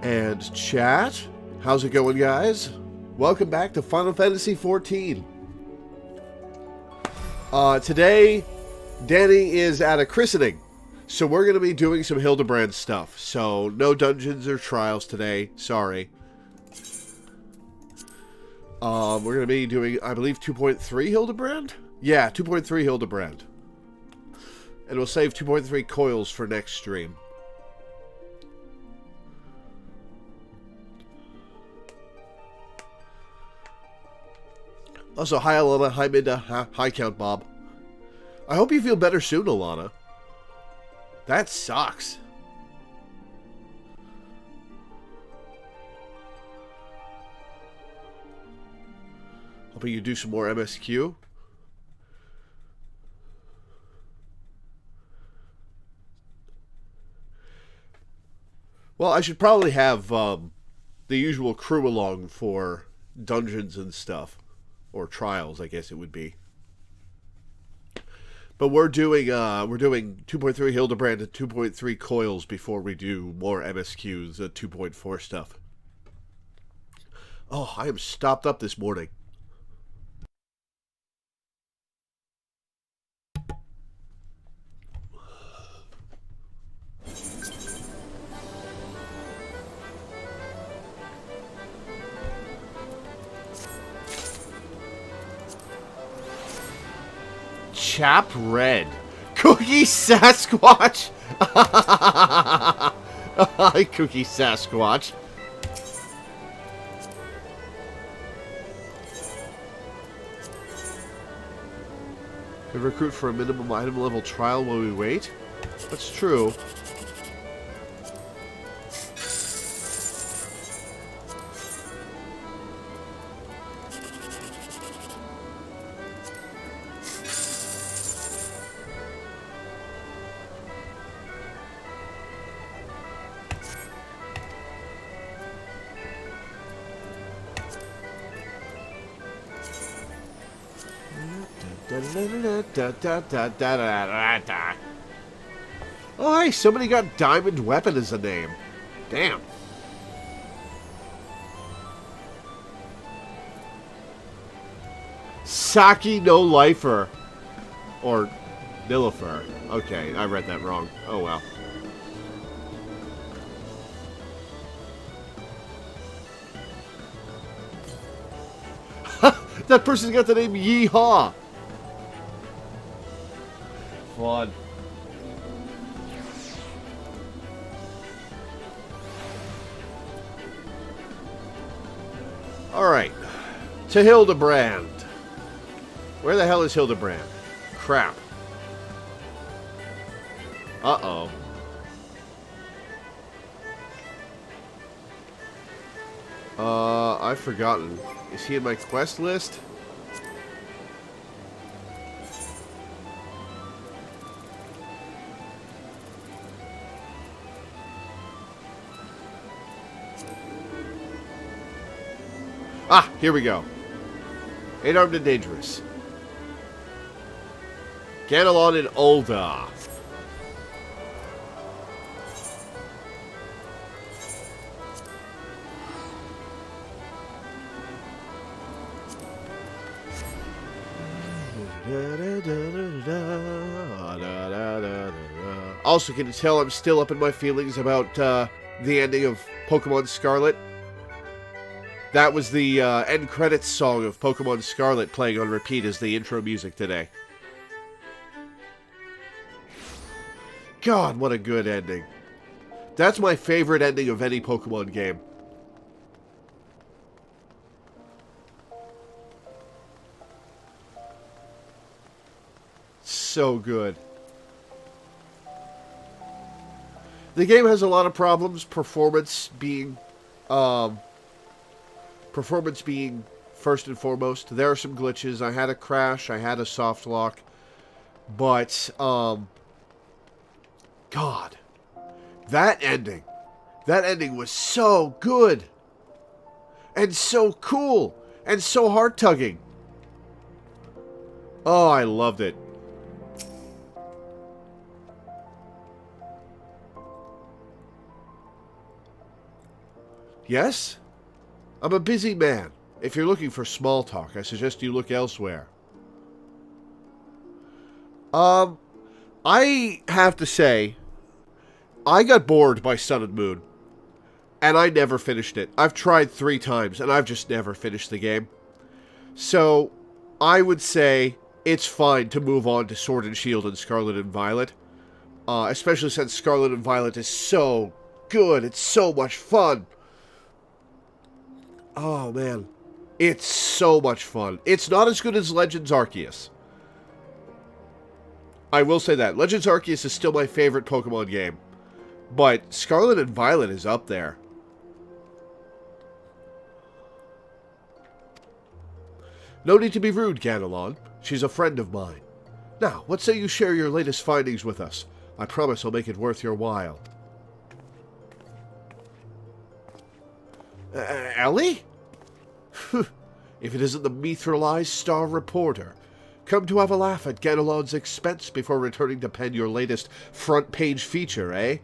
And chat, how's it going, guys? Welcome back to Final Fantasy XIV. Today, Danny is at a christening, so we're going to be doing some Hildebrand stuff. So, no dungeons or trials today, sorry. We're going to be doing, I believe, 2.3 Hildebrand? Yeah, 2.3 Hildebrand. And we'll save 2.3 coils for next stream. Also, hi Alana, hi Minda, hi Count Bob. I hope you feel better soon, Alana. That sucks. Hoping you do some more MSQ. Well, I should probably have the usual crew along for dungeons and stuff. Or trials, I guess it would be. But we're doing 2.3 Hildebrand and 2.3 coils before we do more MSQs, 2.4 stuff. Oh, I am stopped up this morning. Chap Red. Cookie Sasquatch. Hi, Cookie Sasquatch. Could recruit for a minimum item level trial while we wait. That's true. Oh, hey, somebody got Diamond Weapon as a name. Damn. Saki No Lifer. Or Nilifer. Okay, I read that wrong. Oh well. That person's got the name Yeehaw. Fun. Alright. To Hildebrand. Where the hell is Hildebrand? Crap. Uh-oh. I've forgotten. Is he in my quest list? Ah, here we go. 8-armed and dangerous. Ganelon and Ulda. Also, can you tell I'm still up in my feelings about the ending of Pokemon Scarlet? That was the end credits song of Pokemon Scarlet playing on repeat as the intro music today. God, what a good ending. That's my favorite ending of any Pokemon game. So good. The game has a lot of problems, performance being first and foremost. There are some glitches. I had a crash, I had a soft lock, but God, that ending was so good and so cool and so heart-tugging. Oh, I loved it. Yes? I'm a busy man. If you're looking for small talk, I suggest you look elsewhere. I have to say, I got bored by Sun and Moon, and I never finished it. I've tried 3 times, and I've just never finished the game. So, I would say it's fine to move on to Sword and Shield and Scarlet and Violet. Especially since Scarlet and Violet is so good. It's so much fun. Oh, man. It's so much fun. It's not as good as Legends Arceus. I will say that. Legends Arceus is still my favorite Pokemon game. But Scarlet and Violet is up there. No need to be rude, Ganelon. She's a friend of mine. Now, what say you share your latest findings with us? I promise I'll make it worth your while. Ellie? If it isn't the Mithralized Star Reporter. Come to have a laugh at Ganelon's expense before returning to pen your latest front-page feature, eh?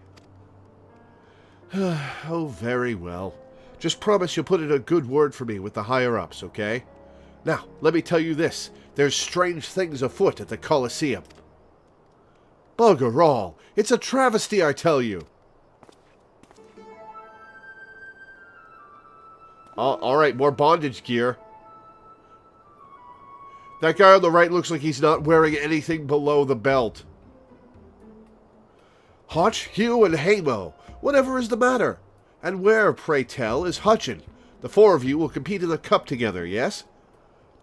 Oh, very well. Just promise you'll put in a good word for me with the higher-ups, okay? Now, let me tell you this. There's strange things afoot at the Colosseum. Bugger all. It's a travesty, I tell you. Alright, more bondage gear. That guy on the right looks like he's not wearing anything below the belt. Hotch, Hugh, and Hamo. Whatever is the matter? And where, pray tell, is Hutchin? The 4 of you will compete in the cup together, yes?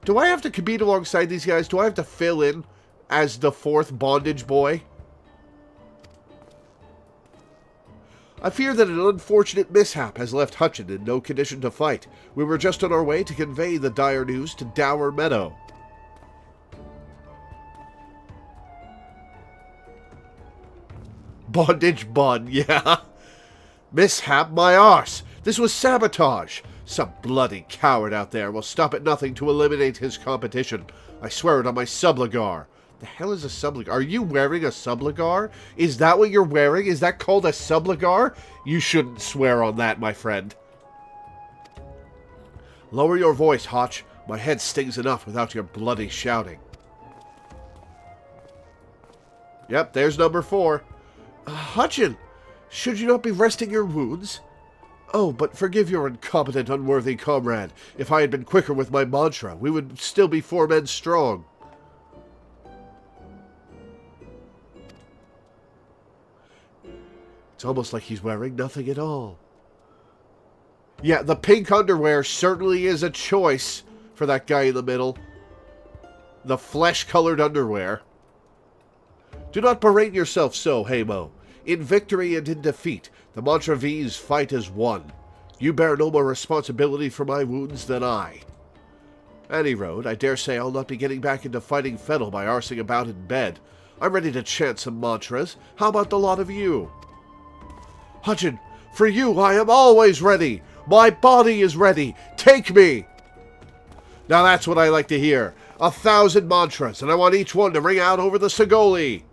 Do I have to compete alongside these guys? Do I have to fill in as the 4th bondage boy? I fear that an unfortunate mishap has left Hutchin in no condition to fight. We were just on our way to convey the dire news to Dower Meadow. Bondage bun, yeah. Mishap my arse. This was sabotage. Some bloody coward out there will stop at nothing to eliminate his competition. I swear it on my subligar. The hell is a subligar? Are you wearing a subligar? Is that what you're wearing? Is that called a subligar? You shouldn't swear on that, my friend. Lower your voice, Hotch. My head stings enough without your bloody shouting. Yep, there's number 4. Hutchin, should you not be resting your wounds? Oh, but forgive your incompetent, unworthy comrade. If I had been quicker with my mantra, we would still be 4 men strong. It's almost like he's wearing nothing at all. Yeah, the pink underwear certainly is a choice for that guy in the middle. The flesh-colored underwear. Do not berate yourself so, Hamo. In victory and in defeat, the Montravies fight as one. You bear no more responsibility for my wounds than I. Any road, I dare say I'll not be getting back into fighting Fennel by arsing about in bed. I'm ready to chant some mantras. How about the lot of you? Hutchin, for you I am always ready. My body is ready. Take me. Now that's what I like to hear. 1,000 mantras, and I want each one to ring out over the Sagoli.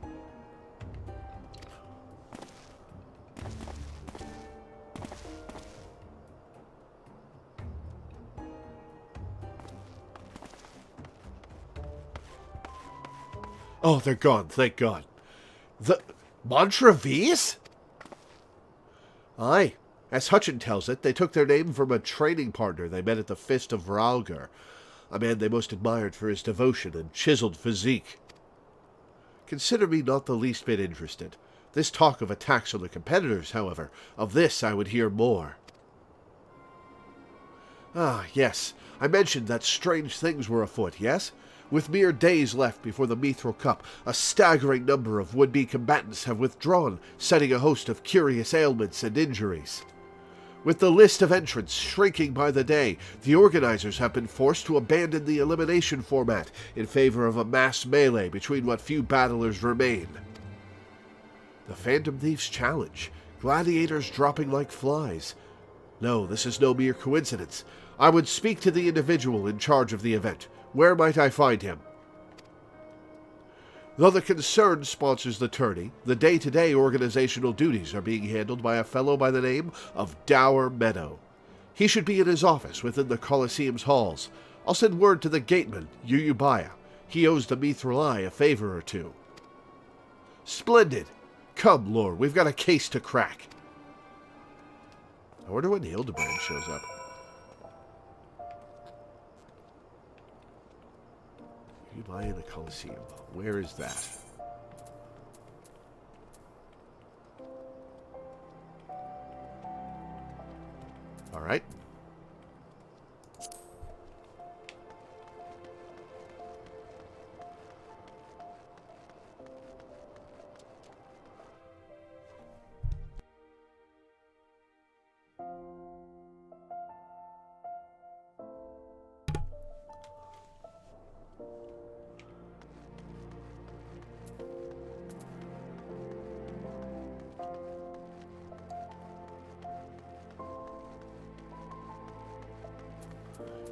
Oh, they're gone, thank God. The Montravies? Aye. As Hutchin tells it, they took their name from a training partner they met at the Fist of Ralgar, a man they most admired for his devotion and chiseled physique. Consider me not the least bit interested. This talk of attacks on the competitors, however, of this I would hear more. Ah, yes, I mentioned that strange things were afoot, yes? With mere days left before the Mithril Cup, a staggering number of would-be combatants have withdrawn, citing a host of curious ailments and injuries. With the list of entrants shrinking by the day, the organizers have been forced to abandon the elimination format in favor of a mass melee between what few battlers remain. The Phantom Thieves Challenge. Gladiators dropping like flies. No, this is no mere coincidence. I would speak to the individual in charge of the event. Where might I find him? Though the concern sponsors the tourney, the day-to-day organizational duties are being handled by a fellow by the name of Dower Meadow. He should be in his office within the Colosseum's halls. I'll send word to the gateman, Yuyubaya. He owes the Mithril Eye a favor or two. Splendid. Come, Lord, we've got a case to crack. I wonder when Hildebrand shows up. Yuyubaya in the Colosseum. Where is that? All right.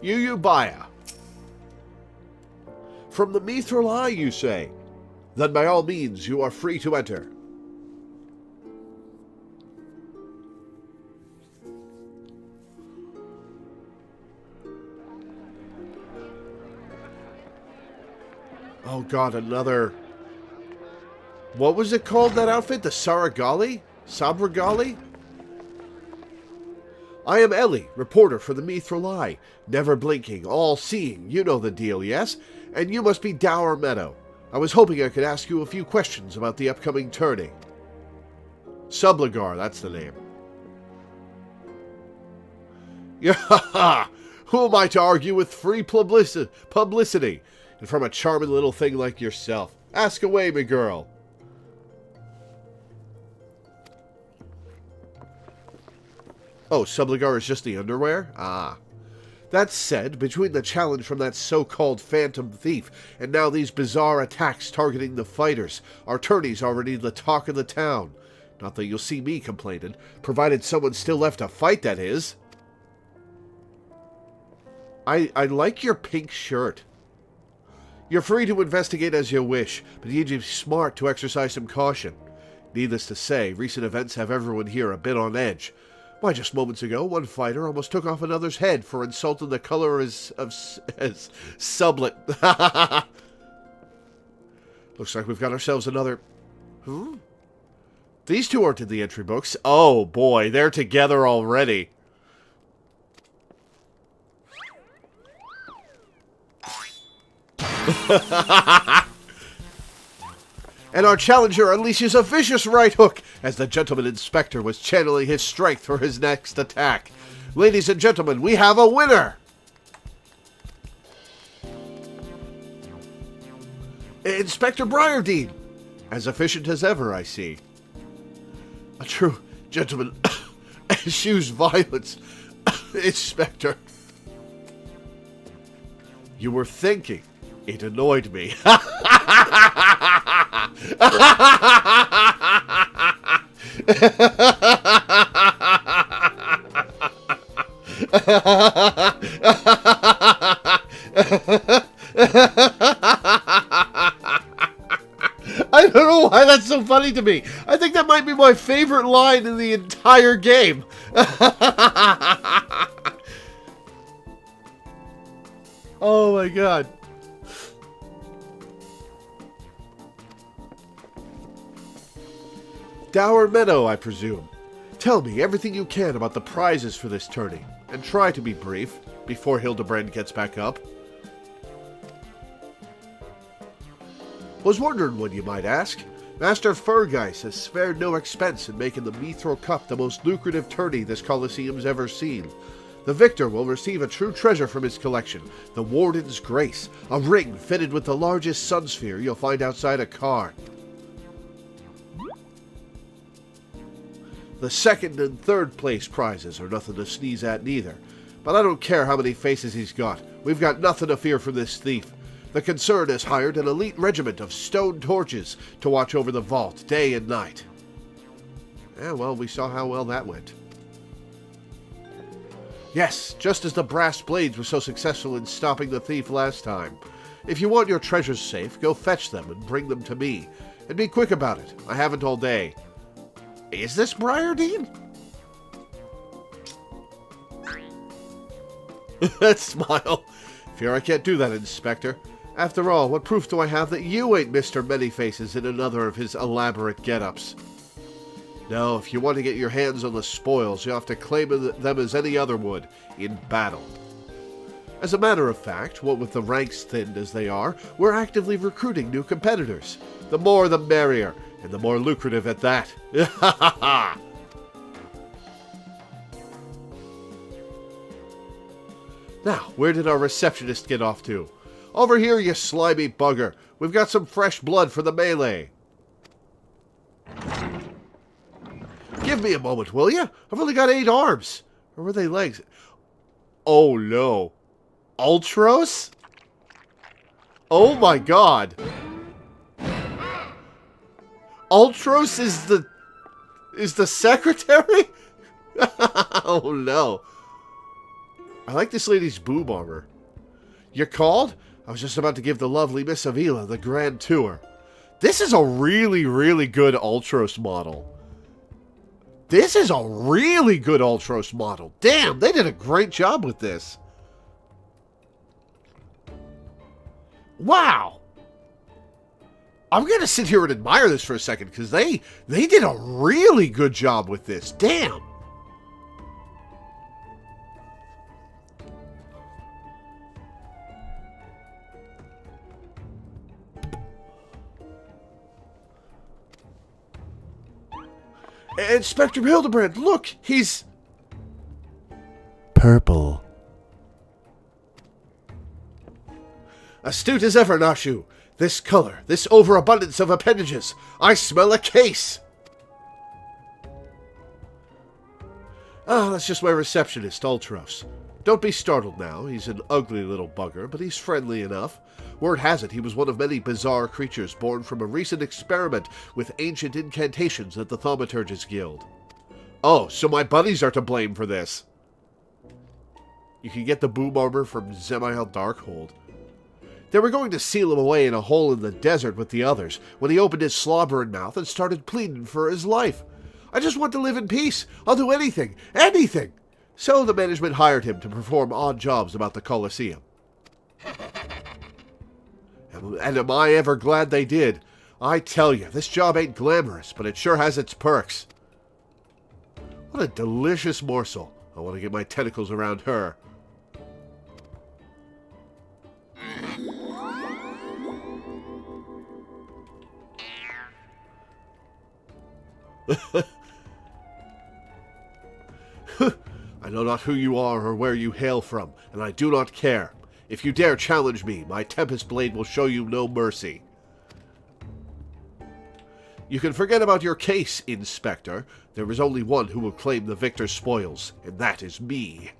Yuyubaya. From the Mithril Eye, you say? Then by all means, you are free to enter. Oh god, another... What was it called, that outfit? The Saragali? Sabragali? I am Ellie, reporter for the Mithril Eye. Never blinking, all-seeing, you know the deal, yes? And you must be Dour Meadow. I was hoping I could ask you a few questions about the upcoming tourney. Sublagar, that's the name. Yeah, who am I to argue with free publicity? And from a charming little thing like yourself. Ask away, me girl. Oh, Sublagar is just the underwear? Ah. That said, between the challenge from that so-called phantom thief and now these bizarre attacks targeting the fighters, our tourney's already the talk of the town. Not that you'll see me complaining, provided someone's still left to fight, that is. I like your pink shirt. You're free to investigate as you wish, but you'd be smart to exercise some caution. Needless to say, recent events have everyone here a bit on edge. Why, just moments ago, one fighter almost took off another's head for insulting the color as sublet. Looks like we've got ourselves another... Who? These two aren't in the entry books. Oh, boy, they're together already. And our challenger unleashes a vicious right hook as the gentleman inspector was channeling his strength for his next attack. Ladies and gentlemen, we have a winner! Inspector Briardine! As efficient as ever, I see. A true gentleman eschews violence. Inspector. You were thinking. It annoyed me. I don't know why that's so funny to me. I think that might be my favorite line in the entire game. Oh my god. Dour Meadow, I presume. Tell me everything you can about the prizes for this tourney, and try to be brief, before Hildebrand gets back up. Was wondering when you might ask. Master Fergeist has spared no expense in making the Mithril Cup the most lucrative tourney this Colosseum's ever seen. The victor will receive a true treasure from his collection, the Warden's Grace, a ring fitted with the largest sun sphere you'll find outside a car. The second and third place prizes are nothing to sneeze at neither, but I don't care how many faces he's got. We've got nothing to fear from this thief. The concern has hired an elite regiment of stone torches to watch over the vault day and night. Yeah, well, we saw how well that went. Yes, just as the brass blades were so successful in stopping the thief last time. If you want your treasures safe, go fetch them and bring them to me. And be quick about it. I haven't all day. Is this Briardine? Smile. Fear I can't do that, Inspector. After all, what proof do I have that you ain't Mr. Many-Faces in another of his elaborate get-ups? No, if you want to get your hands on the spoils, you have to claim them as any other would, in battle. As a matter of fact, what with the ranks thinned as they are, we're actively recruiting new competitors. The more the merrier, and the more lucrative at that. Ha ha ha! Now, where did our receptionist get off to? Over here, you slimy bugger. We've got some fresh blood for the melee. Give me a moment, will you? I've only got 8 arms. Or were they legs? Oh, no. Ultros? Oh, my God. Ultros is the secretary? Oh, no. I like this lady's boob armor. You called? I was just about to give the lovely Miss Avila the grand tour. This is a really, really good Ultros model. This is a really good Ultros model. Damn, they did a great job with this. Wow. I'm going to sit here and admire this for a second, because they did a really good job with this. Damn. Inspector Hildebrand, look, he's purple. Astute as ever, Nashu. This color, this overabundance of appendages. I smell a case. Ah, that's just my receptionist, Ultros. Don't be startled now. He's an ugly little bugger, but he's friendly enough. Word has it he was one of many bizarre creatures born from a recent experiment with ancient incantations at the Thaumaturge's Guild. Oh, so my buddies are to blame for this. You can get the boom armor from Zemael Darkhold. They were going to seal him away in a hole in the desert with the others when he opened his slobbering mouth and started pleading for his life. I just want to live in peace. I'll do anything. Anything. So the management hired him to perform odd jobs about the Colosseum. And am I ever glad they did. I tell you, this job ain't glamorous, but it sure has its perks. What a delicious morsel. I want to get my tentacles around her. I know not who you are or where you hail from, and I do not care. If you dare challenge me, my Tempest Blade will show you no mercy. You can forget about your case, Inspector. There is only one who will claim the victor's spoils, and that is me.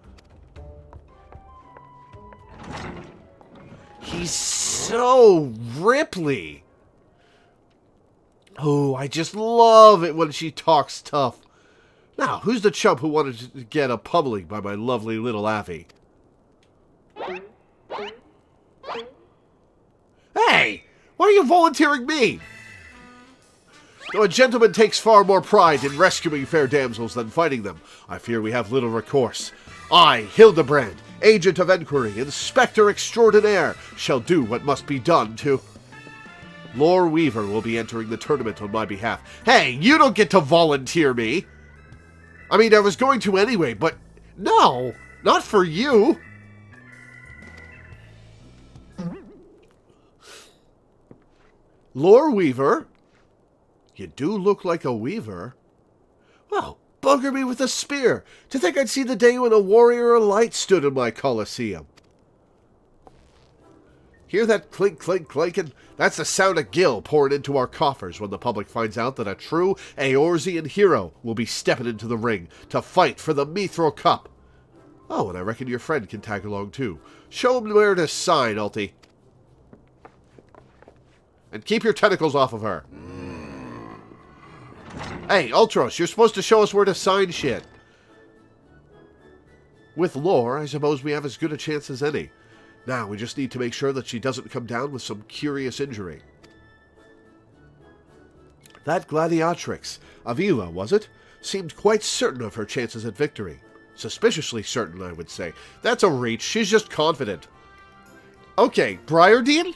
He's so Ripley. Oh, I just love it when she talks tough. Now, who's the chump who wanted to get a pummeling by my lovely little Avi? Hey! Why are you volunteering me? Though a gentleman takes far more pride in rescuing fair damsels than fighting them, I fear we have little recourse. I, Hildebrand, agent of enquiry, inspector extraordinaire, shall do what must be done to... Loreweaver will be entering the tournament on my behalf. Hey, you don't get to volunteer me! I mean, I was going to anyway, but no, not for you. Loreweaver? You do look like a weaver. Well, bugger me with a spear. To think I'd see the day when a warrior of light stood in my Colosseum. Hear that clink, clink, clinking? That's the sound of Gil pouring into our coffers when the public finds out that a true Eorzean hero will be stepping into the ring to fight for the Mithril Cup. Oh, and I reckon your friend can tag along too. Show him where to sign, Ulti. And keep your tentacles off of her. Hey, Ultros, you're supposed to show us where to sign shit. With lore, I suppose we have as good a chance as any. Now, we just need to make sure that she doesn't come down with some curious injury. That gladiatrix, Avila, was it? Seemed quite certain of her chances at victory. Suspiciously certain, I would say. That's a reach. She's just confident. Okay, Briardean?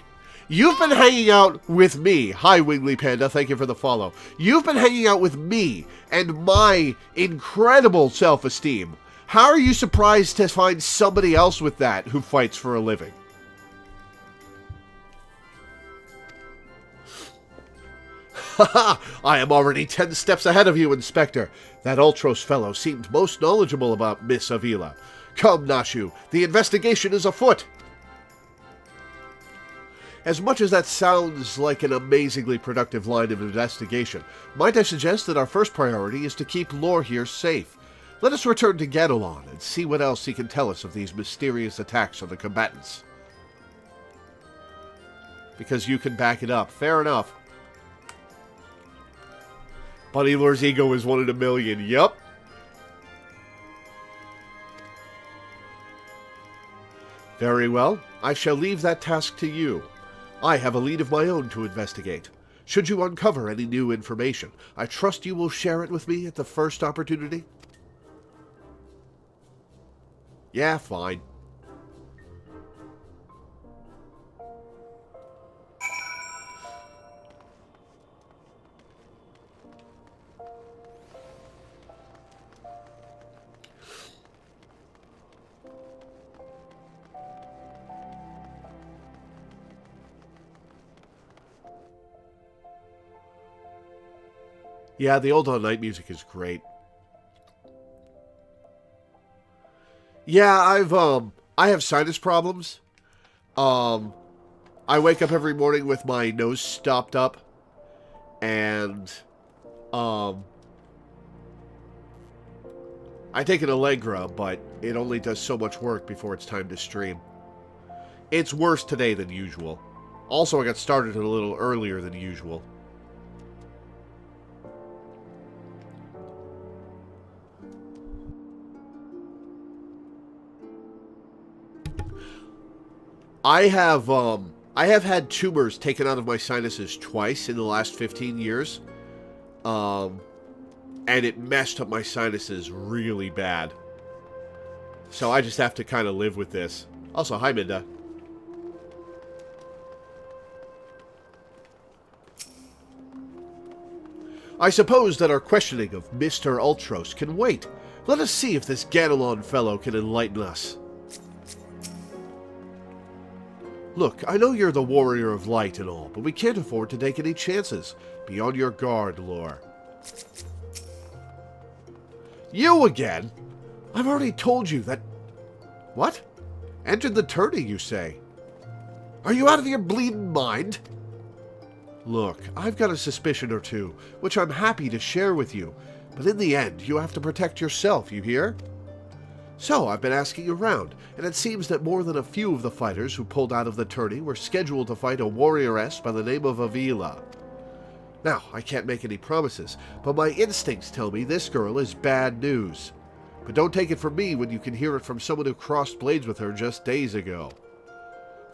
You've been hanging out with me. Hi, Wiggly Panda. Thank you for the follow. You've been hanging out with me and my incredible self-esteem. How are you surprised to find somebody else with that who fights for a living? Haha! I am already 10 steps ahead of you, Inspector. That Ultros fellow seemed most knowledgeable about Miss Avila. Come, Nashu. The investigation is afoot. As much as that sounds like an amazingly productive line of investigation, might I suggest that our first priority is to keep Lore here safe. Let us return to Gadolon and see what else he can tell us of these mysterious attacks on the combatants. Because you can back it up. Fair enough. Bunny Lore's ego is 1 in a million. Yup. Very well. I shall leave that task to you. I have a lead of my own to investigate. Should you uncover any new information, I trust you will share it with me at the first opportunity. Yeah, fine. Yeah, the Old On Night music is great. Yeah, I have sinus problems. I wake up every morning with my nose stopped up, and I take an Allegra, but it only does so much work before it's time to stream. It's worse today than usual. Also, I got started a little earlier than usual. I have had tumors taken out of my sinuses twice in the last 15 years. And it messed up my sinuses really bad. So I just have to kind of live with this. Also, hi, Minda. I suppose that our questioning of Mr. Ultros can wait. Let us see if this Gadolon fellow can enlighten us. Look, I know you're the warrior of light and all, but we can't afford to take any chances. Be on your guard, Lore. You again? I've already told you that... What? Entered the tourney, you say? Are you out of your bleeding mind? Look, I've got a suspicion or two, which I'm happy to share with you, but in the end, you have to protect yourself, you hear? So, I've been asking around, and it seems that more than a few of the fighters who pulled out of the tourney were scheduled to fight a warrioress by the name of Avila. Now, I can't make any promises, but my instincts tell me this girl is bad news. But don't take it from me when you can hear it from someone who crossed blades with her just days ago.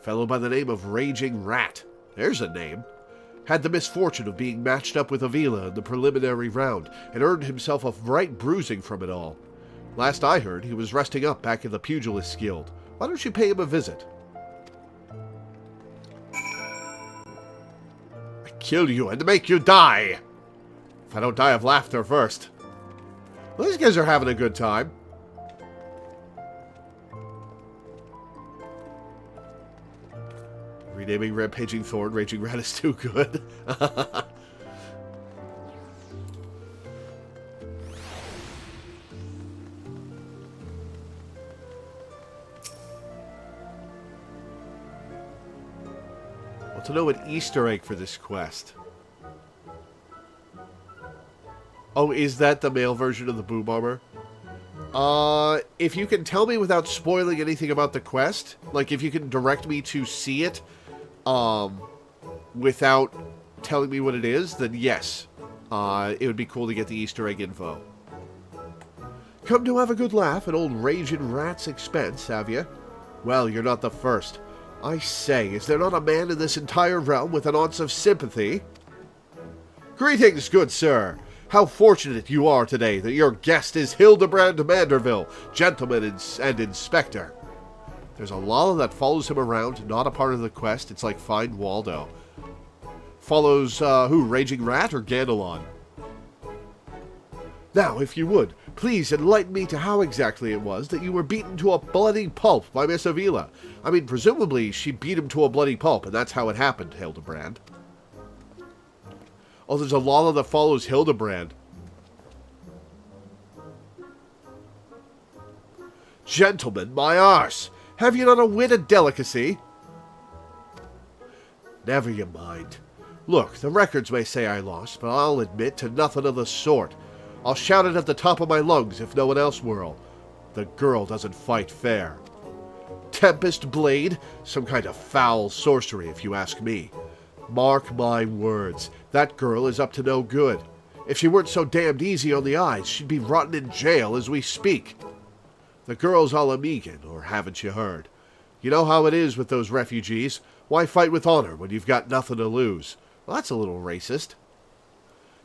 Fellow by the name of Raging Rat. There's a name. Had the misfortune of being matched up with Avila in the preliminary round, and earned himself a right bruising from it all. Last I heard, he was resting up back in the Pugilist Guild. Why don't you pay him a visit? I kill you and make you die! If I don't die of laughter first. Well, these guys are having a good time. Renaming Rampaging Thorn, Raging Rat is too good. To know an Easter egg for this quest. Oh, is that the male version of the Boom Armor? If you can tell me without spoiling anything about the quest, like if you can direct me to see it, without telling me what it is, then yes. It would be cool to get the Easter egg info. Come to have a good laugh at old Raging Rat's expense, have you? Well, you're not the first. I say, is there not a man in this entire realm with an ounce of sympathy? Greetings, good sir. How fortunate you are today that your guest is Hildebrand Manderville, gentleman and inspector. There's a Lala that follows him around, not a part of the quest. It's like Find Waldo. Follows, who, Raging Rat or Gandelon? Now, if you would, please enlighten me to how exactly it was that you were beaten to a bloody pulp by Miss Avila. I mean, presumably she beat him to a bloody pulp, and that's how it happened, Hildebrand. Oh, there's a Lala that follows Hildebrand. Gentlemen, my arse! Have you not a wit and delicacy? Never you mind. Look, the records may say I lost, but I'll admit to nothing of the sort. I'll shout it at the top of my lungs if no one else will. The girl doesn't fight fair. Tempest Blade? Some kind of foul sorcery, if you ask me. Mark my words, that girl is up to no good. If she weren't so damned easy on the eyes, she'd be rotting in jail as we speak. The girl's Alamegan, or haven't you heard? You know how it is with those refugees. Why fight with honor when you've got nothing to lose? Well, that's a little racist.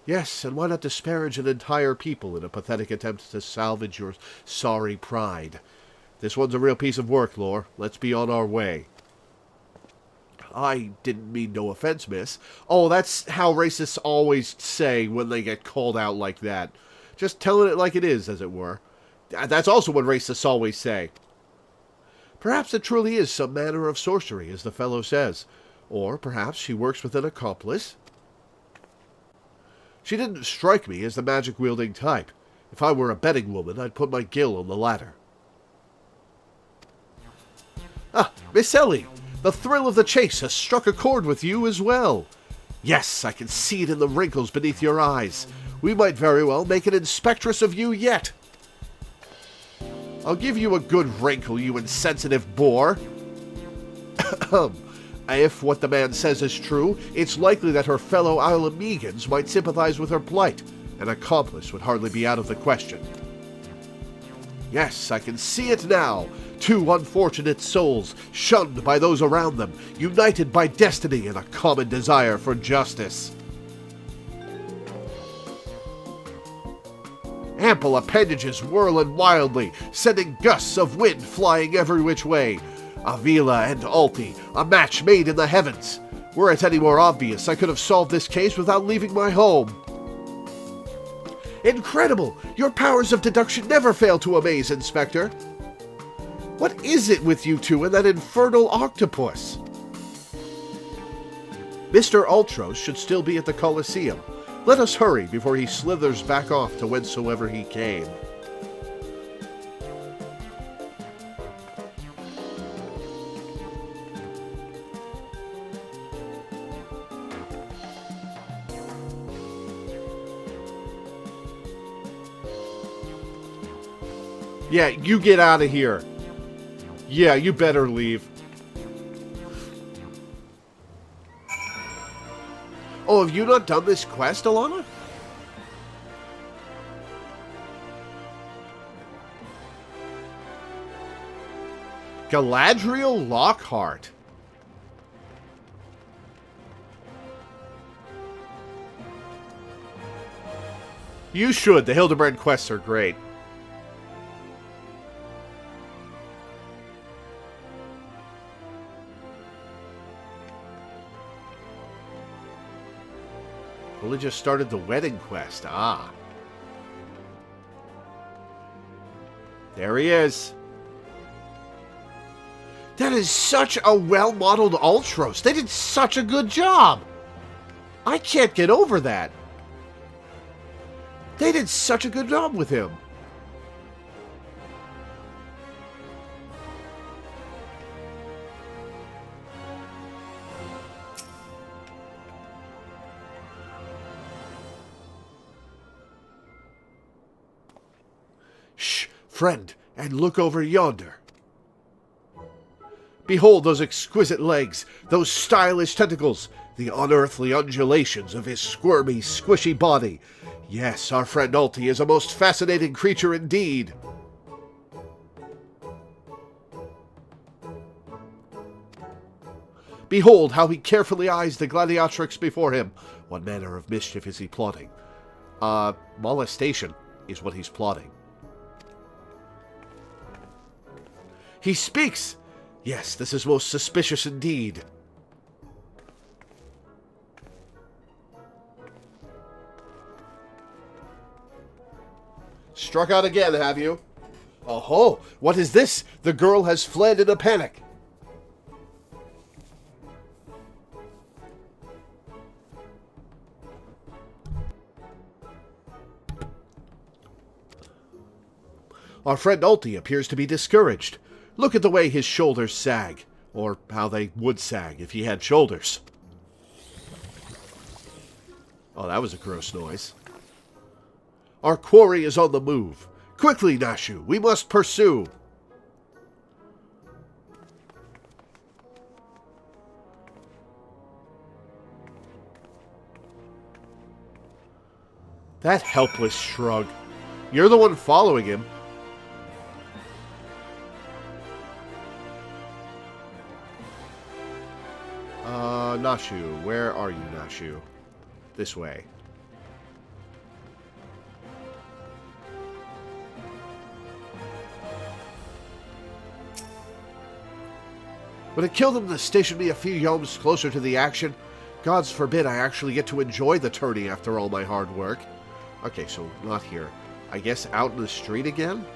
Yes, and why not disparage an entire people in a pathetic attempt to salvage your sorry pride? This one's a real piece of work, Lore. Let's be on our way. I didn't mean no offense, miss. Oh, that's how racists always say when they get called out like that. Just telling it like it is, as it were. That's also what racists always say. Perhaps it truly is some manner of sorcery, as the fellow says. Or perhaps she works with an accomplice. She didn't strike me as the magic-wielding type. If I were a betting woman, I'd put my gill on the latter. Ah, Miss Ellie! The thrill of the chase has struck a chord with you as well. Yes, I can see it in the wrinkles beneath your eyes. We might very well make an inspectress of you yet. I'll give you a good wrinkle, you insensitive boor. If what the man says is true, it's likely that her fellow Alamegans might sympathize with her plight. An accomplice would hardly be out of the question. Yes, I can see it now. Two unfortunate souls, shunned by those around them, united by destiny and a common desire for justice. Ample appendages whirling wildly, sending gusts of wind flying every which way. Avila and Alti, a match made in the heavens. Were it any more obvious, I could have solved this case without leaving my home. Incredible! Your powers of deduction never fail to amaze, Inspector. What is it with you two and that infernal octopus? Mr. Ultros should still be at the Colosseum. Let us hurry before he slithers back off to whencesoever he came. Yeah, you get out of here. Yeah, you better leave. Oh, have you not done this quest, Alana? Galadriel Lockhart. You should. The Hildebrand quests are great. Only just started the wedding quest. Ah. There he is. That is such a well-modeled Ultros. They did such a good job. I can't get over that. They did such a good job with him. Shh, friend, and look over yonder. Behold those exquisite legs, those stylish tentacles, the unearthly undulations of his squirmy, squishy body. Yes, our friend Alti is a most fascinating creature indeed. Behold how he carefully eyes the gladiatrix before him. What manner of mischief is he plotting? Molestation is what he's plotting. He speaks! Yes, this is most suspicious indeed. Struck out again, have you? Oh-ho! What is this? The girl has fled in a panic. Our friend Alti appears to be discouraged. Look at the way his shoulders sag. Or how they would sag if he had shoulders. Oh, that was a gross noise. Our quarry is on the move. Quickly, Nashu, we must pursue. That helpless shrug. You're the one following him. Nashu, where are you, Nashu? This way. Would it kill them to station me a few yelms closer to the action? Gods forbid I actually get to enjoy the tourney after all my hard work. Okay, so not here. I guess out in the street again?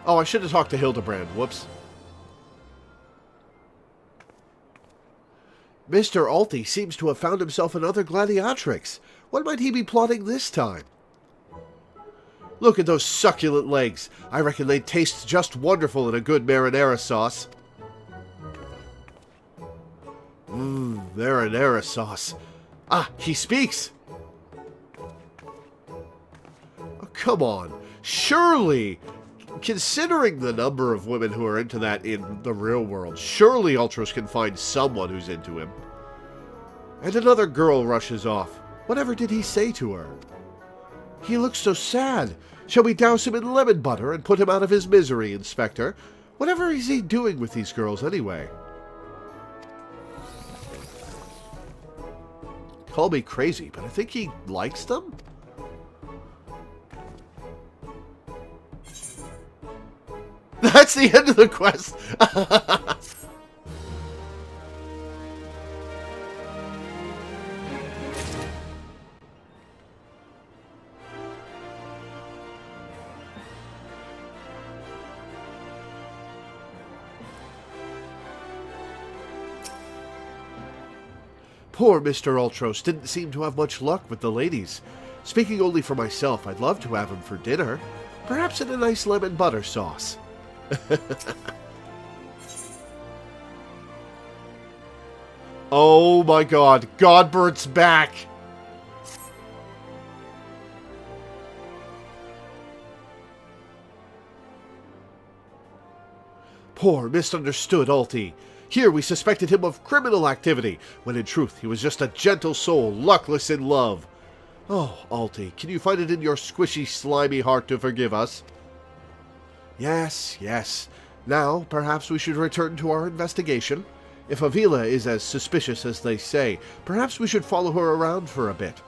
Oh, I should have talked to Hildebrand. Whoops. Mr. Alti seems to have found himself another gladiatrix. What might he be plotting this time? Look at those succulent legs. I reckon they'd taste just wonderful in a good marinara sauce. Marinara sauce. Ah, he speaks! Oh, come on. Surely! Considering the number of women who are into that in the real world, surely Ultros can find someone who's into him. And another girl rushes off. Whatever did he say to her? He looks so sad. Shall we douse him in lemon butter and put him out of his misery, Inspector? Whatever is he doing with these girls anyway? Call me crazy, but I think he likes them? That's the end of the quest. Poor Mr. Ultros didn't seem to have much luck with the ladies. Speaking only for myself, I'd love to have him for dinner. Perhaps in a nice lemon butter sauce. Oh my god, Godbert's back! Poor, misunderstood Alti. Here we suspected him of criminal activity, when in truth he was just a gentle soul, luckless in love. Oh, Alti, can you find it in your squishy, slimy heart to forgive us? Yes, yes. Now, perhaps we should return to our investigation. If Avila is as suspicious as they say, perhaps we should follow her around for a bit.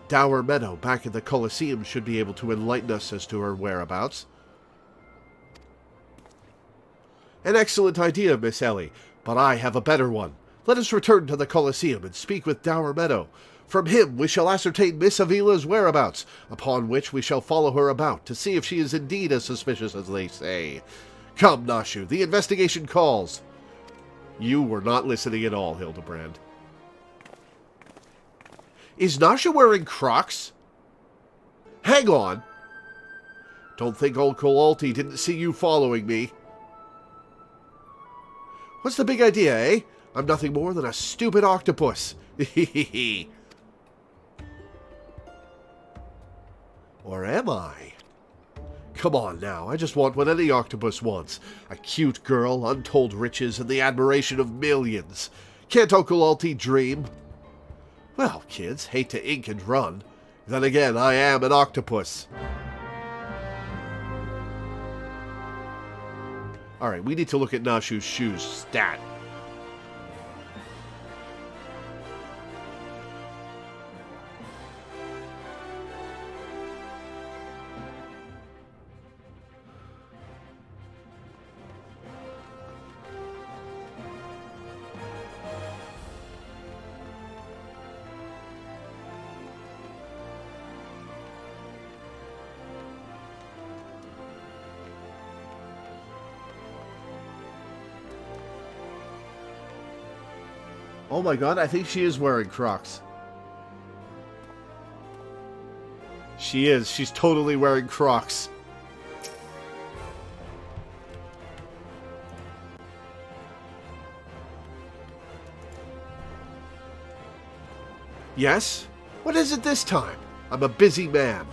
Dower Meadow back in the Colosseum should be able to enlighten us as to her whereabouts. An excellent idea, Miss Ellie, but I have a better one. Let us return to the Colosseum and speak with Dower Meadow. From him we shall ascertain Miss Avila's whereabouts, upon which we shall follow her about to see if she is indeed as suspicious as they say. Come, Nashu, the investigation calls. You were not listening at all, Hildebrand. Is Nashu wearing Crocs? Hang on. Don't think old Colalti didn't see you following me. What's the big idea, eh? I'm nothing more than a stupid octopus. Hehehe. Or am I? come on now. I just want what any octopus wants. A cute girl, untold riches, and the admiration of millions. Can't Uncle Alti dream? Well, kids, hate to ink and run. Then again, I am an octopus. Alright, we need to look at Nashu's shoes stat. Oh my god, I think she is wearing Crocs. She is. She's totally wearing Crocs. Yes? What is it this time? I'm a busy man.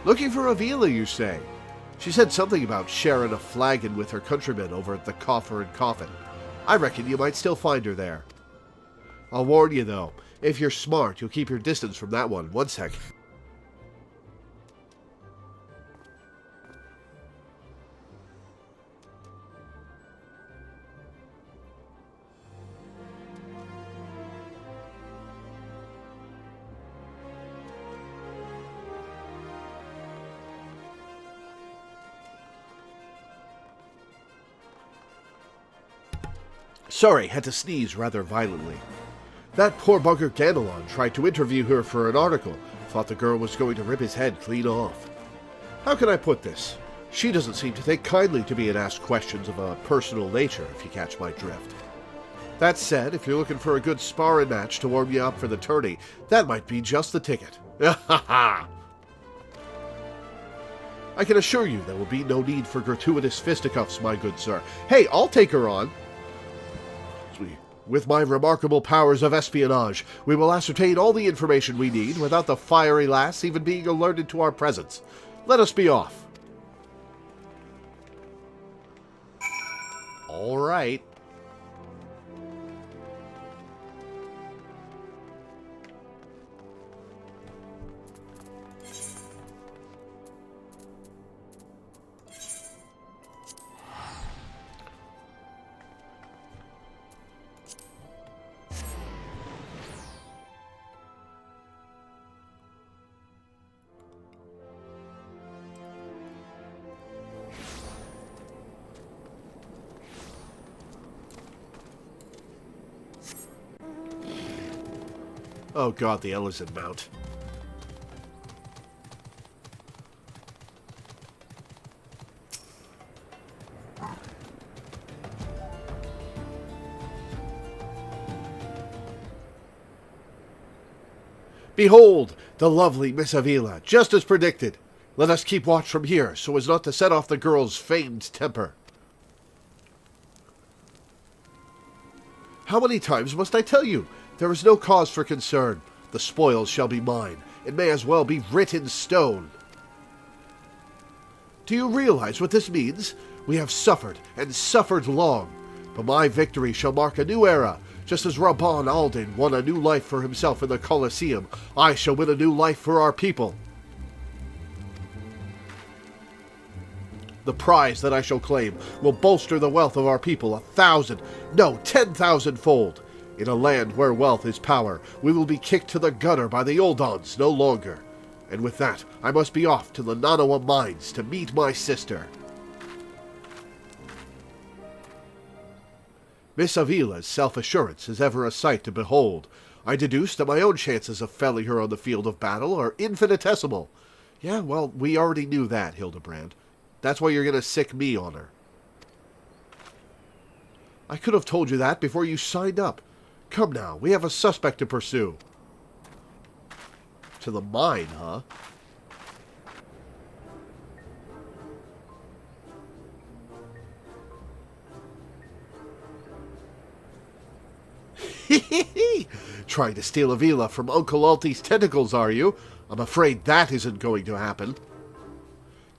Looking for Avila, you say? She said something about sharing a flagon with her countrymen over at the Coffer and Coffin. I reckon you might still find her there. I'll warn you, though. If you're smart, you'll keep your distance from that one. One sec. Sorry, had to sneeze rather violently. That poor bugger Ganelon tried to interview her for an article. Thought the girl was going to rip his head clean off. How can I put this? She doesn't seem to take kindly to being asked questions of a personal nature, if you catch my drift. That said, if you're looking for a good sparring match to warm you up for the tourney, that might be just the ticket. Ha ha! I can assure you there will be no need for gratuitous fisticuffs, my good sir. Hey, I'll take her on. With my remarkable powers of espionage, we will ascertain all the information we need without the fiery lass even being alerted to our presence. Let us be off. All right. Oh god, the Ellison mount. Behold, the lovely Miss Avila, just as predicted. Let us keep watch from here, so as not to set off the girl's famed temper. How many times must I tell you? There is no cause for concern. The spoils shall be mine. It may as well be writ in stone. Do you realize what this means? We have suffered, and suffered long. But my victory shall mark a new era. Just as Rabban Alden won a new life for himself in the Colosseum, I shall win a new life for our people. The prize that I shall claim will bolster the wealth of our people 1,000, no, 10,000-fold. In a land where wealth is power, we will be kicked to the gutter by the Oldons no longer. And with that, I must be off to the Nanawa mines to meet my sister. Miss Avila's self-assurance is ever a sight to behold. I deduce that my own chances of felling her on the field of battle are infinitesimal. Yeah, well, we already knew that, Hildebrand. That's why you're going to sick me on her. I could have told you that before you signed up. Come now, we have a suspect to pursue. To the mine, huh? Trying to steal Avila from Uncle Alti's tentacles, are you? I'm afraid that isn't going to happen.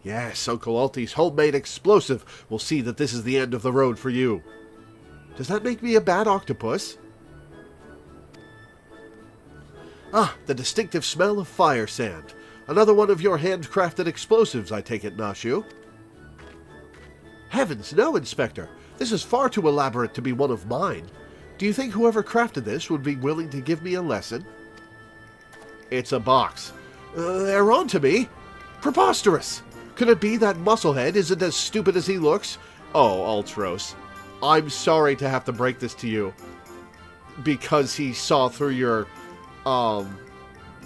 Yes, Uncle Alty's homemade explosive will see that this is the end of the road for you. Does that make me a bad octopus? Ah, the distinctive smell of fire sand. Another one of your handcrafted explosives, I take it, Nashu. Heavens, no, Inspector. This is far too elaborate to be one of mine. Do you think whoever crafted this would be willing to give me a lesson? It's a box. They're on to me. Preposterous! Could it be that Musclehead isn't as stupid as he looks? Oh, Ultros. I'm sorry to have to break this to you. Because he saw through your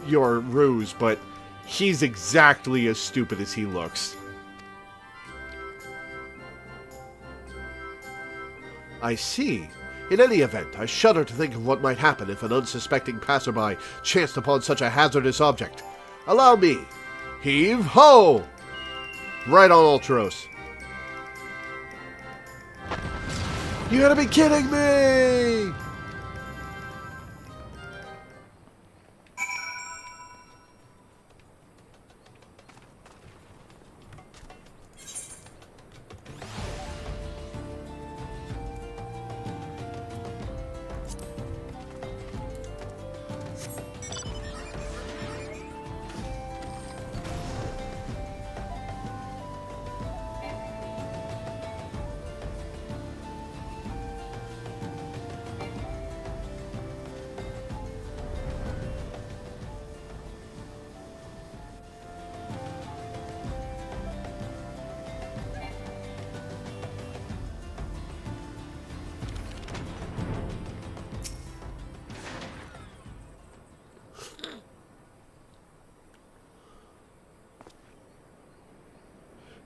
ruse, but he's exactly as stupid as he looks. I see. In any event, I shudder to think of what might happen if an unsuspecting passerby chanced upon such a hazardous object. Allow me. Heave-ho! Right on, Ultros. You gotta be kidding me!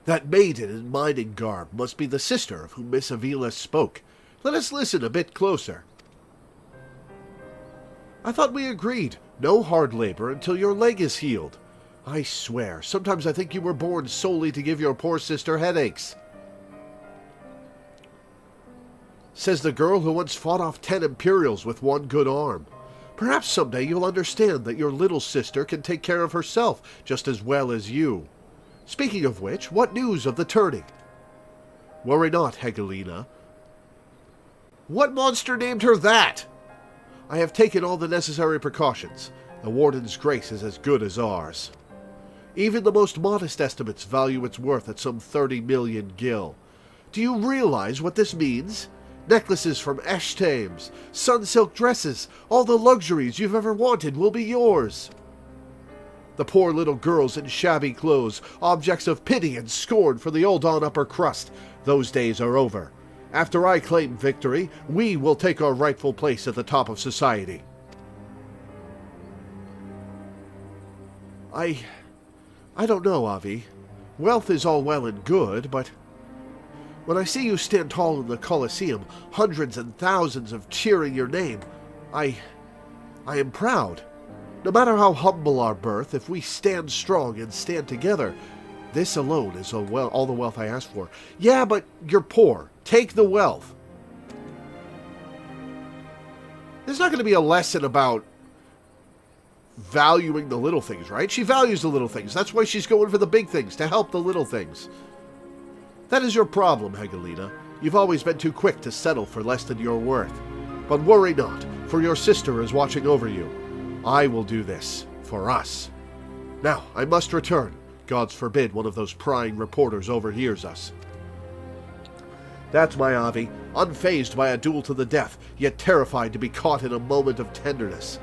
That maiden in mining garb must be the sister of whom Miss Avila spoke. Let us listen a bit closer. I thought we agreed. No hard labor until your leg is healed. I swear, sometimes I think you were born solely to give your poor sister headaches. Says the girl who once fought off 10 Imperials with one good arm. Perhaps someday you'll understand that your little sister can take care of herself just as well as you. Speaking of which, what news of the tourney? Worry not, Hegelina. What monster named her that? I have taken all the necessary precautions. The Warden's grace is as good as ours. Even the most modest estimates value its worth at some 30 million gil. Do you realize what this means? Necklaces from Eshtames, sun-silk dresses, all the luxuries you've ever wanted will be yours. The poor little girls in shabby clothes, objects of pity and scorn for the old on upper crust, those days are over. After I claim victory, we will take our rightful place at the top of society. I don't know, Avi. Wealth is all well and good, but when I see you stand tall in the Colosseum, hundreds and thousands of cheering your name, I am proud. No matter how humble our birth, if we stand strong and stand together, this alone is all the wealth I ask for. Yeah, but you're poor. Take the wealth. There's not going to be a lesson about valuing the little things, right? She values the little things. That's why she's going for the big things, to help the little things. That is your problem, Hegelina. You've always been too quick to settle for less than your worth. But worry not, for your sister is watching over you. I will do this, for us. Now, I must return. Gods forbid one of those prying reporters overhears us. That's my Avi, unfazed by a duel to the death, yet terrified to be caught in a moment of tenderness.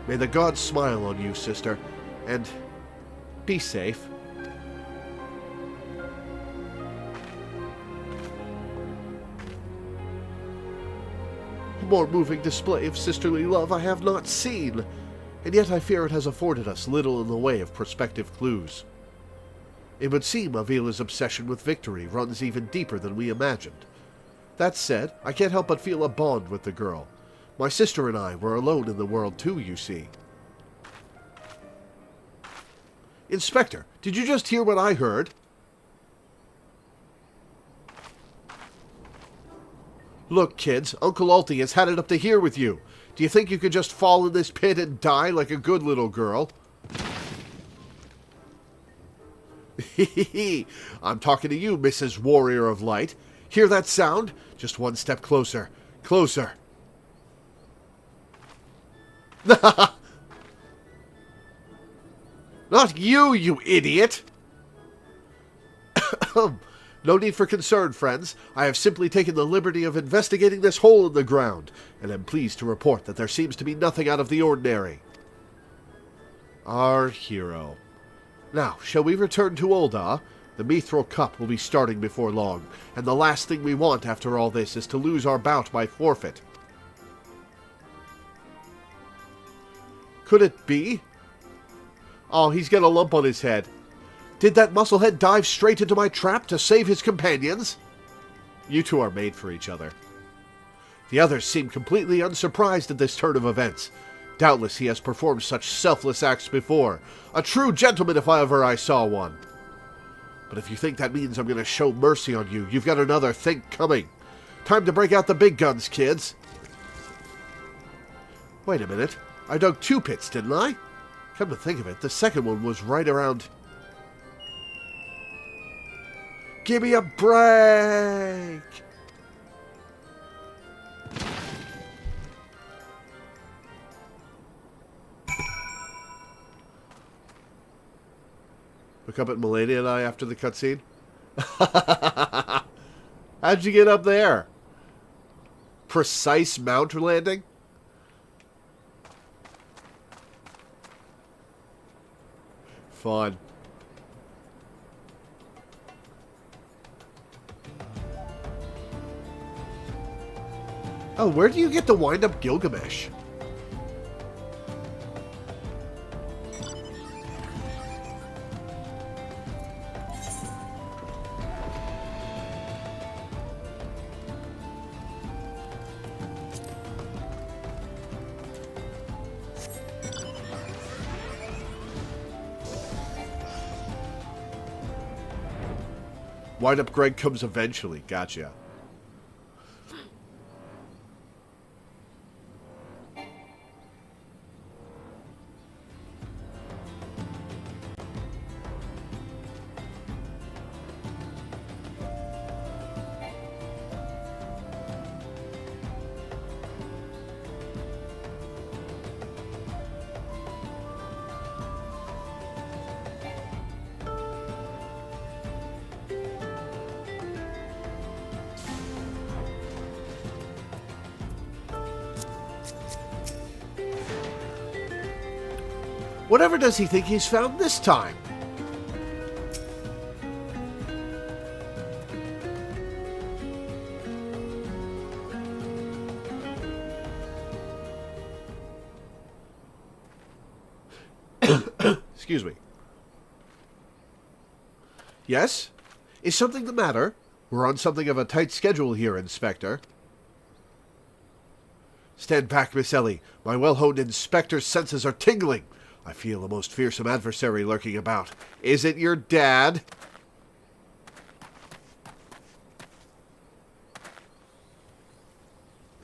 May the gods smile on you, sister, and be safe. A more moving display of sisterly love I have not seen, and yet I fear it has afforded us little in the way of prospective clues. It would seem Avila's obsession with victory runs even deeper than we imagined. That said, I can't help but feel a bond with the girl. My sister and I were alone in the world too, you see. Inspector, did you just hear what I heard? Look, kids, Uncle Alty has had it up to here with you. Do you think you could just fall in this pit and die like a good little girl? I'm talking to you, Mrs. Warrior of Light. Hear that sound? Just one step closer. Closer. Not you, you idiot! No need for concern, friends. I have simply taken the liberty of investigating this hole in the ground, and am pleased to report that there seems to be nothing out of the ordinary. Our hero. Now, shall we return to Ul'dah? The Mithril Cup will be starting before long, and the last thing we want after all this is to lose our bout by forfeit. Could it be? Oh, he's got a lump on his head. Did that musclehead dive straight into my trap to save his companions? You two are made for each other. The others seem completely unsurprised at this turn of events. Doubtless he has performed such selfless acts before. A true gentleman if ever I saw one. But if you think that means I'm going to show mercy on you, you've got another thing coming. Time to break out the big guns, kids. Wait a minute. I dug 2 pits, didn't I? Come to think of it, the second one was right around... Give me a break! Look up at Melania and I after the cutscene. How'd you get up there? Precise mount landing? Fun. Oh, where do you get the wind-up Gilgamesh? Wind-up Greg comes eventually. Gotcha. Whatever does he think he's found this time? Excuse me. Yes? Is something the matter? We're on something of a tight schedule here, Inspector. Stand back, Miss Ellie. My well-honed Inspector's senses are tingling. I feel a most fearsome adversary lurking about. Is it your dad?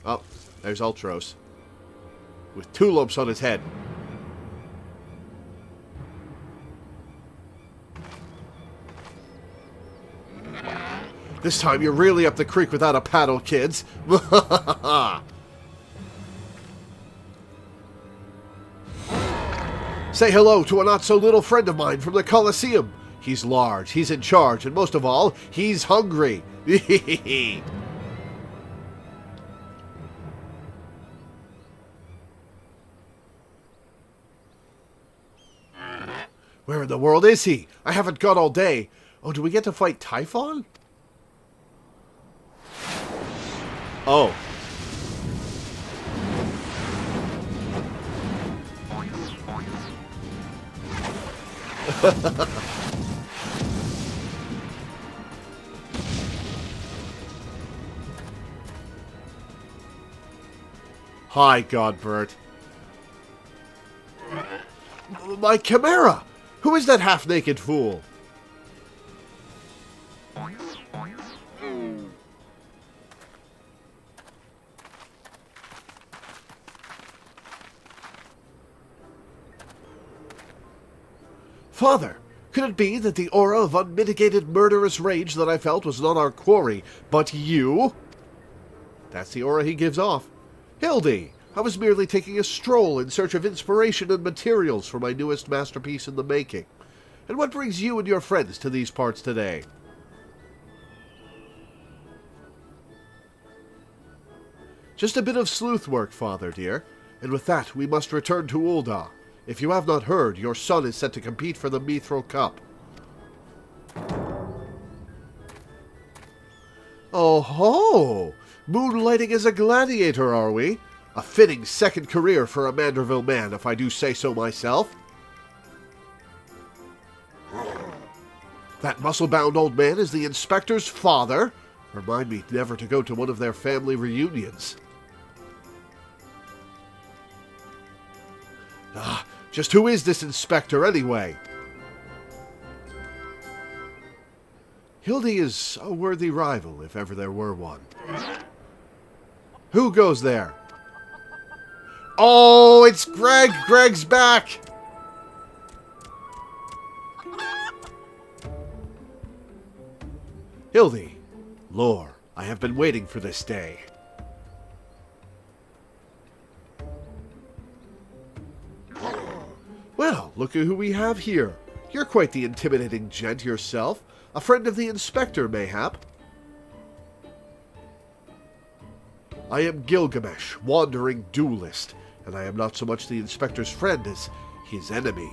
Oh, there's Ultros. With 2 lumps on his head. This time you're really up the creek without a paddle, kids. Say hello to a not-so-little friend of mine from the Colosseum. He's large, he's in charge, and most of all, he's hungry. Where in the world is he? I haven't got all day. Oh, do we get to fight Typhon? Oh. Hi, Godbert. My Chimera! Who is that half-naked fool? Father, Could it be that the aura of unmitigated murderous rage that I felt was not our quarry, but you? That's the aura he gives off. Hildy, I was merely taking a stroll in search of inspiration and materials for my newest masterpiece in the making. And what brings you and your friends to these parts today? Just a bit of sleuth work, father dear. And with that, we must return to Ul'dah. If you have not heard, your son is set to compete for the Mithril Cup. Oh ho! Moonlighting as a gladiator, are we? A fitting second career for a Manderville man, if I do say so myself. That muscle-bound old man is the inspector's father. Remind me never to go to one of their family reunions. Just who is this inspector, anyway? Hildy is a worthy rival, if ever there were one. Who goes there? Oh, it's Greg! Greg's back! Hildy, Lore, I have been waiting for this day. Well, look at who we have here. You're quite the intimidating gent yourself. A friend of the inspector, mayhap. I am Gilgamesh, wandering duelist, and I am not so much the inspector's friend as his enemy.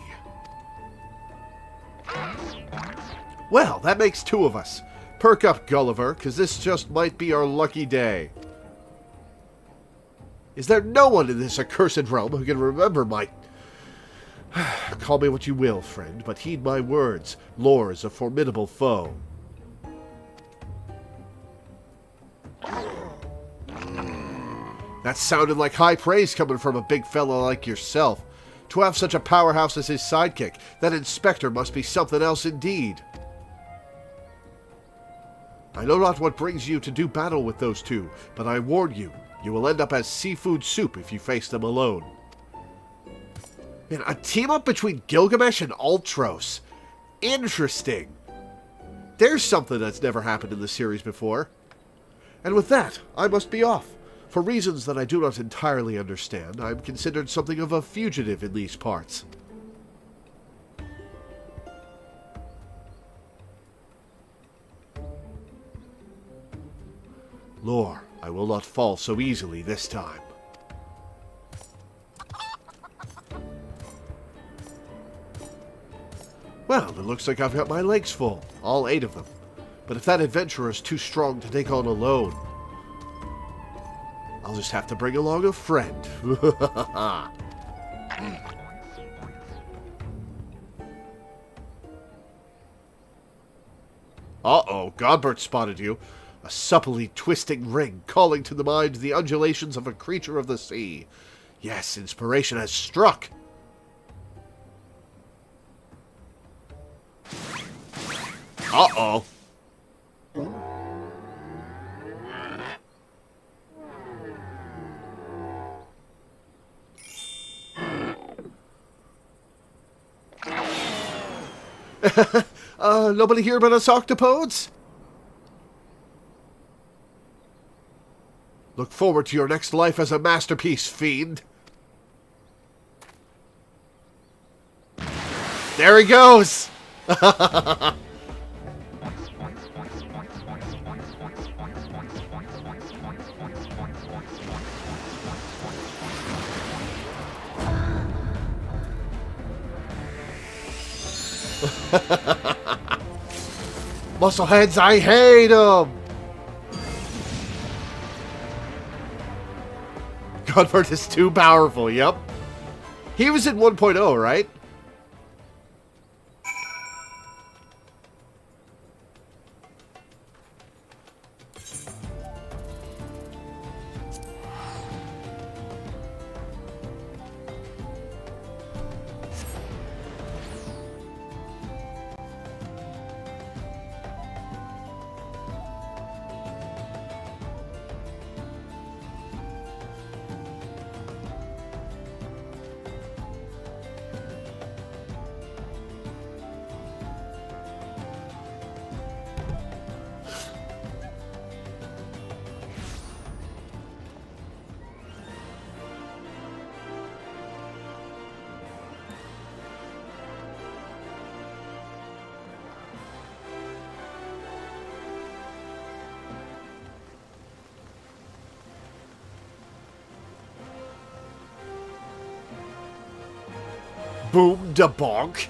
Well, that makes two of us. Perk up, Gulliver, because this just might be our lucky day. Is there no one in this accursed realm who can remember my... Call me what you will, friend, but heed my words. Lore is a formidable foe. That sounded like high praise coming from a big fella like yourself. To have such a powerhouse as his sidekick, that inspector must be something else indeed. I know not what brings you to do battle with those two, but I warn you, you will end up as seafood soup if you face them alone. Man, a team-up between Gilgamesh and Ultros. Interesting. There's something that's never happened in the series before. And with that, I must be off. For reasons that I do not entirely understand, I am considered something of a fugitive in these parts. Lore, I will not fall so easily this time. Well, it looks like I've got my legs full, all 8 of them. But if that adventurer is too strong to take on alone, I'll just have to bring along a friend. Uh-oh, Godbert spotted you. A supplely twisting ring, calling to the mind the undulations of a creature of the sea. Yes, inspiration has struck. Uh-oh. Nobody here but us octopodes? Look forward to your next life as a masterpiece, fiend. There he goes! Muscleheads, I hate them! Godbert is too powerful, yep. He was in 1.0, right? Boom da bonk.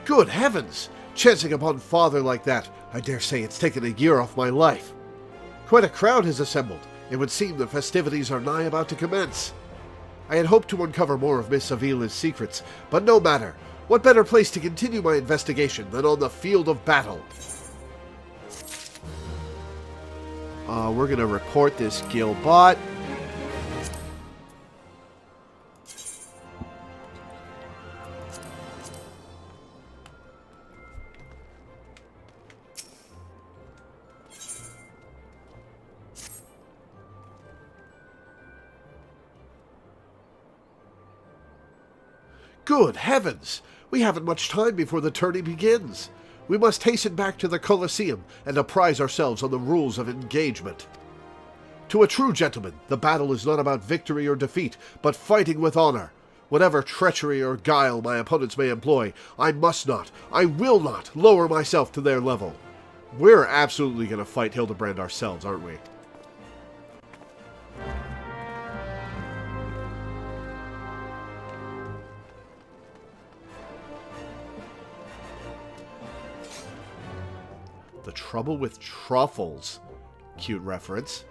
Good heavens! Chancing upon father like that, I dare say it's taken a year off my life. Quite a crowd has assembled. It would seem the festivities are nigh about to commence. I had hoped to uncover more of Miss Avila's secrets, but no matter. What better place to continue my investigation than on the field of battle? We're gonna report this Gilbot. Good heavens! We haven't much time before the tourney begins. We must hasten back to the Colosseum and apprise ourselves on the rules of engagement. To a true gentleman, the battle is not about victory or defeat, but fighting with honor. Whatever treachery or guile my opponents may employ, I must not, I will not, lower myself to their level. We're absolutely going to fight Hildebrand ourselves, aren't we? The trouble with truffles. Cute reference.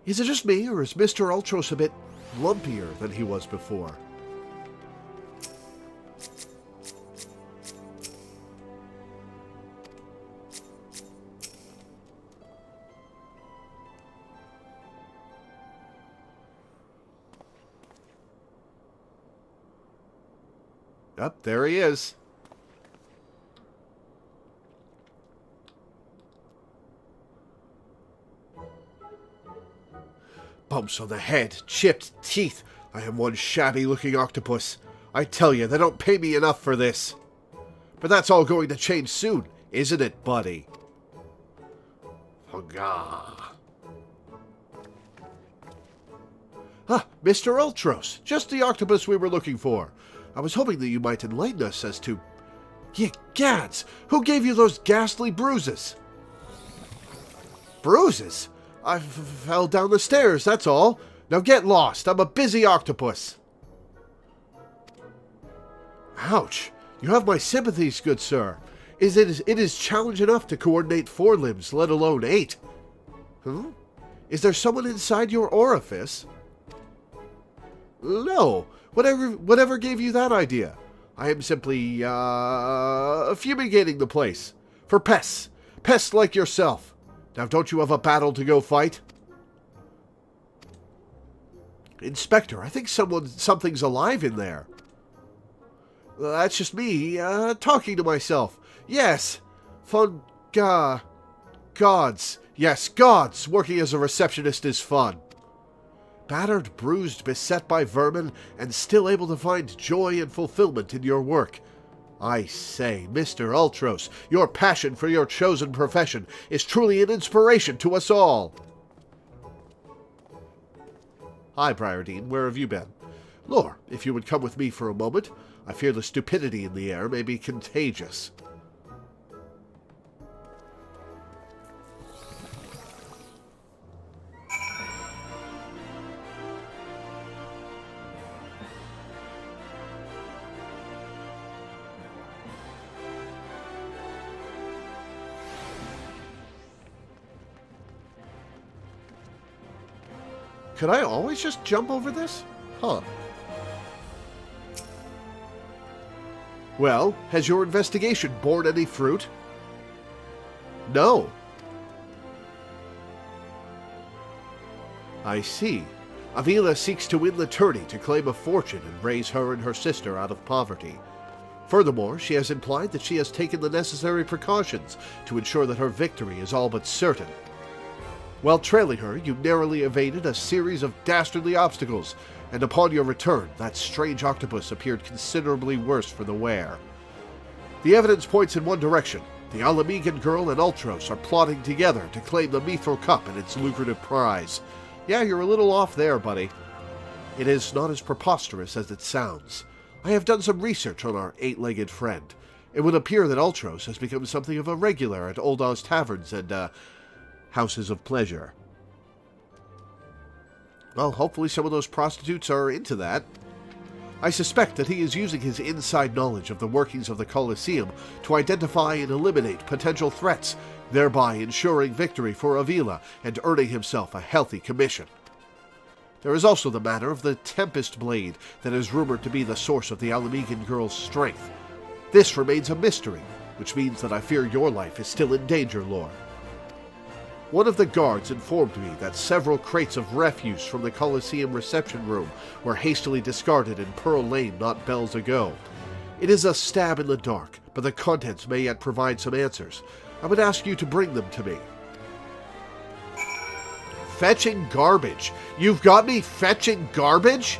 Is it just me, or is Mr. Ultros a bit lumpier than he was before? Up, there he is. Bumps on the head, chipped teeth. I am one shabby-looking octopus. I tell you, they don't pay me enough for this. But that's all going to change soon, isn't it, buddy? Hugah. Ah, Mr. Ultros, just the octopus we were looking for. I was hoping that you might enlighten us as to... Ye gads! Who gave you those ghastly bruises? Bruises? I fell down the stairs, that's all. Now get lost. I'm a busy octopus. Ouch. You have my sympathies, good sir. It is challenge enough to coordinate 4 limbs, let alone 8. Huh? Is there someone inside your orifice? No. Whatever gave you that idea? I am simply, fumigating the place. For pests. Pests like yourself. Now, don't you have a battle to go fight? Inspector, I think something's alive in there. That's just me, talking to myself. Yes. Gods. Yes, gods. Working as a receptionist is fun. Battered, bruised, beset by vermin, and still able to find joy and fulfillment in your work. I say, Mr. Ultros, your passion for your chosen profession is truly an inspiration to us all. Hi, Briardine, where have you been? Lore, if you would come with me for a moment, I fear the stupidity in the air may be contagious. Could I always just jump over this? Huh. Well, has your investigation borne any fruit? No. I see. Avila seeks to win the tourney to claim a fortune and raise her and her sister out of poverty. Furthermore, she has implied that she has taken the necessary precautions to ensure that her victory is all but certain. While trailing her, you narrowly evaded a series of dastardly obstacles, and upon your return, that strange octopus appeared considerably worse for the wear. The evidence points in one direction. The Alamegan girl and Ultros are plotting together to claim the Mithril Cup and its lucrative prize. Yeah, you're a little off there, buddy. It is not as preposterous as it sounds. I have done some research on our eight-legged friend. It would appear that Ultros has become something of a regular at Old Oz taverns and, houses of pleasure. Well, hopefully some of those prostitutes are into that. I suspect that he is using his inside knowledge of the workings of the Colosseum to identify and eliminate potential threats, thereby ensuring victory for Avila and earning himself a healthy commission. There is also the matter of the Tempest Blade that is rumored to be the source of the Alamegan girl's strength. This remains a mystery, which means that I fear your life is still in danger, Lore. One of the guards informed me that several crates of refuse from the Colosseum reception room were hastily discarded in Pearl Lane not bells ago. It is a stab in the dark, but the contents may yet provide some answers. I would ask you to bring them to me. Fetching garbage? You've got me fetching garbage?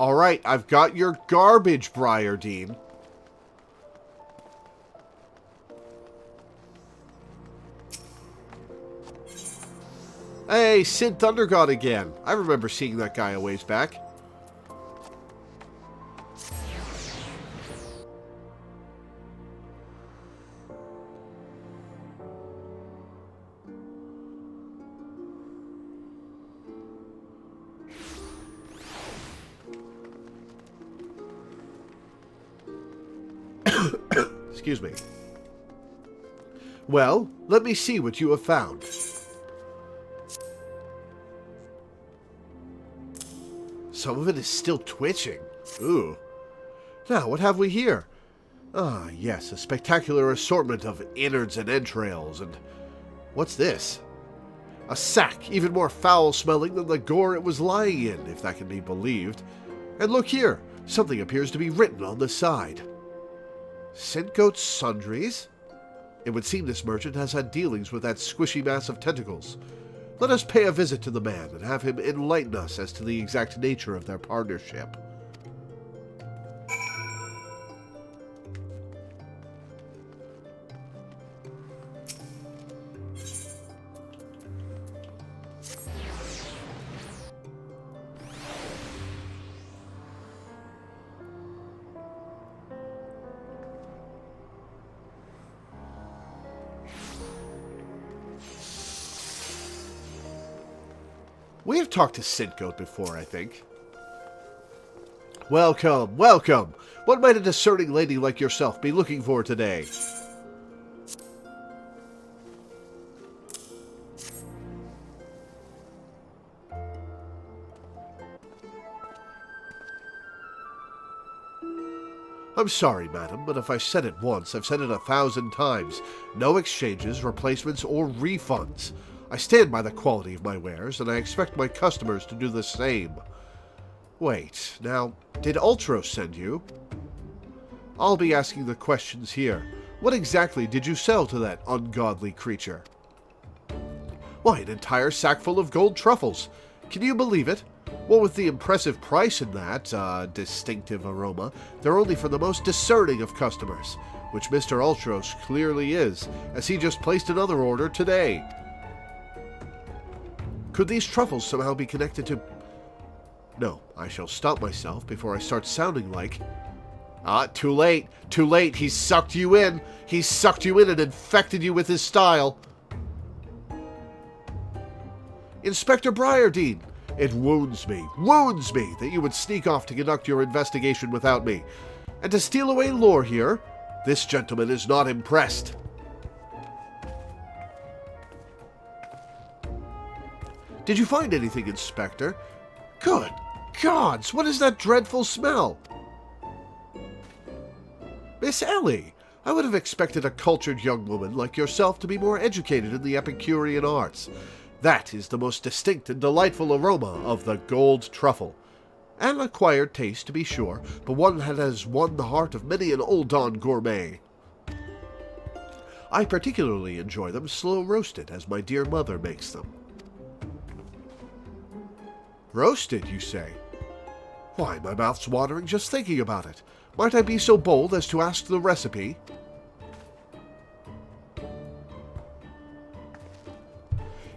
Alright, I've got your garbage, Briardine. Hey, Sid Thundergod again. I remember seeing that guy a ways back. Excuse me. Well, let me see what you have found. Some of it is still twitching. Ooh. Now, what have we here? Ah, yes, a spectacular assortment of innards and entrails, and... what's this? A sack, even more foul-smelling than the gore it was lying in, if that can be believed. And look here, something appears to be written on the side. Scentgoat Sundries? It would seem this merchant has had dealings with that squishy mass of tentacles. Let us pay a visit to the man and have him enlighten us as to the exact nature of their partnership. We have talked to Scentgoat before, I think. Welcome, welcome! What might a discerning lady like yourself be looking for today? I'm sorry, madam, but if I said it once, I've said it 1,000 times. No exchanges, replacements, or refunds. I stand by the quality of my wares, and I expect my customers to do the same. Wait, now, did Ultros send you? I'll be asking the questions here. What exactly did you sell to that ungodly creature? Why, an entire sack full of gold truffles. Can you believe it? What with the impressive price in that, distinctive aroma, they're only for the most discerning of customers, which Mr. Ultros clearly is, as he just placed another order today. Could these truffles somehow be connected to... No, I shall stop myself before I start sounding like... Too late. Too late. He's sucked you in. He's sucked you in and infected you with his style. Inspector Briardine, it wounds me that you would sneak off to conduct your investigation without me. And to steal away lore here, this gentleman is not impressed. Did you find anything, Inspector? Good gods, what is that dreadful smell? Miss Ellie, I would have expected a cultured young woman like yourself to be more educated in the Epicurean arts. That is the most distinct and delightful aroma of the gold truffle. An acquired taste, to be sure, but one that has won the heart of many an old-on gourmet. I particularly enjoy them slow-roasted, as my dear mother makes them. Roasted, you say? Why, my mouth's watering just thinking about it. Might I be so bold as to ask the recipe?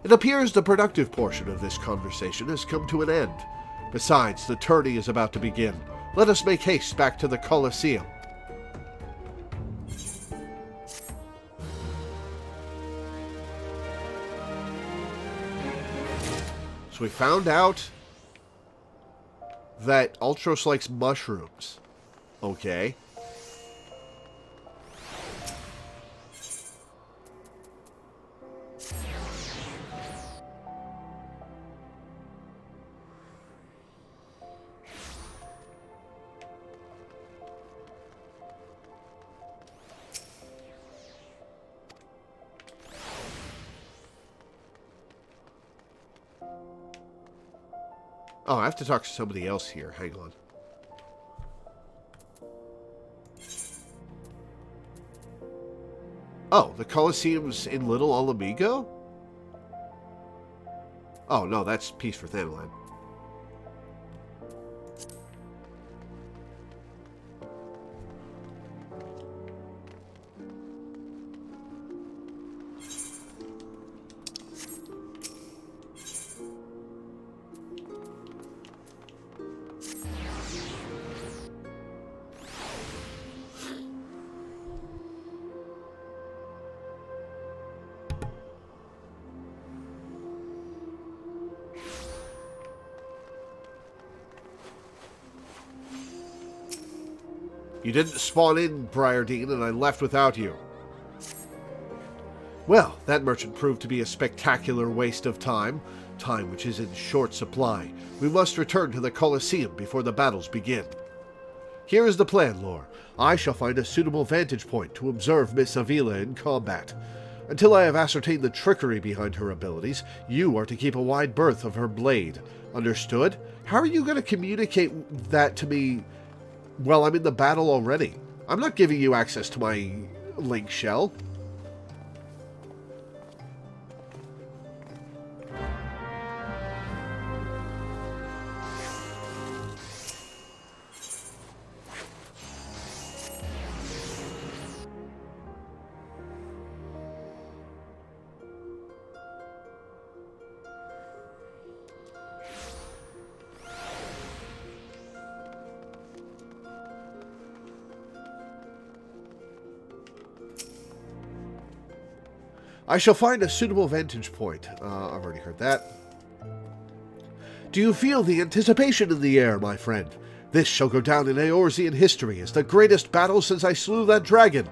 It appears the productive portion of this conversation has come to an end. Besides, the tourney is about to begin. Let us make haste back to the Colosseum. So we found out that Ultros likes mushrooms. Okay. Oh, I have to talk to somebody else here. Hang on. Oh, the Colosseum's in Little Alamigo? Oh, no, that's Peace for Thanalan. You didn't spawn in, Briardine, and I left without you. Well, that merchant proved to be a spectacular waste of time. Time which is in short supply. We must return to the Colosseum before the battles begin. Here is the plan, Lore. I shall find a suitable vantage point to observe Miss Avila in combat. Until I have ascertained the trickery behind her abilities, you are to keep a wide berth of her blade. Understood? How are you going to communicate that to me... Well, I'm in the battle already. I'm not giving you access to my link shell. I shall find a suitable vantage point. I've already heard that. Do you feel the anticipation in the air, my friend? This shall go down in Eorzean history as the greatest battle since I slew that dragon.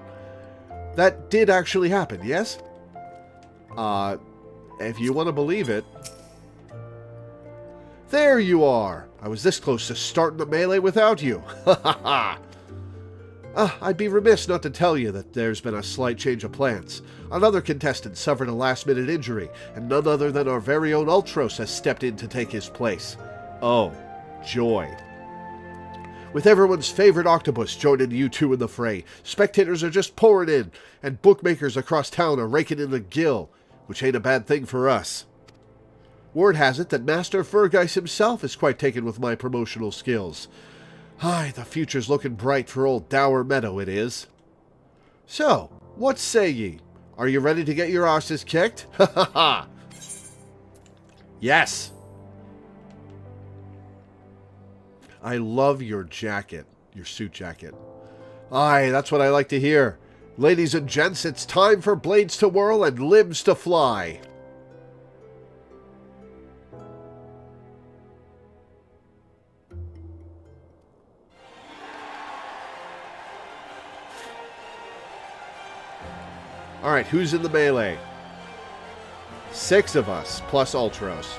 That did actually happen, yes? If you want to believe it. There you are! I was this close to starting the melee without you. Ha ha ha! I'd be remiss not to tell you that there's been a slight change of plans. Another contestant suffered a last-minute injury, and none other than our very own Ultros has stepped in to take his place. Oh, joy. With everyone's favorite octopus joining you two in the fray, spectators are just pouring in, and bookmakers across town are raking in the gill, which ain't a bad thing for us. Word has it that Master Fergus himself is quite taken with my promotional skills. Aye, the future's looking bright for old Dower Meadow, it is. So, what say ye? Are you ready to get your asses kicked? Ha ha ha! Yes! I love your jacket, your suit jacket. Aye, that's what I like to hear. Ladies and gents, it's time for blades to whirl and limbs to fly. Alright, who's in the melee? 6 of us, plus Ultros.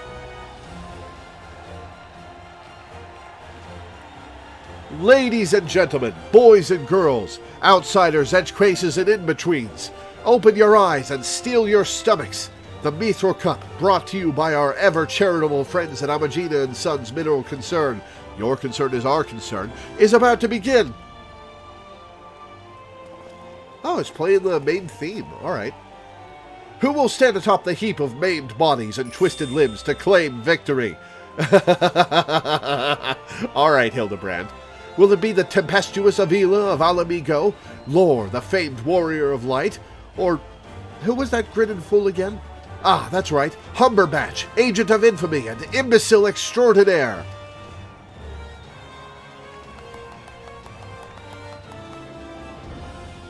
Ladies and gentlemen, boys and girls, outsiders, edgecases, and in-betweens, open your eyes and steel your stomachs. The Mithril Cup, brought to you by our ever-charitable friends at Amagina & Sons Mineral Concern, your concern is our concern, is about to begin. Oh, it's playing the main theme. Alright. Who will stand atop the heap of maimed bodies and twisted limbs to claim victory? Alright, Hildebrand. Will it be the tempestuous Avila of Alamigo, Lore, the famed warrior of light, or who was that grinning fool again? Ah, that's right, Humberbatch, agent of infamy and imbecile extraordinaire.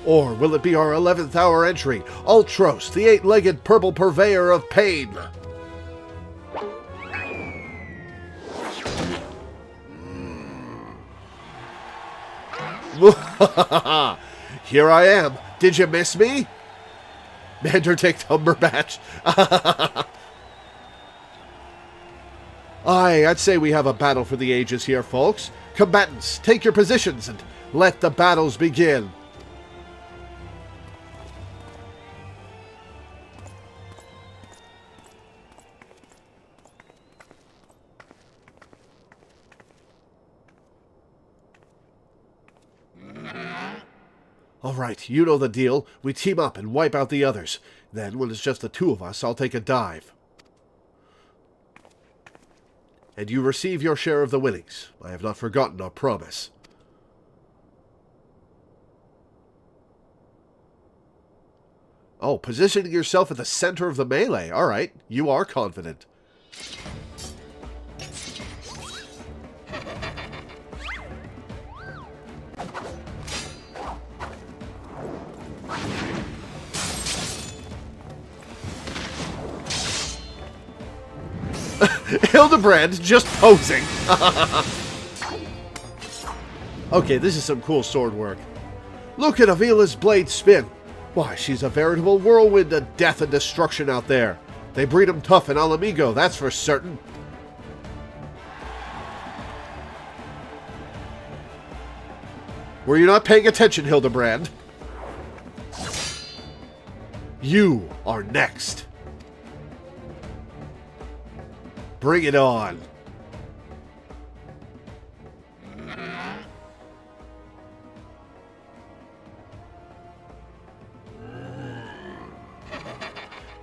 Or will it be our 11th hour entry, Ultros, the 8-legged purple purveyor of pain? Here I am. Did you miss me? Mandertick Humberbatch. Aye, I'd say we have a battle for the ages here, folks. Combatants, take your positions and let the battles begin. Alright, you know the deal. We team up and wipe out the others. Then, when it's just the 2 of us, I'll take a dive. And you receive your share of the winnings. I have not forgotten our promise. Oh, positioning yourself at the center of the melee. Alright, you are confident. Hildebrand just posing. Okay, this is some cool sword work. Look at Avila's blade spin. Why, she's a veritable whirlwind of death and destruction out there. They breed 'em tough in Alamigo, that's for certain. Were you not paying attention, Hildebrand? You are next. Bring it on.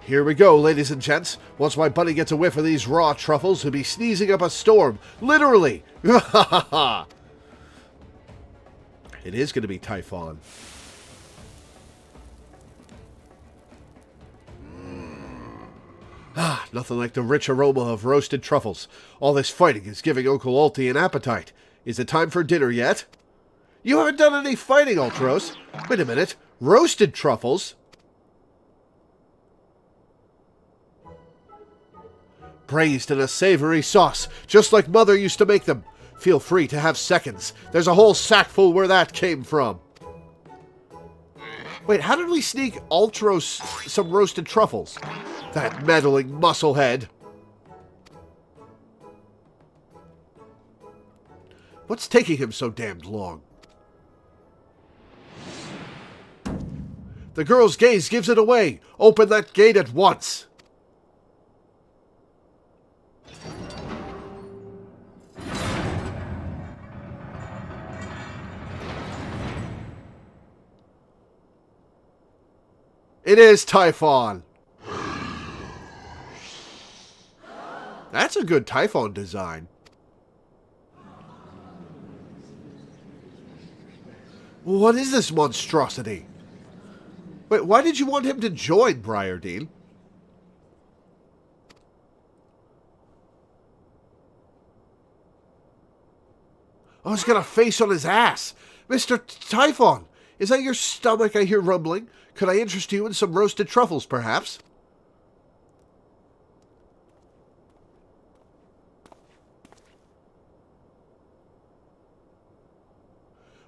Here we go, ladies and gents. Once my buddy gets a whiff of these raw truffles, he'll be sneezing up a storm. Literally. It is going to be Typhon. Ah, nothing like the rich aroma of roasted truffles. All this fighting is giving Uncle Alti an appetite. Is it time for dinner yet? You haven't done any fighting, Ultros. Wait a minute. Roasted truffles? Braised in a savory sauce, just like Mother used to make them. Feel free to have seconds. There's a whole sackful where that came from. Wait, how did we sneak Ultros some roasted truffles? That meddling musclehead. What's taking him so damned long? The girl's gaze gives it away. Open that gate at once. It is Typhon. That's a good Typhon design. What is this monstrosity? Wait, why did you want him to join, Briardine? Oh, he's got a face on his ass. Mr. Typhon, is that your stomach I hear rumbling? Could I interest you in some roasted truffles, perhaps?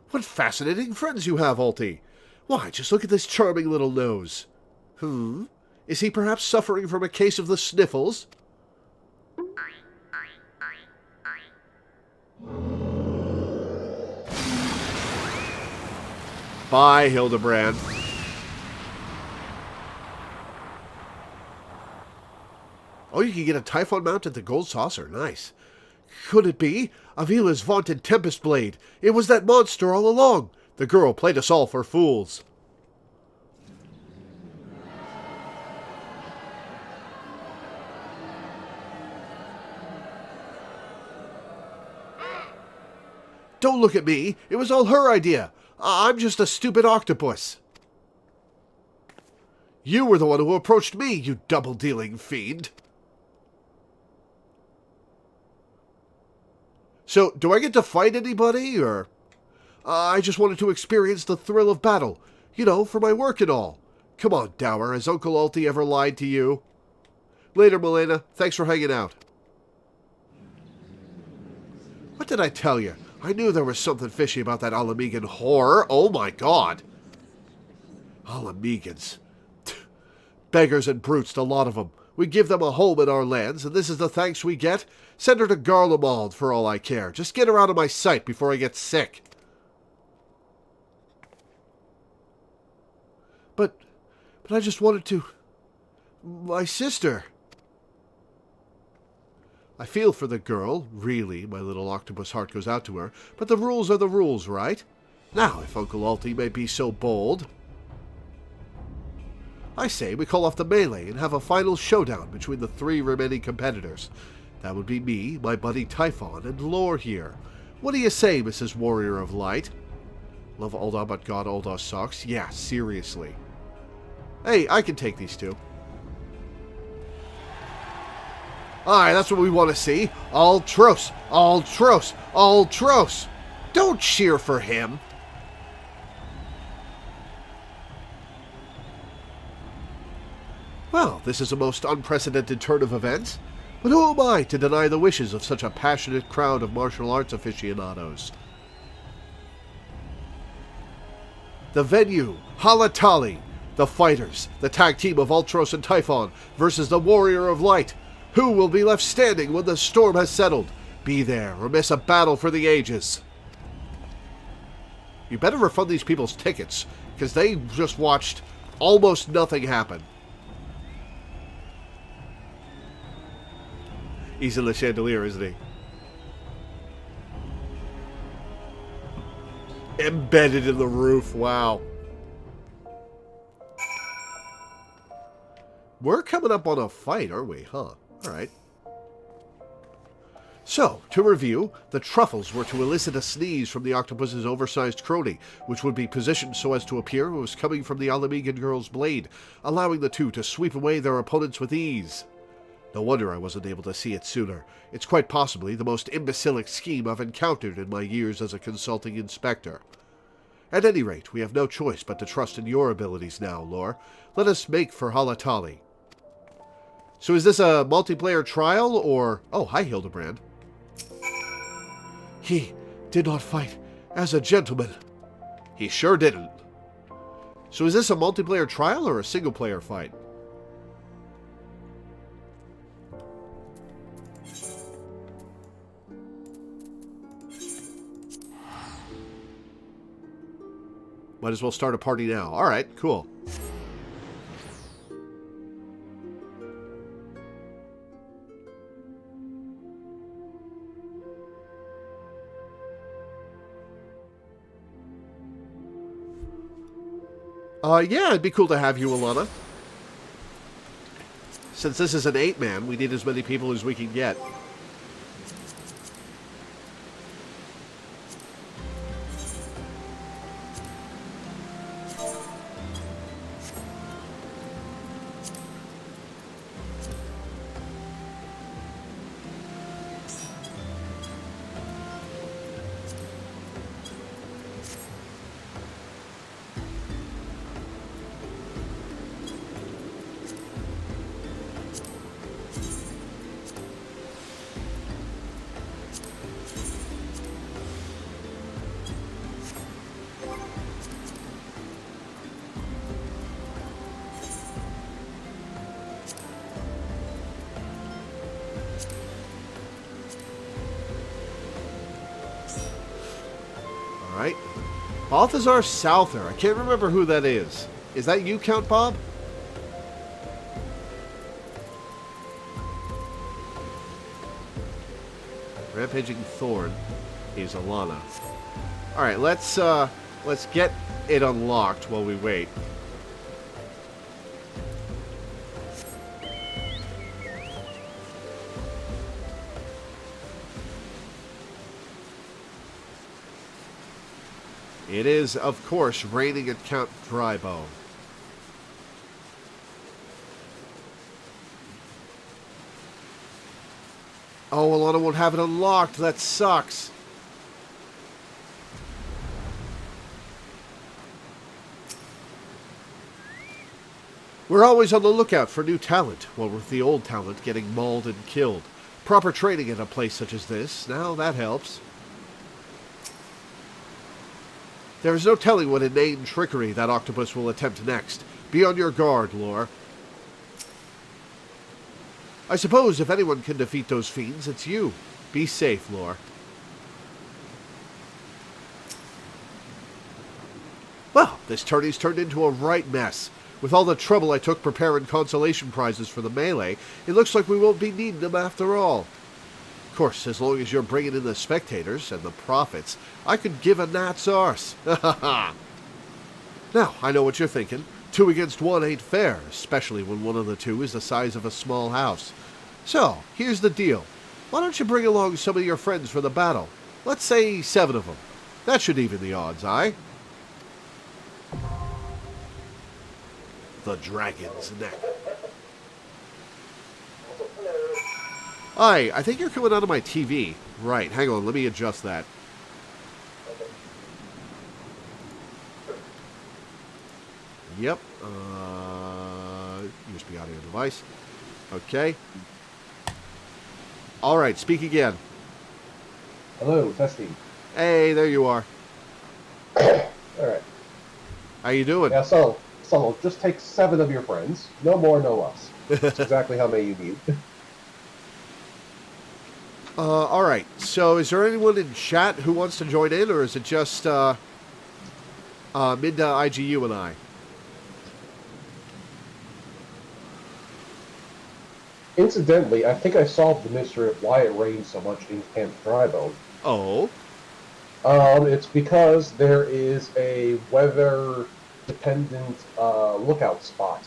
What fascinating friends you have, Alti. Why, just look at this charming little nose. Is he perhaps suffering from a case of the sniffles? Bye, Hildebrand. Oh, you can get a Typhon mount at the Gold Saucer. Nice. Could it be? Avila's vaunted Tempest Blade. It was that monster all along. The girl played us all for fools. Don't look at me. It was all her idea. I'm just a stupid octopus. You were the one who approached me, you double-dealing fiend. So, do I get to fight anybody, or... I just wanted to experience the thrill of battle. You know, for my work and all. Come on, Dower, has Uncle Alti ever lied to you? Later, Milena. Thanks for hanging out. What did I tell you? I knew there was something fishy about that Alamegan whore. Oh my god. Alamegans. Beggars and brutes, the lot of them. We give them a home in our lands, and this is the thanks we get? Send her to Garlemald for all I care. Just get her out of my sight before I get sick. But I just wanted to... My sister... I feel for the girl, really, my little octopus heart goes out to her, but the rules are the rules, right? Now, if Uncle Alti may be so bold... I say we call off the melee and have a final showdown between the 3 remaining competitors. That would be me, my buddy Typhon, and Lore here. What do you say, Mrs. Warrior of Light? Love Ulda but God Ulda sucks? Yeah, seriously. Hey, I can take these 2. Aye, that's what we want to see. Ultros! Ultros! Ultros! Don't cheer for him! Well, this is a most unprecedented turn of events. But who am I to deny the wishes of such a passionate crowd of martial arts aficionados? The venue, Halatali. The fighters, the tag team of Ultros and Typhon versus the Warrior of Light. Who will be left standing when the storm has settled? Be there or miss a battle for the ages. You better refund these people's tickets, because they just watched almost nothing happen. He's in the chandelier, isn't he? Embedded in the roof, wow. We're coming up on a fight, aren't we? Huh. Alright. So, to review, the truffles were to elicit a sneeze from the octopus's oversized crony, which would be positioned so as to appear it was coming from the Alamegan girl's blade, allowing the 2 to sweep away their opponents with ease. No wonder I wasn't able to see it sooner. It's quite possibly the most imbecilic scheme I've encountered in my years as a consulting inspector. At any rate, we have no choice but to trust in your abilities now, Lore. Let us make for Halatali. So is this a multiplayer trial, or... Oh, hi, Hildebrand. He did not fight as a gentleman. He sure didn't. So is this a multiplayer trial or a single-player fight? Might as well start a party now. Alright, cool. Yeah, it'd be cool to have you, Alana. Since this is an 8-man, we need as many people as we can get. Alright. Balthazar Souther. I can't remember who that is. Is that you, Count Bob? Rampaging Thorn is Alana. Alright, let's get it unlocked while we wait. It is, of course, raining at Count Drybone. Oh, Alana won't have it unlocked. That sucks. We're always on the lookout for new talent, while with the old talent getting mauled and killed. Proper training in a place such as this, now that helps. There is no telling what inane trickery that octopus will attempt next. Be on your guard, Lore. I suppose if anyone can defeat those fiends, it's you. Be safe, Lore. Well, this tourney's turned into a right mess. With all the trouble I took preparing consolation prizes for the melee, it looks like we won't be needing them after all. Of course, as long as you're bringing in the spectators and the profits, I could give a gnat's arse. Now, I know what you're thinking. 2 against 1 ain't fair, especially when one of the two is the size of a small house. So, here's the deal. Why don't you bring along some of your friends for the battle? Let's say 7 of them. That should even the odds, aye? The Dragon's Neck. Aye, I think you're coming out of my TV. Right, hang on, let me adjust that. Yep. USB audio device. Okay. Alright, speak again. Hello, testing. Hey, there you are. Alright. How you doing? Yeah, so just take 7 of your friends. No more, no less. That's exactly how many you need. Alright, so is there anyone in chat who wants to join in, or is it just, Minda, IGU, and I? Incidentally, I think I solved the mystery of why it rains so much in Camp Drybone. Oh? It's because there is a weather-dependent, lookout spot.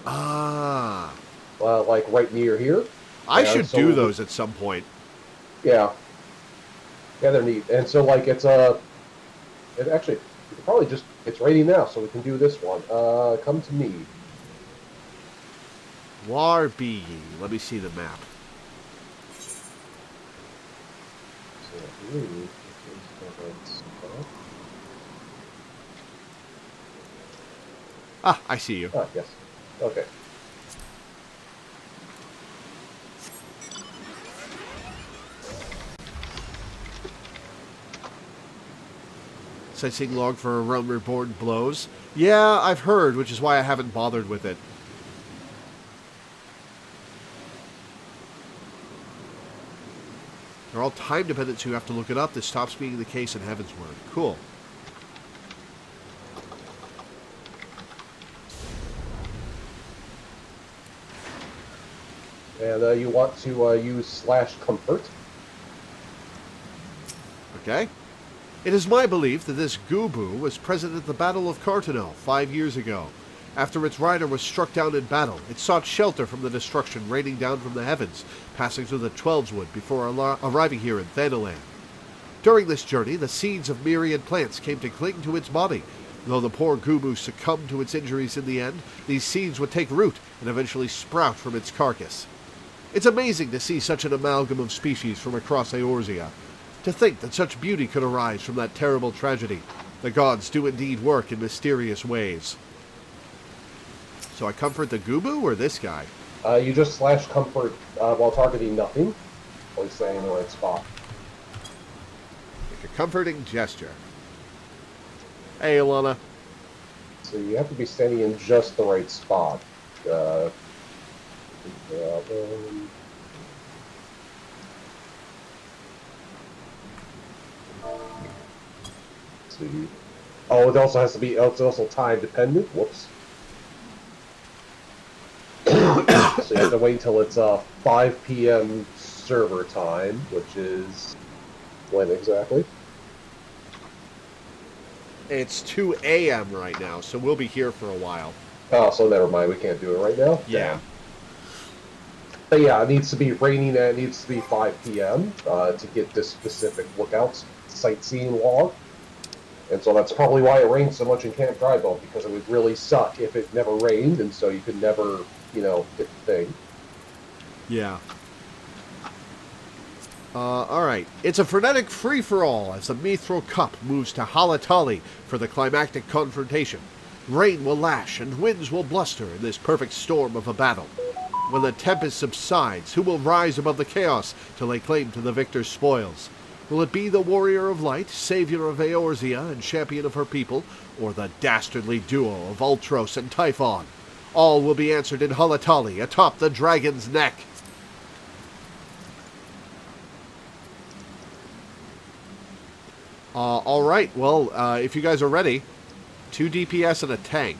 Ah. Like right near here. I should do those at some point. Yeah. Yeah, they're neat. And so, like, it actually, you could probably just, it's raining now, so we can do this one. Come to me. Warby. Let me see the map. So, I believe this is the right spot. Ah, I see you. Ah, yes. Okay. Sightseeing log for a realm reborn blows. Yeah, I've heard, which is why I haven't bothered with it. They're all time dependent, so you have to look it up. This stops being the case in Heavensward. Cool. And you want to use /comfort. Okay. It is my belief that this Gubu was present at the Battle of Cartano 5 years ago. After its rider was struck down in battle, it sought shelter from the destruction raining down from the heavens, passing through the Twelveswood before arriving here in Thanalan. During this journey, the seeds of myriad plants came to cling to its body. Though the poor Gubu succumbed to its injuries in the end, these seeds would take root and eventually sprout from its carcass. It's amazing to see such an amalgam of species from across Eorzea. To think that such beauty could arise from that terrible tragedy. The gods do indeed work in mysterious ways. So I comfort the Gubu or this guy? You just slash comfort while targeting nothing, or staying in the right spot. Make a comforting gesture. Hey, Alana. So you have to be standing in just the right spot. See. Oh, it also has to be. It's also time dependent. Whoops. So you have to wait until it's 5 p.m. server time, which is when exactly? It's 2 a.m. right now, so we'll be here for a while. Oh, so never mind. We can't do it right now. Yeah. But yeah, it needs to be raining and it needs to be 5 p.m. To get this specific lookouts sightseeing log. And so that's probably why it rains so much in Camp Drybolt, because it would really suck if it never rained, and so you could never, get the thing. Yeah. Alright. It's a frenetic free-for-all as the Mithril Cup moves to Halatali for the climactic confrontation. Rain will lash and winds will bluster in this perfect storm of a battle. When the tempest subsides, who will rise above the chaos to lay claim to the victor's spoils? Will it be the Warrior of Light, savior of Eorzea and champion of her people, or the dastardly duo of Ultros and Typhon? All will be answered in Halatali atop the dragon's neck. Alright, well, if you guys are ready, 2 DPS and a tank.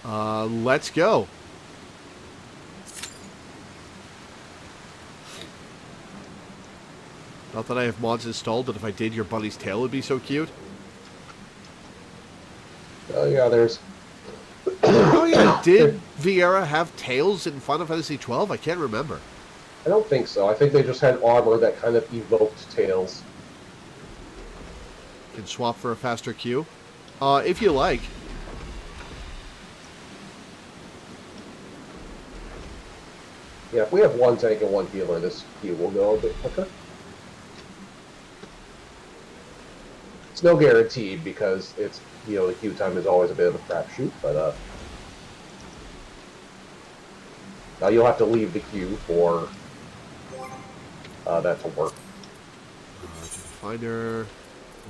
Let's go. Not that I have mods installed, but if I did, your bunny's tail would be so cute. Oh yeah, there's... Oh yeah, did Viera have tails in Final Fantasy XII? I can't remember. I don't think so. I think they just had armor that kind of evoked tails. Can swap for a faster Q? If you like. Yeah, if we have one tank and one healer, this Q will go a bit quicker. It's no guarantee because it's, the queue time is always a bit of a crapshoot, but now you'll have to leave the queue for that to work. Finder,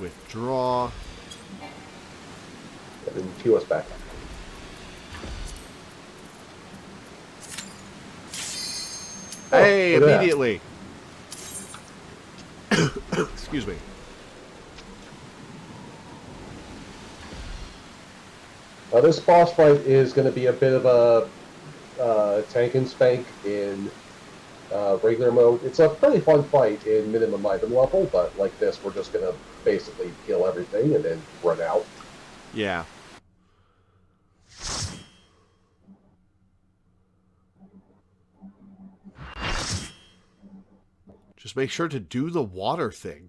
withdraw. And then queue us back. Hey, immediately. Excuse me. This boss fight is going to be a bit of a tank and spank in regular mode. It's a pretty fun fight in minimum item level, but like this, we're just going to basically kill everything and then run out. Yeah. Just make sure to do the water thing.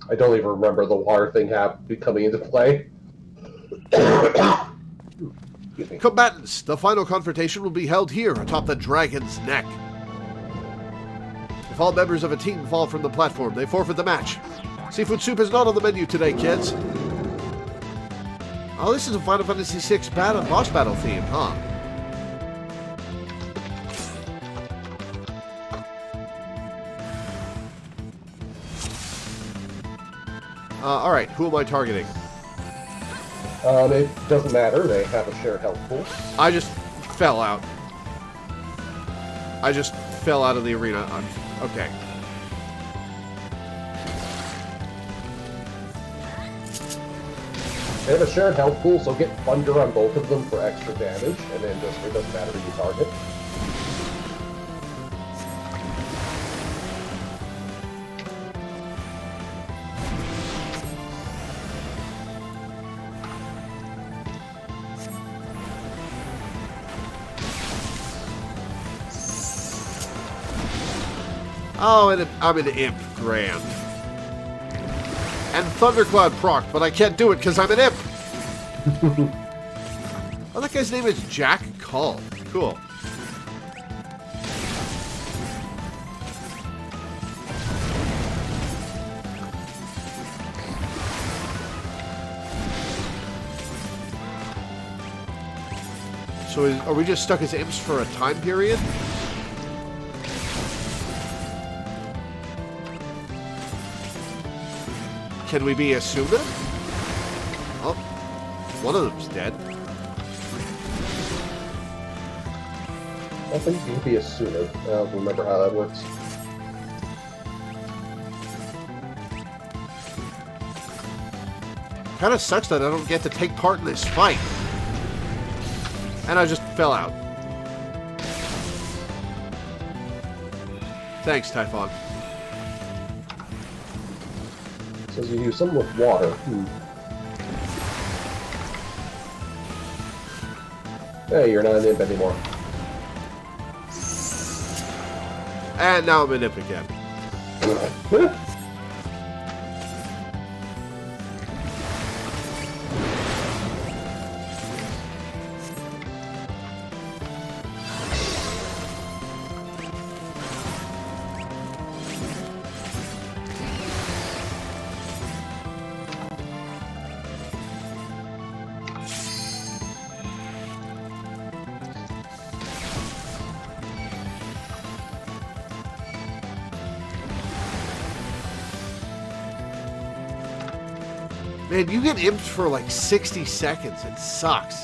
I don't even remember the water thing coming into play. Combatants, the final confrontation will be held here atop the dragon's neck. If all members of a team fall from the platform, they forfeit the match. Seafood soup is not on the menu today, kids. Oh, this is a Final Fantasy VI boss battle theme, huh? Alright, who am I targeting? It doesn't matter. They have a shared health pool. I just fell out. I just fell out of the arena. Okay. They have a shared health pool, so get Thunder on both of them for extra damage, and then just it doesn't matter who you target. Oh, and I'm an imp. Grand. And Thundercloud proc, but I can't do it because I'm an imp. Oh, that guy's name is Jack Cull. Cool. So are we just stuck as imps for a time period? Can we be Asuna? Oh, one of them's dead. I think you can be Asuna. I don't remember how that works. Kind of sucks that I don't get to take part in this fight. And I just fell out. Thanks, Typhon. Says you use something with water. Hey, you're not an imp anymore. And now I'm an imp again. Man, you get imped for like 60 seconds. It sucks.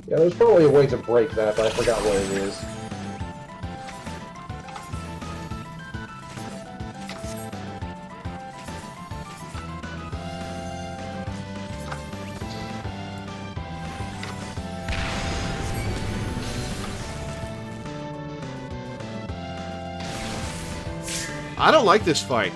Yeah, there's probably a way to break that, but I forgot what it is. I don't like this fight.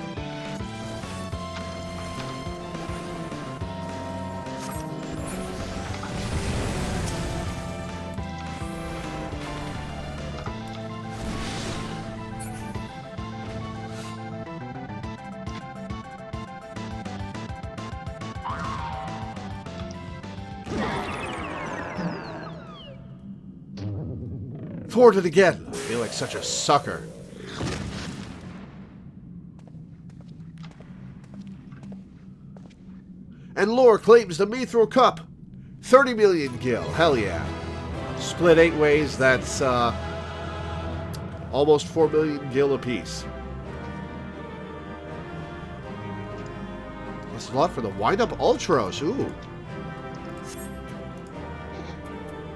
Thwarted again. I feel like such a sucker. And Lore claims the Mithril Cup. 30 million gil. Hell yeah. Split 8 ways, that's almost 4 million gil apiece. That's a lot for the wind-up Ultros. Ooh.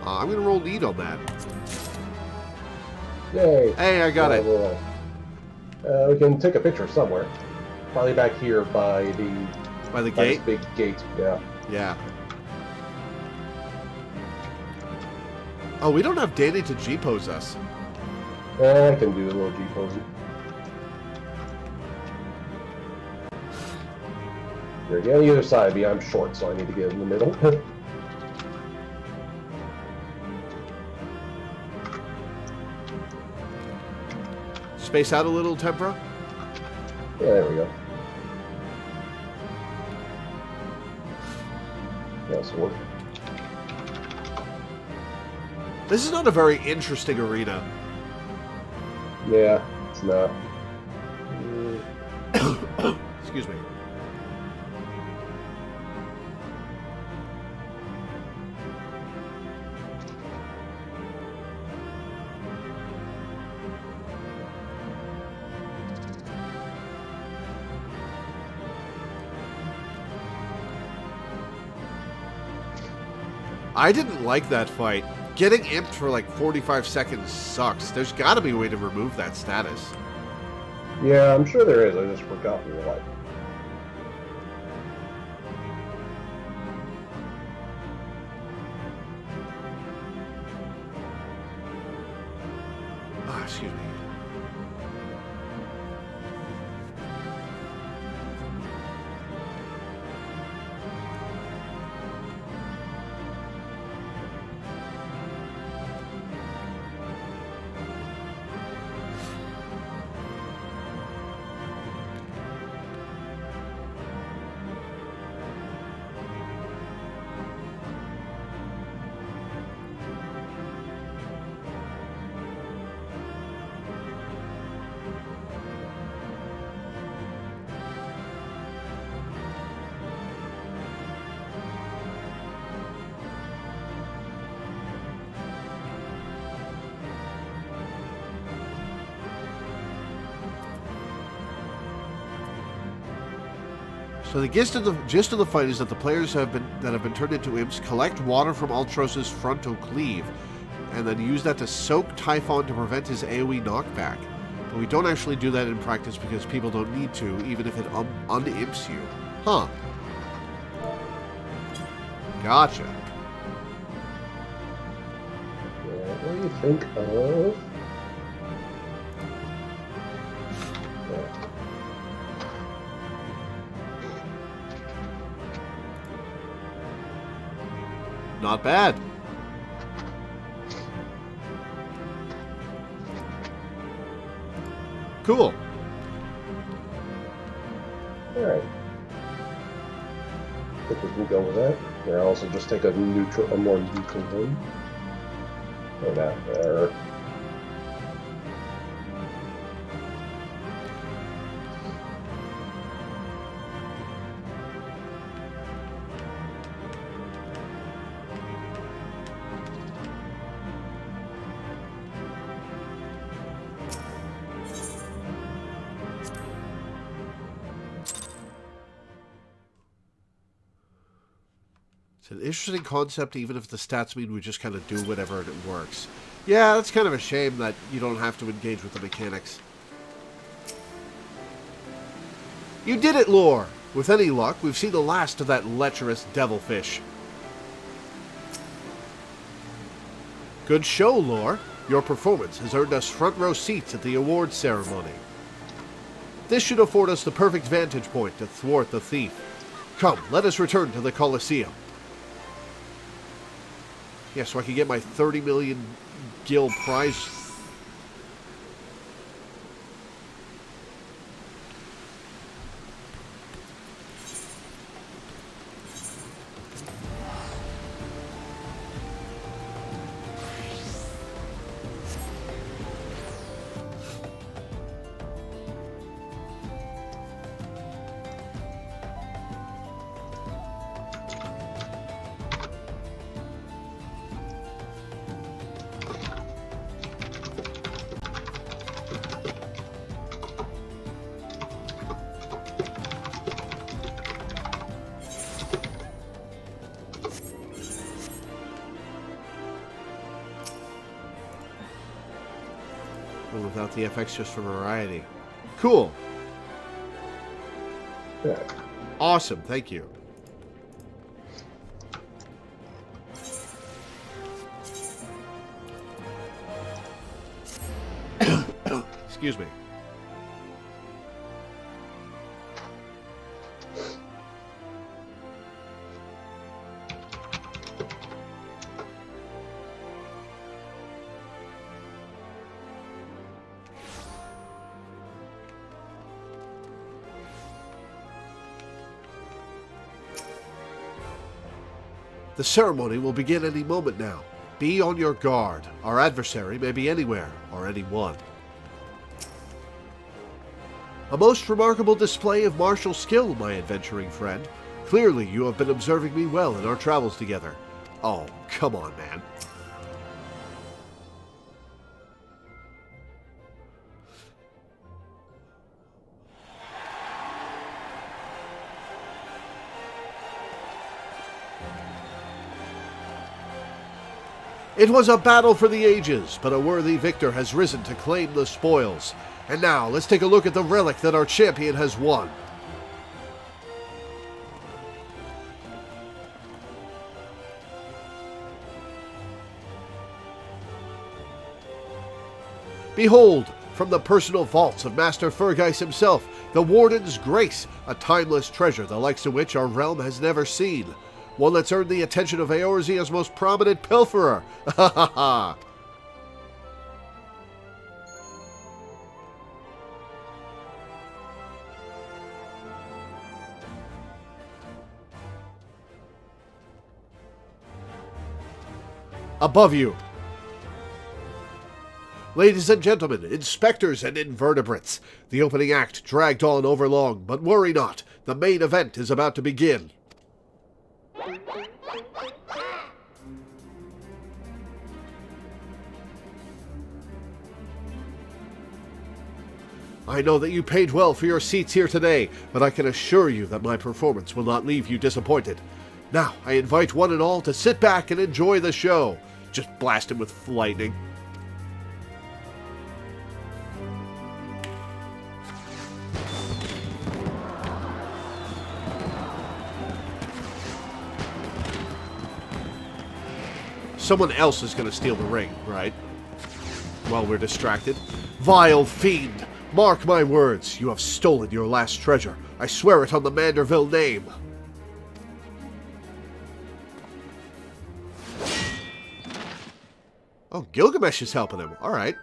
I'm going to roll lead on that. Yay! Hey, I got it. We can take a picture somewhere. Probably back here by the... By the By gate? this big gate, yeah. Yeah. Oh, we don't have Danny to G-pose us. I can do a little G-posing. Here, get on the other side of me. I'm short, so I need to get in the middle. Space out a little, Tempra. Yeah, there we go. Yeah, so work. This is not a very interesting arena. Yeah, it's not. Excuse me. I didn't like that fight. Getting imped for like 45 seconds sucks. There's got to be a way to remove that status. Yeah, I'm sure there is. I just forgot what. Ah, excuse me. So the gist of the fight is that the players that have been turned into imps collect water from Ultros's frontal cleave, and then use that to soak Typhon to prevent his AoE knockback. But we don't actually do that in practice because people don't need to, even if it un-imps you. Huh. Gotcha. What do you think of... Not bad. Cool. Alright. I think we can go with that. Here, I'll also just take a more neutral one. Like that there. It's an interesting concept, even if the stats mean we just kind of do whatever and it works. Yeah, that's kind of a shame that you don't have to engage with the mechanics. You did it, Lore! With any luck, we've seen the last of that lecherous devilfish. Good show, Lore. Your performance has earned us front row seats at the awards ceremony. This should afford us the perfect vantage point to thwart the thief. Come, let us return to the Colosseum. Yeah, so I can get my 30 million gil prize. Without the FX, just for variety. Cool. Yeah. Awesome, thank you. Excuse me. The ceremony will begin any moment now. Be on your guard. Our adversary may be anywhere, or anyone. A most remarkable display of martial skill, my adventuring friend. Clearly you have been observing me well in our travels together. Oh, come on, man. It was a battle for the ages, but a worthy victor has risen to claim the spoils. And now, let's take a look at the relic that our champion has won. Behold, from the personal vaults of Master Fergeis himself, the Warden's Grace, a timeless treasure the likes of which our realm has never seen. One that's earned the attention of Eorzea's most prominent pilferer. Ha ha ha! Above you. Ladies and gentlemen, inspectors and invertebrates, the opening act dragged on overlong, but worry not, the main event is about to begin. I know that you paid well for your seats here today, but I can assure you that my performance will not leave you disappointed. Now, I invite one and all to sit back and enjoy the show. Just blast him with lightning. Someone else is going to steal the ring, right? While we're distracted. Vile fiend! Mark my words, you have stolen your last treasure. I swear it on the Manderville name. Oh, Gilgamesh is helping him. Alright.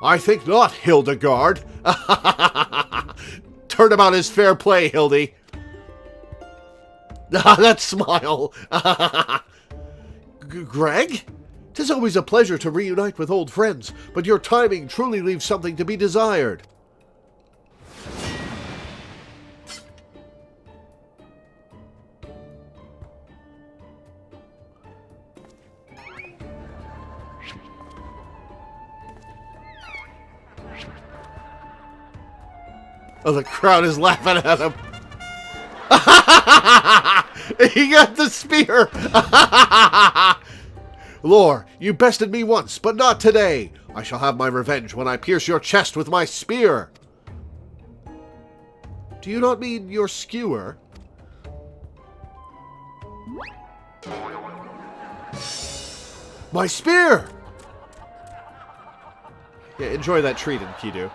I think not, Hildegard. Turnabout is fair play, Hildy. That smile. Greg? 'Tis always a pleasure to reunite with old friends, but your timing truly leaves something to be desired. Oh, the crowd is laughing at him. He got the spear. Lore, you bested me once, but not today. I shall have my revenge when I pierce your chest with my spear. Do you not mean your skewer? My spear! Yeah, enjoy that treat, Enkidu.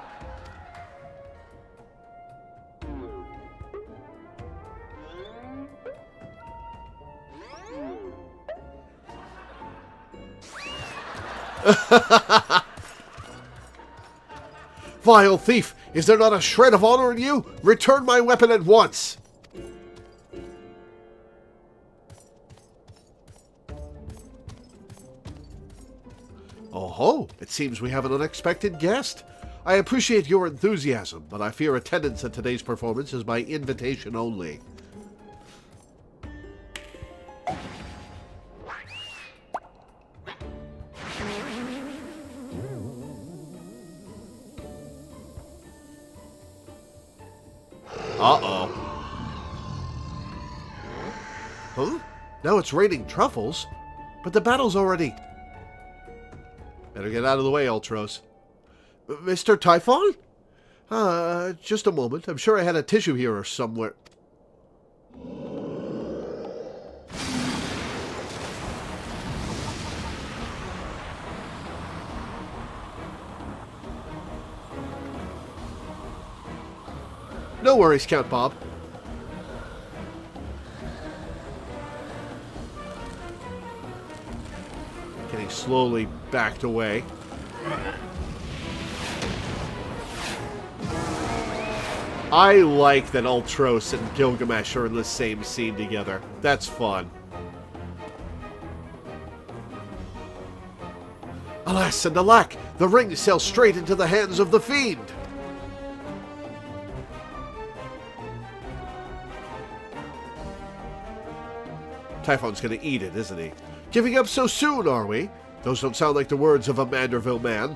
Vile thief! Is there not a shred of honor in you? Return my weapon at once! Oh-ho! It seems we have an unexpected guest. I appreciate your enthusiasm, but I fear attendance at today's performance is by invitation only. Uh-oh. Huh? Now it's raining truffles? But the battle's already... Better get out of the way, Ultros. Mr. Typhon? Just a moment. I'm sure I had a tissue here or somewhere. No worries, Count Bob. Getting slowly backed away. I like that Ultros and Gilgamesh are in the same scene together. That's fun. Alas and alack, the ring sails straight into the hands of the fiend. Typhon's gonna eat it, isn't he? Giving up so soon, are we? Those don't sound like the words of a Manderville man.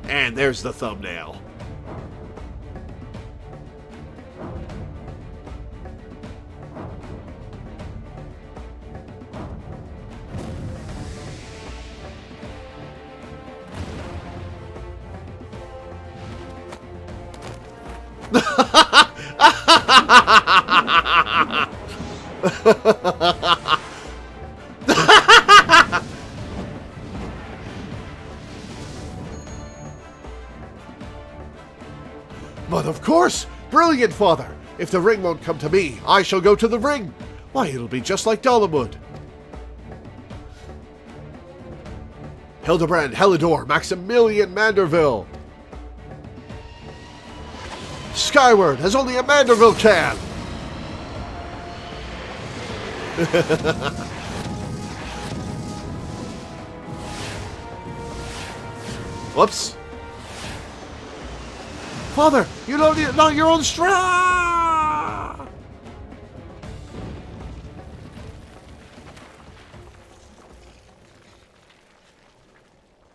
And there's the thumbnail. But of course! Brilliant, Father! If the ring won't come to me, I shall go to the ring! Why, it'll be just like Dalamud. Hildebrand, Helidor, Maximilian Manderville! Skyward, as only a Manderville can! Whoops. Father, you don't need not your own strength.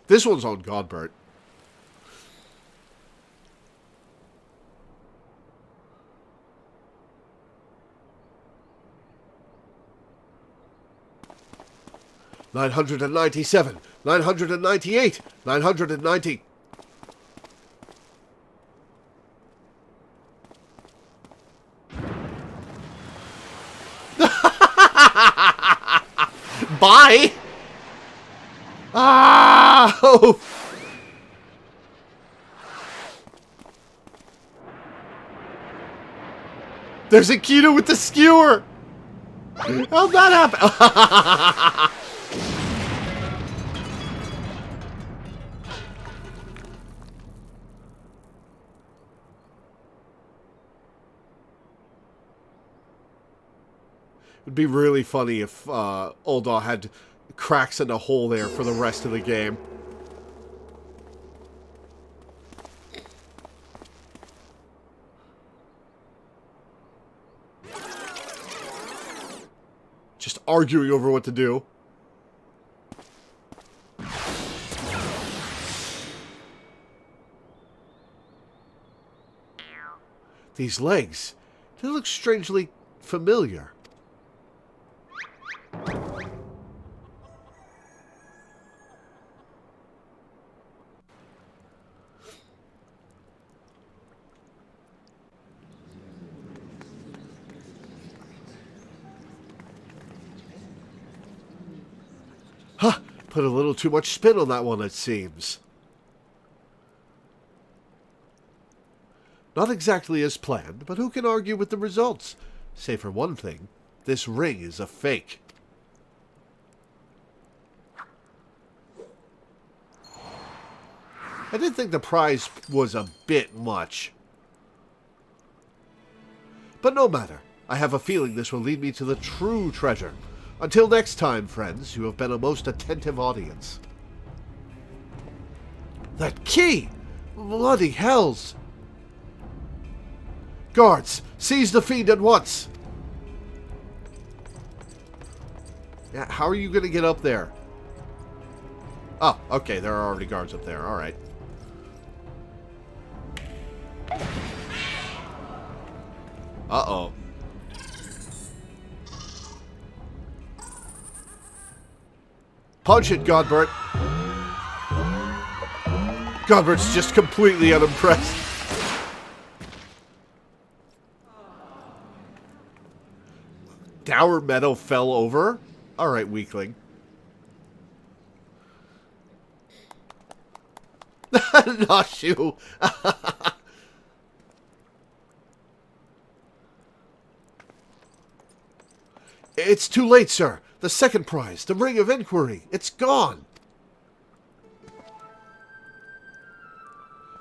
This one's on Godbert. $997, $998, $990. Bye. Ah! Oh. There's a Keto with the skewer. How'd that happen? It'd be really funny if Uldaw had cracks in the hole there for the rest of the game. Just arguing over what to do. These legs, they look strangely familiar. Huh, put a little too much spin on that one, it seems. Not exactly as planned, but who can argue with the results? Say for one thing, this ring is a fake. I did think the prize was a bit much. But no matter. I have a feeling this will lead me to the true treasure. Until next time, friends, you have been a most attentive audience. That key! Bloody hells! Guards, seize the fiend at once! Yeah, how are you going to get up there? Oh, okay, there are already guards up there, alright. Uh-oh. Punch it, Godbert. Godbert's just completely unimpressed. Dour Meadow fell over? Alright, weakling. Not you. It's too late, sir. The second prize, the Ring of Inquiry, it's gone.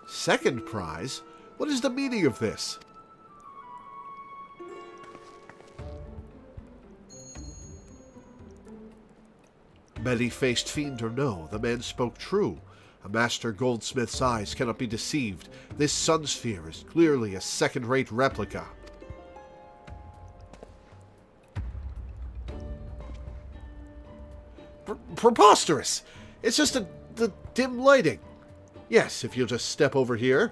Second prize? What is the meaning of this? Many-faced fiend or no, the man spoke true. A master goldsmith's eyes cannot be deceived. This sun sphere is clearly a second-rate replica. Preposterous! It's just the dim lighting. Yes, if you'll just step over here.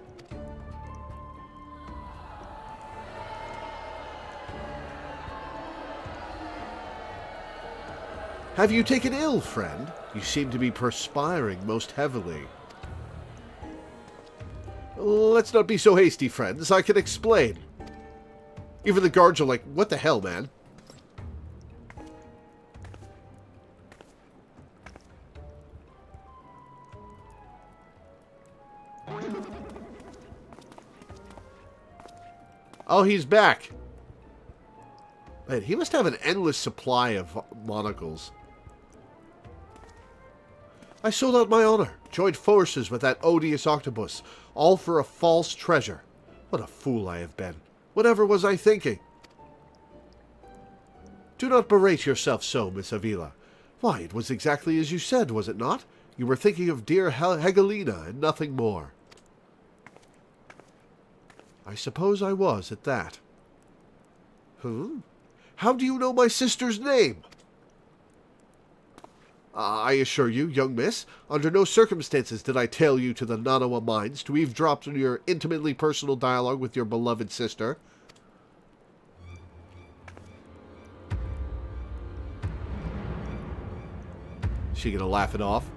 Have you taken ill, friend? You seem to be perspiring most heavily. Let's not be so hasty, friends. I can explain. Even the guards are like, what the hell, man? Oh, he's back. Man, he must have an endless supply of monocles. I sold out my honor, joined forces with that odious octopus, all for a false treasure. What a fool I have been. Whatever was I thinking? Do not berate yourself so, Miss Avila. Why, it was exactly as you said, was it not? You were thinking of dear Hegelina and nothing more. I suppose I was, at that. How do you know my sister's name? I assure you, young miss, under no circumstances did I tail you to the Nanawa mines to eavesdrop on your intimately personal dialogue with your beloved sister. She gonna laugh it off?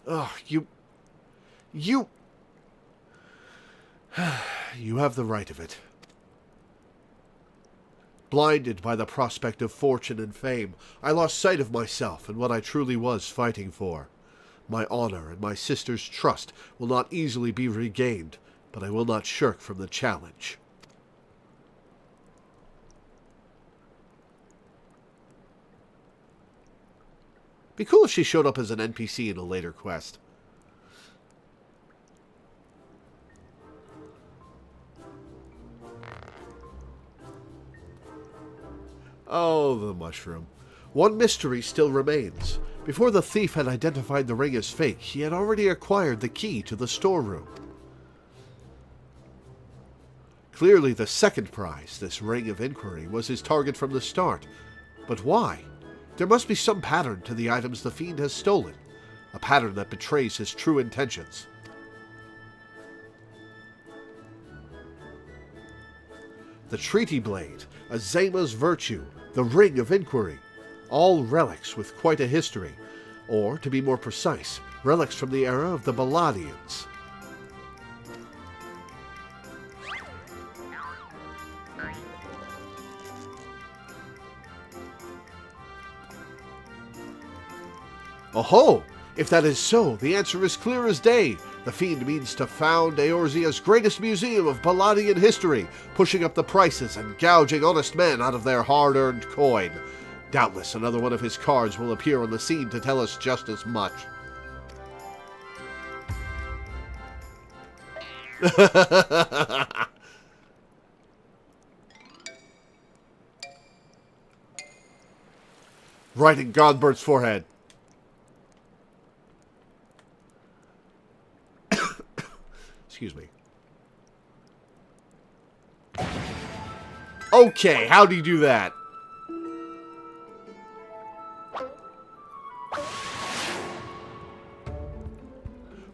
Oh, you... You have the right of it. Blinded by the prospect of fortune and fame, I lost sight of myself and what I truly was fighting for. My honor and my sister's trust will not easily be regained, but I will not shirk from the challenge. Be cool if she showed up as an NPC in a later quest. Oh, the mushroom. One mystery still remains. Before the thief had identified the ring as fake, he had already acquired the key to the storeroom. Clearly the second prize, this ring of inquiry, was his target from the start. But why? There must be some pattern to the items the fiend has stolen. A pattern that betrays his true intentions. The Treaty Blade, Azema's Virtue, the Ring of Inquiry, all relics with quite a history, or, to be more precise, relics from the era of the Balladians. Oh-ho! If that is so, the answer is clear as day. The fiend means to found Eorzea's greatest museum of Balladian history, pushing up the prices and gouging honest men out of their hard-earned coin. Doubtless another one of his cards will appear on the scene to tell us just as much. Right in Godbert's forehead. Excuse me. Okay, how do you do that?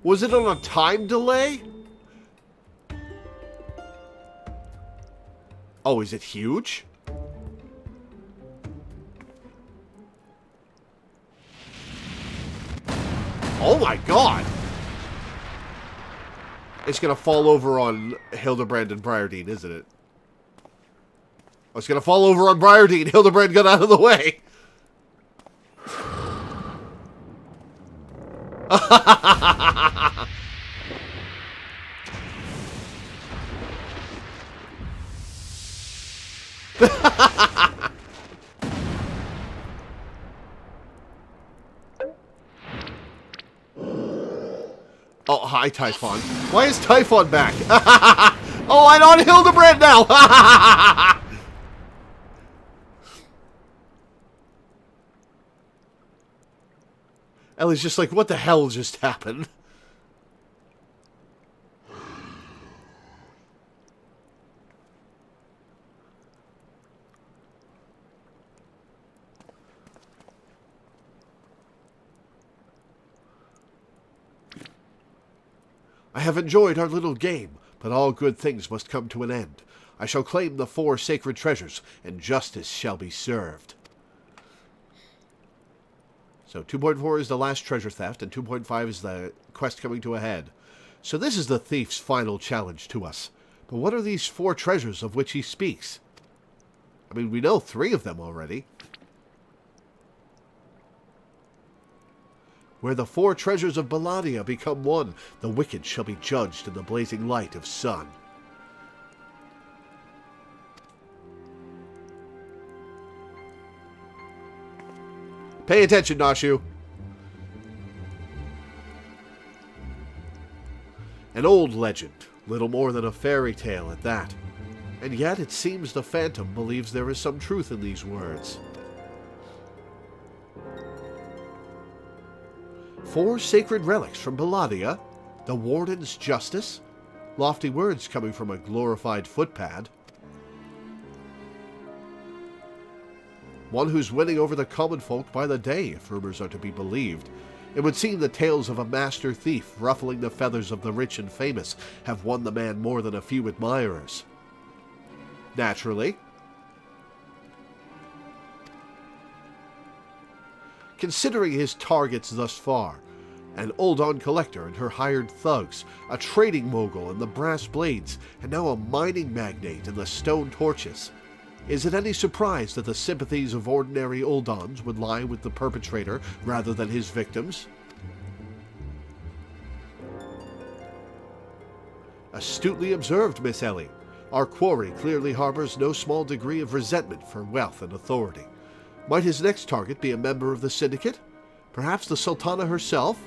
Was it on a time delay? Oh, is it huge? Oh my god! It's gonna fall over on Hildebrand and Briardine, isn't it? Oh, it's gonna fall over on Briardine. Hildebrand got out of the way. Oh, hi, Typhon. Why is Typhon back? Oh, I'm on Hildebrand now! Ellie's just like, what the hell just happened? I have enjoyed our little game, but all good things must come to an end. I shall claim the 4 sacred treasures, and justice shall be served. So 2.4 is the last treasure theft, and 2.5 is the quest coming to a head. So this is the thief's final challenge to us. But what are these 4 treasures of which he speaks? I mean, we know 3 of them already. Where the 4 treasures of Balladia become one, the wicked shall be judged in the blazing light of sun. Pay attention, Nashu. An old legend, little more than a fairy tale at that. And yet it seems the Phantom believes there is some truth in these words. 4 sacred relics from Belladia, the Warden's justice, lofty words coming from a glorified footpad. One who's winning over the common folk by the day, if rumors are to be believed. It would seem the tales of a master thief ruffling the feathers of the rich and famous have won the man more than a few admirers. Naturally. Considering his targets thus far, an Uldon collector and her hired thugs, a trading mogul in the brass blades, and now a mining magnate in the stone torches, is it any surprise that the sympathies of ordinary Uldons would lie with the perpetrator rather than his victims? Astutely observed, Miss Ellie. Our quarry clearly harbors no small degree of resentment for wealth and authority. Might his next target be a member of the syndicate? Perhaps the Sultana herself?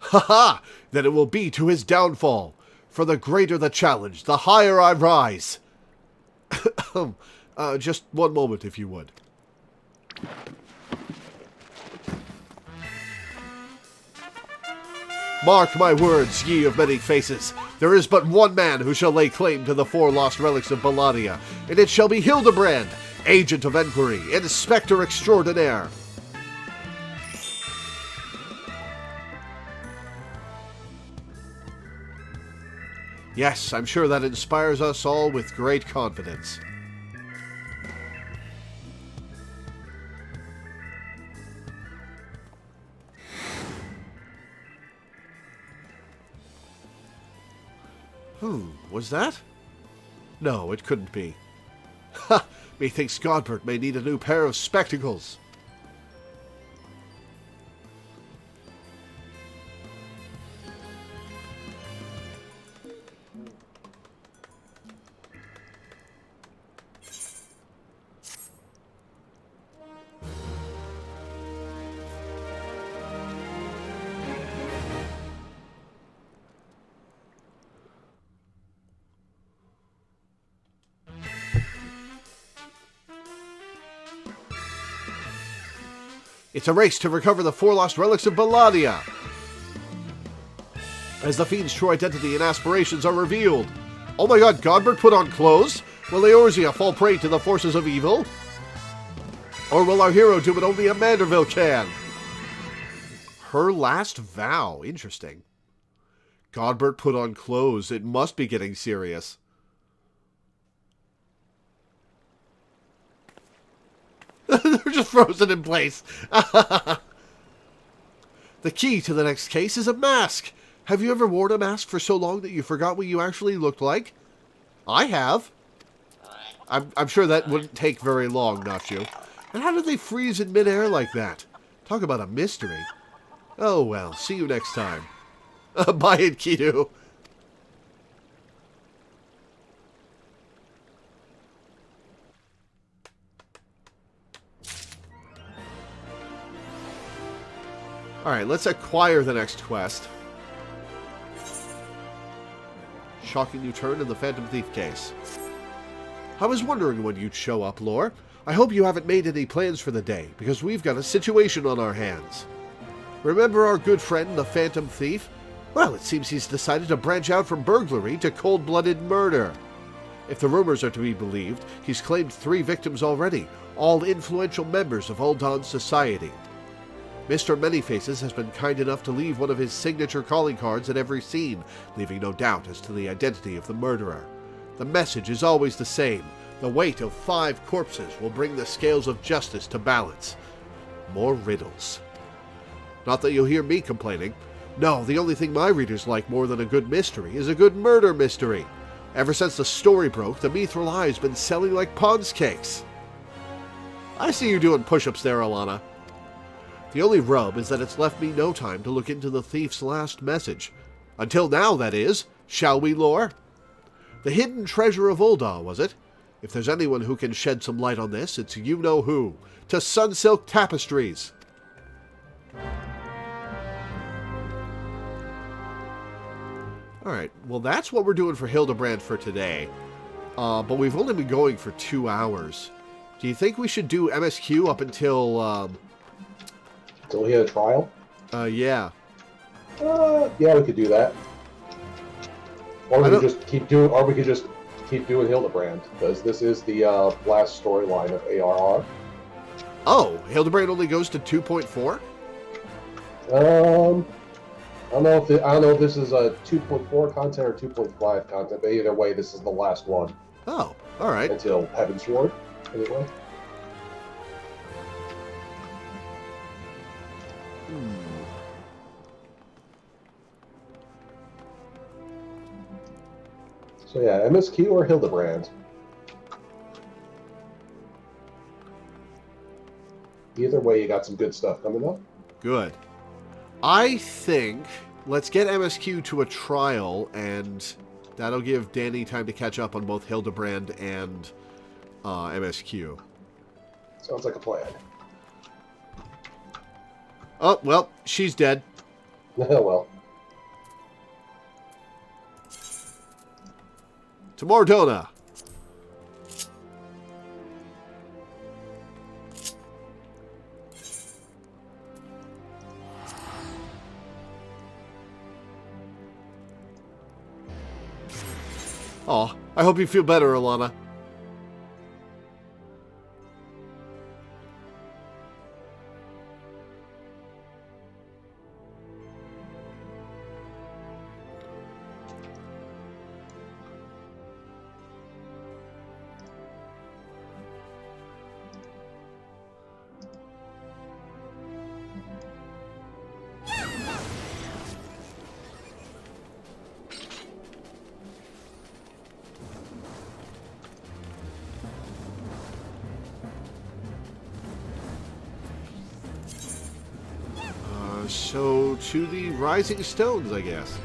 Ha! Then it will be to his downfall. For the greater the challenge, the higher I rise. Just one moment, if you would. Mark my words, ye of many faces. There is but one man who shall lay claim to the 4 lost relics of Belladia, and it shall be Hildebrand, agent of enquiry, inspector extraordinaire. Yes, I'm sure that inspires us all with great confidence. Was that? No, it couldn't be. Ha! Methinks Godbert may need a new pair of spectacles. It's a race to recover the 4 lost relics of Belladia. As the fiend's true identity and aspirations are revealed. Oh my god, Godbert put on clothes? Will Eorzea fall prey to the forces of evil? Or will our hero do what only a Manderville can? Her last vow. Interesting. Godbert put on clothes. It must be getting serious. They're just frozen in place. The key to the next case is a mask. Have you ever worn a mask for so long that you forgot what you actually looked like? I have. I'm sure that wouldn't take very long, not you. And how did they freeze in midair like that? Talk about a mystery. Oh well, see you next time. Bye, Enkidu. Alright, let's acquire the next quest. Shocking new turn in the Phantom Thief case. I was wondering when you'd show up, Lore. I hope you haven't made any plans for the day, because we've got a situation on our hands. Remember our good friend, the Phantom Thief? Well, it seems he's decided to branch out from burglary to cold-blooded murder. If the rumors are to be believed, he's claimed 3 victims already, all influential members of Uldon's society. Mr. Manyfaces has been kind enough to leave one of his signature calling cards at every scene, leaving no doubt as to the identity of the murderer. The message is always the same. The weight of 5 corpses will bring the scales of justice to balance. More riddles. Not that you'll hear me complaining. No, the only thing my readers like more than a good mystery is a good murder mystery. Ever since the story broke, the Mithril Eye's been selling like Pond's cakes. I see you doing push-ups there, Alana. The only rub is that it's left me no time to look into the thief's last message. Until now, that is. Shall we, Lore? The hidden treasure of Ulda, was it? If there's anyone who can shed some light on this, it's you-know-who. To Sunsilk Tapestries. Alright, well that's what we're doing for Hildebrand for today. But we've only been going for 2 hours. Do you think we should do MSQ up until, Until we hit a trial? Yeah. Yeah, we could do that. Or we could just keep doing Hildebrand, because this is the last storyline of ARR. Oh, Hildebrand only goes to 2.4? I don't know if this is a 2.4 content or 2.5 content, but either way, this is the last one. Oh, all right. Until Heaven's Ward, anyway. So yeah, MSQ or Hildebrand. Either way, you got some good stuff coming up. Good. I think let's get MSQ to a trial, and that'll give Danny time to catch up on both Hildebrand and MSQ. Sounds like a plan. Oh, well, she's dead. Well. To Mordona. Oh, I hope you feel better, Alana. So, to the Rising Stones, I guess.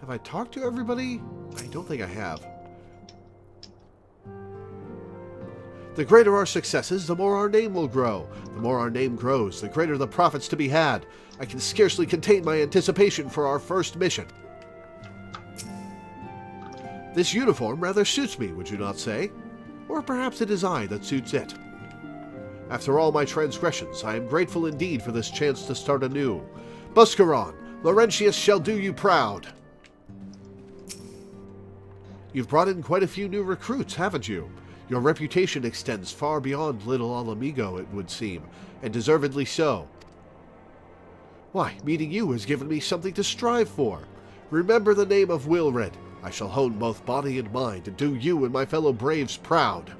Have I talked to everybody? I don't think I have. The greater our successes, the more our name will grow. The more our name grows, the greater the profits to be had. I can scarcely contain my anticipation for our first mission. This uniform rather suits me, would you not say? Or perhaps it is I that suits it. After all my transgressions, I am grateful indeed for this chance to start anew. Buscaron, Laurentius shall do you proud. You've brought in quite a few new recruits, haven't you? Your reputation extends far beyond Little Alamigo, it would seem, and deservedly so. Why, meeting you has given me something to strive for. Remember the name of Wilred. I shall hone both body and mind to do you and my fellow braves proud.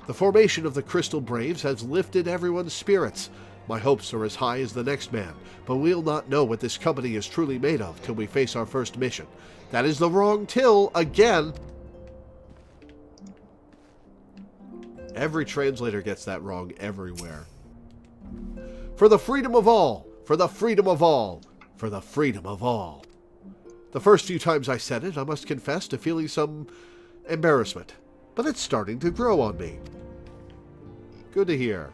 The formation of the Crystal Braves has lifted everyone's spirits. My hopes are as high as the next man, but we'll not know what this company is truly made of till we face our first mission. That is the wrong till again. Every translator gets that wrong everywhere. For the freedom of all! For the freedom of all! For the freedom of all! The first few times I said it, I must confess to feeling some embarrassment. But it's starting to grow on me. Good to hear.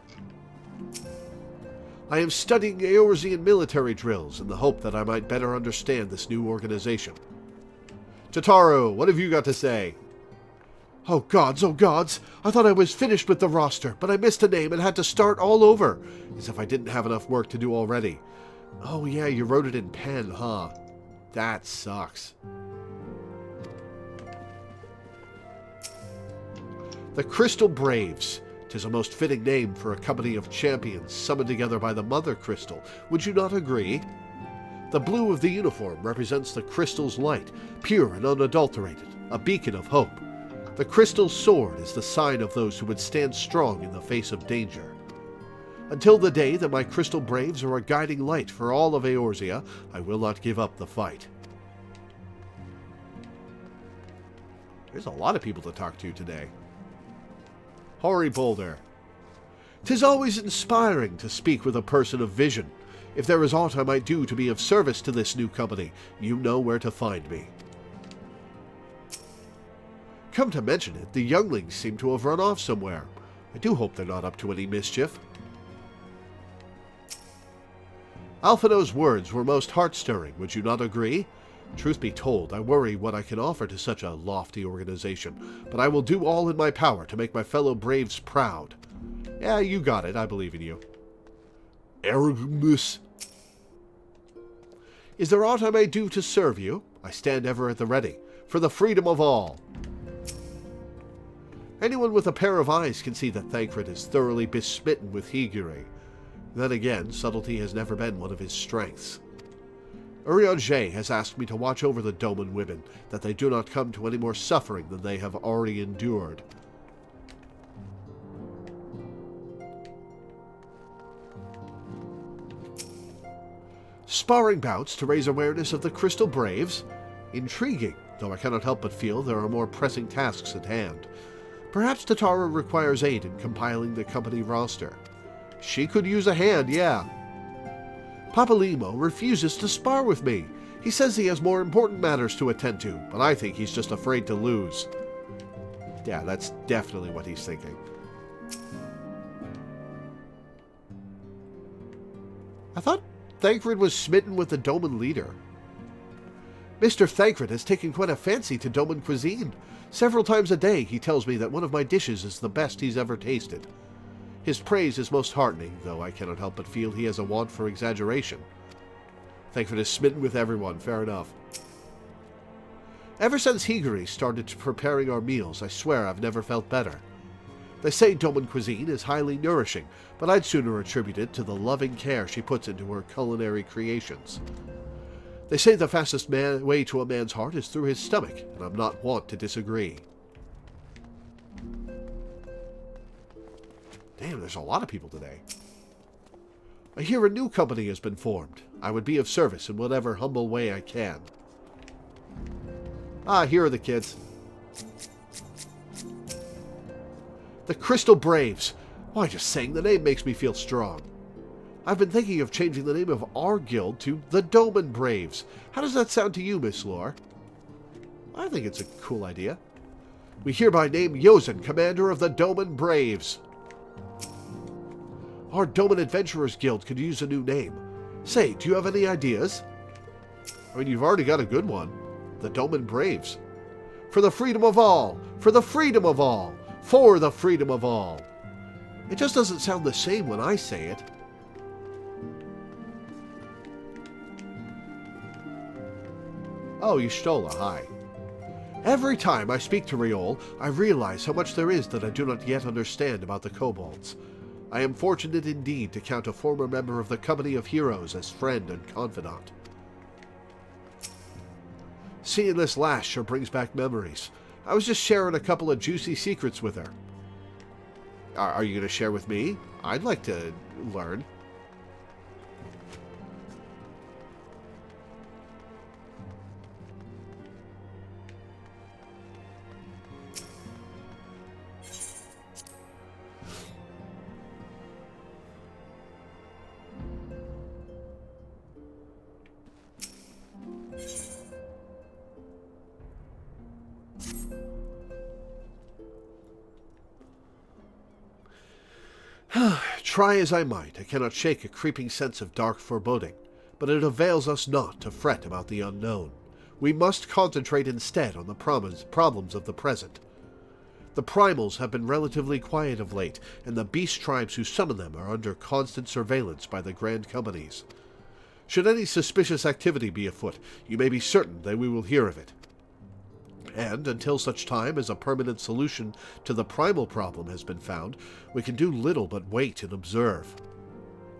I am studying Eorzean military drills in the hope that I might better understand this new organization. Tataru, what have you got to say? Oh gods, I thought I was finished with the roster, but I missed a name and had to start all over, as if I didn't have enough work to do already. Oh yeah, you wrote it in pen, huh? That sucks. The Crystal Braves. 'Tis a most fitting name for a company of champions summoned together by the Mother Crystal. Would you not agree? The blue of the uniform represents the crystal's light, pure and unadulterated, a beacon of hope. The crystal sword is the sign of those who would stand strong in the face of danger. Until the day that my Crystal Braves are a guiding light for all of Eorzea, I will not give up the fight. There's a lot of people to talk to today. Hori Boulder. 'Tis always inspiring to speak with a person of vision. If there is aught I might do to be of service to this new company, you know where to find me. Come to mention it, the younglings seem to have run off somewhere. I do hope they're not up to any mischief. Alphino's words were most heart-stirring, would you not agree? Truth be told, I worry what I can offer to such a lofty organization, but I will do all in my power to make my fellow braves proud. Yeah, you got it, I believe in you. Erasmus. Is there aught I may do to serve you? I stand ever at the ready, for the freedom of all. Anyone with a pair of eyes can see that Thancred is thoroughly besmitten with Higure. Then again, subtlety has never been one of his strengths. Urianger has asked me to watch over the Doman women, that they do not come to any more suffering than they have already endured. Sparring bouts to raise awareness of the Crystal Braves? Intriguing, though I cannot help but feel there are more pressing tasks at hand. Perhaps Tatara requires aid in compiling the company roster. She could use a hand, yeah. Papalimo refuses to spar with me. He says he has more important matters to attend to, but I think he's just afraid to lose. Yeah, that's definitely what he's thinking. I thought Thancred was smitten with the Doman leader. Mr. Thancred has taken quite a fancy to Doman cuisine. Several times a day he tells me that one of my dishes is the best he's ever tasted. His praise is most heartening, though I cannot help but feel he has a want for exaggeration. Thancred is smitten with everyone, fair enough. Ever since Higure started preparing our meals, I swear I've never felt better. They say Doman cuisine is highly nourishing, but I'd sooner attribute it to the loving care she puts into her culinary creations. They say the fastest way to a man's heart is through his stomach, and I'm not wont to disagree. Damn, there's a lot of people today. I hear a new company has been formed. I would be of service in whatever humble way I can. Ah, here are the kids. The Crystal Braves. Why, just saying the name makes me feel strong. I've been thinking of changing the name of our guild to the Doman Braves. How does that sound to you, Miss Lore? I think it's a cool idea. We hereby name Yozen commander of the Doman Braves. Our Doman Adventurers Guild could use a new name. Say, do you have any ideas? I mean, you've already got a good one. The Doman Braves. For the freedom of all! For the freedom of all! For the freedom of all! It just doesn't sound the same when I say it. Oh, Y'shtola, hi. Every time I speak to Riol, I realize how much there is that I do not yet understand about the kobolds. I am fortunate indeed to count a former member of the Company of Heroes as friend and confidant. Seeing this lass sure brings back memories. I was just sharing a couple of juicy secrets with her. Are you going to share with me? I'd like to learn. Try as I might, I cannot shake a creeping sense of dark foreboding, but it avails us not to fret about the unknown. We must concentrate instead on the problems of the present. The primals have been relatively quiet of late, and the beast tribes who summon them are under constant surveillance by the grand companies. Should any suspicious activity be afoot, you may be certain that we will hear of it. And until such time as a permanent solution to the primal problem has been found, we can do little but wait and observe.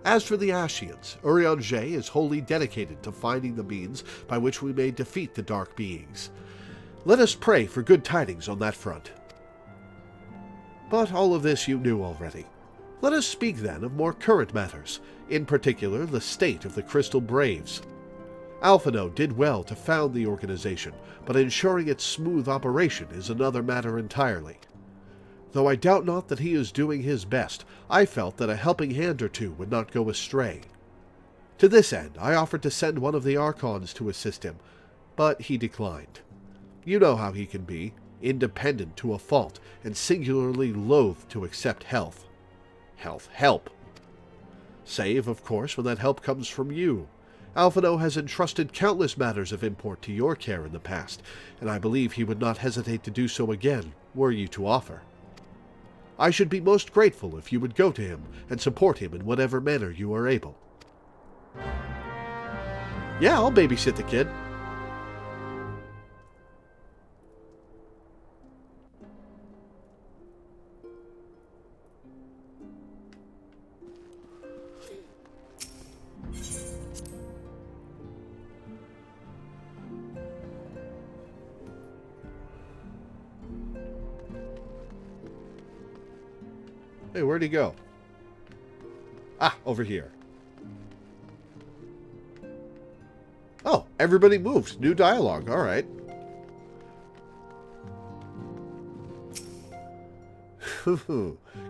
As for the Ashians, Urianger is wholly dedicated to finding the means by which we may defeat the dark beings. Let us pray for good tidings on that front. But all of this you knew already. Let us speak then of more current matters, in particular the state of the Crystal Braves. Alphino did well to found the organization, but ensuring its smooth operation is another matter entirely. Though I doubt not that he is doing his best, I felt that a helping hand or two would not go astray. To this end, I offered to send one of the Archons to assist him, but he declined. You know how he can be, independent to a fault, and singularly loath to accept help. Save, of course, when that help comes from you. Alphino has entrusted countless matters of import to your care in the past, and I believe he would not hesitate to do so again, were you to offer. I should be most grateful if you would go to him and support him in whatever manner you are able. Yeah, I'll babysit the kid. Hey, where'd he go? Ah, over here. Oh, everybody moved. New dialogue. All right.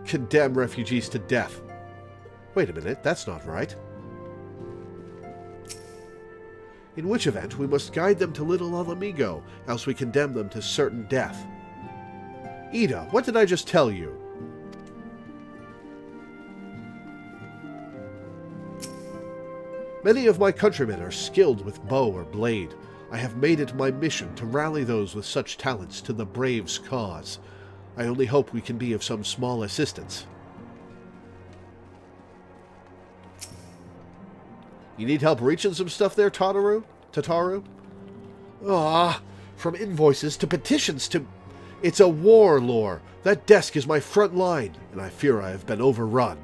Condemn refugees to death. Wait a minute, that's not right. In which event, we must guide them to Little Alamigo, else we condemn them to certain death. Ida, what did I just tell you? Many of my countrymen are skilled with bow or blade. I have made it my mission to rally those with such talents to the Braves' cause. I only hope we can be of some small assistance. You need help reaching some stuff there, Tataru? Ah, from invoices to petitions to... It's a war, Lore. That desk is my front line, and I fear I have been overrun.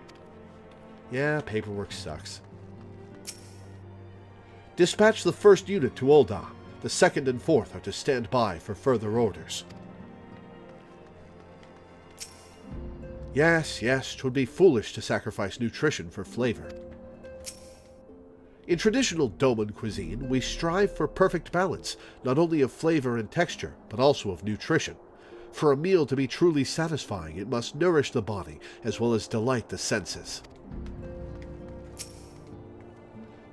Yeah, paperwork sucks. Dispatch the first unit to Ul'dah. The second and fourth are to stand by for further orders. Yes, 'twould be foolish to sacrifice nutrition for flavor. In traditional Doman cuisine, we strive for perfect balance, not only of flavor and texture, but also of nutrition. For a meal to be truly satisfying, it must nourish the body, as well as delight the senses.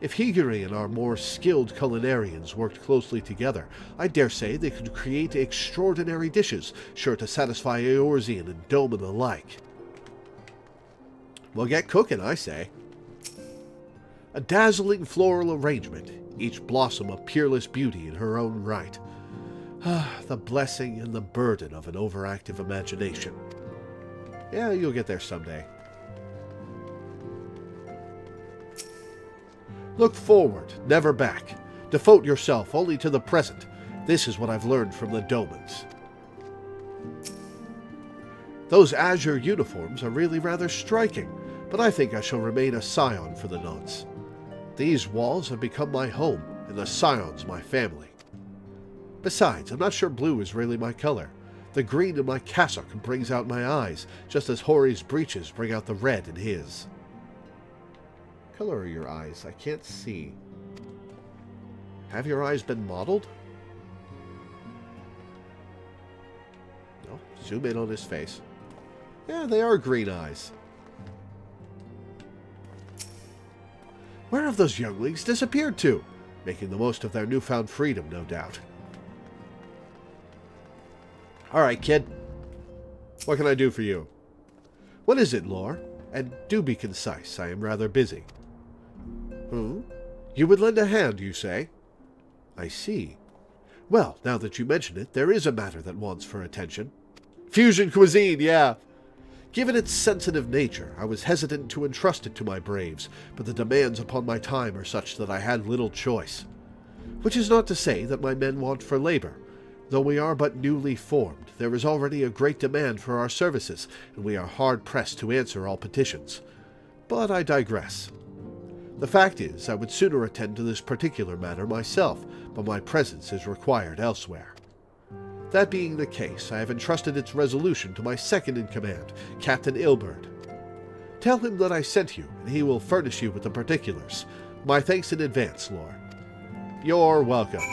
If Higiri and our more skilled culinarians worked closely together, I dare say they could create extraordinary dishes, sure to satisfy Eorzean and Doman alike. Well, get cooking, I say. A dazzling floral arrangement, each blossom a peerless beauty in her own right. The blessing and the burden of an overactive imagination. Yeah, you'll get there someday. Look forward, never back. Devote yourself only to the present. This is what I've learned from the Domans. Those azure uniforms are really rather striking, but I think I shall remain a scion for the nonce. These walls have become my home, and the scions my family. Besides, I'm not sure blue is really my color. The green in my cassock brings out my eyes, just as Hori's breeches bring out the red in his. Color are your eyes? I can't see. Have your eyes been modeled? No. Zoom in on his face. Yeah, they are green eyes. Where have those younglings disappeared to? Making the most of their newfound freedom, no doubt. Alright, kid. What can I do for you? What is it, Lore? And do be concise, I am rather busy. You would lend a hand, you say? I see. Well, now that you mention it, there is a matter that wants for attention. Fusion cuisine, yeah! Given its sensitive nature, I was hesitant to entrust it to my braves, but the demands upon my time are such that I had little choice. Which is not to say that my men want for labor. Though we are but newly formed, there is already a great demand for our services, and we are hard-pressed to answer all petitions. But I digress. The fact is, I would sooner attend to this particular matter myself, but my presence is required elsewhere. That being the case, I have entrusted its resolution to my second-in-command, Captain Ilberd. Tell him that I sent you, and he will furnish you with the particulars. My thanks in advance, Lore. You're welcome.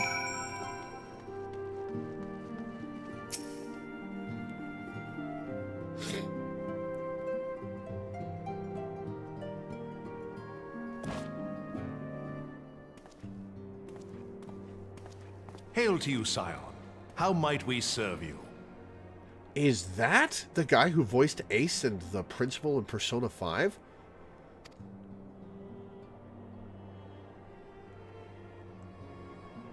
Hail to you, Scion. How might we serve you? Is that the guy who voiced Ace and the principal in Persona 5?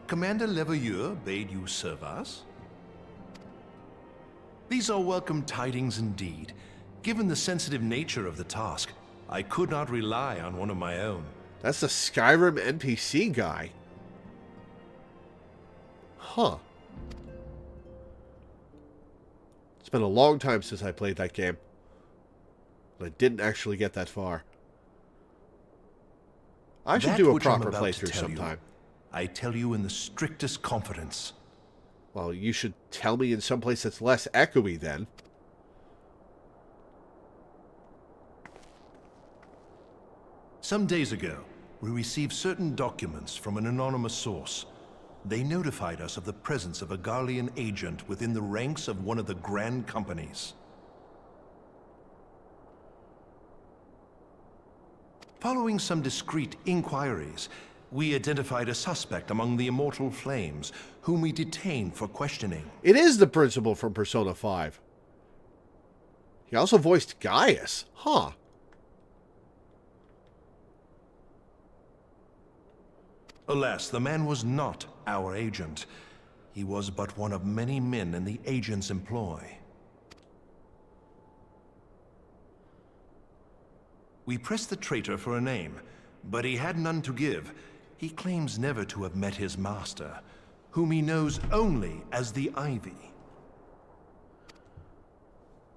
Commander Loreweaver bade you serve us? These are welcome tidings indeed. Given the sensitive nature of the task, I could not rely on one of my own. That's the Skyrim NPC guy. Huh. It's been a long time since I played that game. I didn't actually get that far. I should do a proper playthrough sometime. I tell you in the strictest confidence. Well, you should tell me in some place that's less echoey then. Some days ago, we received certain documents from an anonymous source. They notified us of the presence of a Garlean agent within the ranks of one of the Grand Companies. Following some discreet inquiries, we identified a suspect among the Immortal Flames, whom we detained for questioning. It is the principal from Persona 5. He also voiced Gaius. Huh. Alas, the man was not our agent. He was but one of many men in the agent's employ. We pressed the traitor for a name, but he had none to give. He claims never to have met his master, whom he knows only as the Ivy.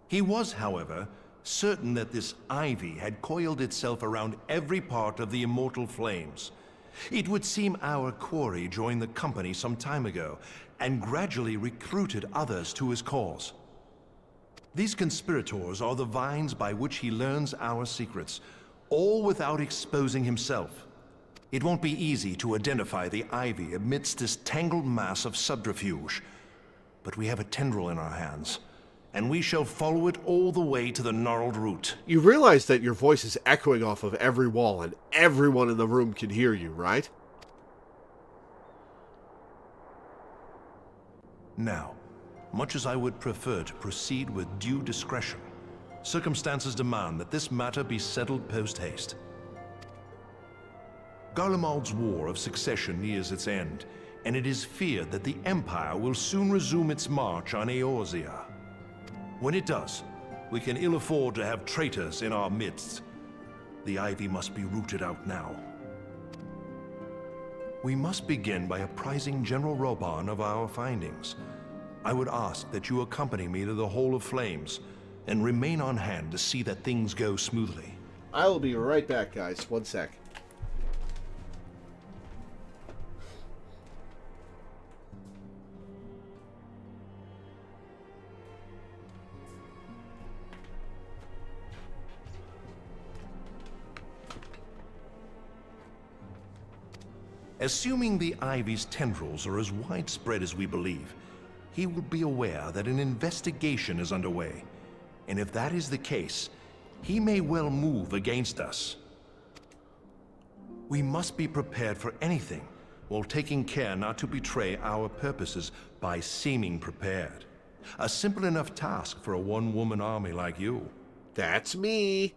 He was, however, certain that this Ivy had coiled itself around every part of the Immortal Flames. It would seem our quarry joined the company some time ago, and gradually recruited others to his cause. These conspirators are the vines by which he learns our secrets, all without exposing himself. It won't be easy to identify the Ivy amidst this tangled mass of subterfuge, but we have a tendril in our hands, and we shall follow it all the way to the gnarled root. You realize that your voice is echoing off of every wall and everyone in the room can hear you, right? Now, much as I would prefer to proceed with due discretion, circumstances demand that this matter be settled post-haste. Garlemald's War of Succession nears its end, and it is feared that the Empire will soon resume its march on Eorzea. When it does, we can ill afford to have traitors in our midst. The Ivy must be rooted out now. We must begin by apprising General Roban of our findings. I would ask that you accompany me to the Hall of Flames, and remain on hand to see that things go smoothly. I will be right back, guys. One sec. Assuming the Ivy's tendrils are as widespread as we believe, he will be aware that an investigation is underway. And if that is the case, he may well move against us. We must be prepared for anything, while taking care not to betray our purposes by seeming prepared. A simple enough task for a one-woman army like you. That's me.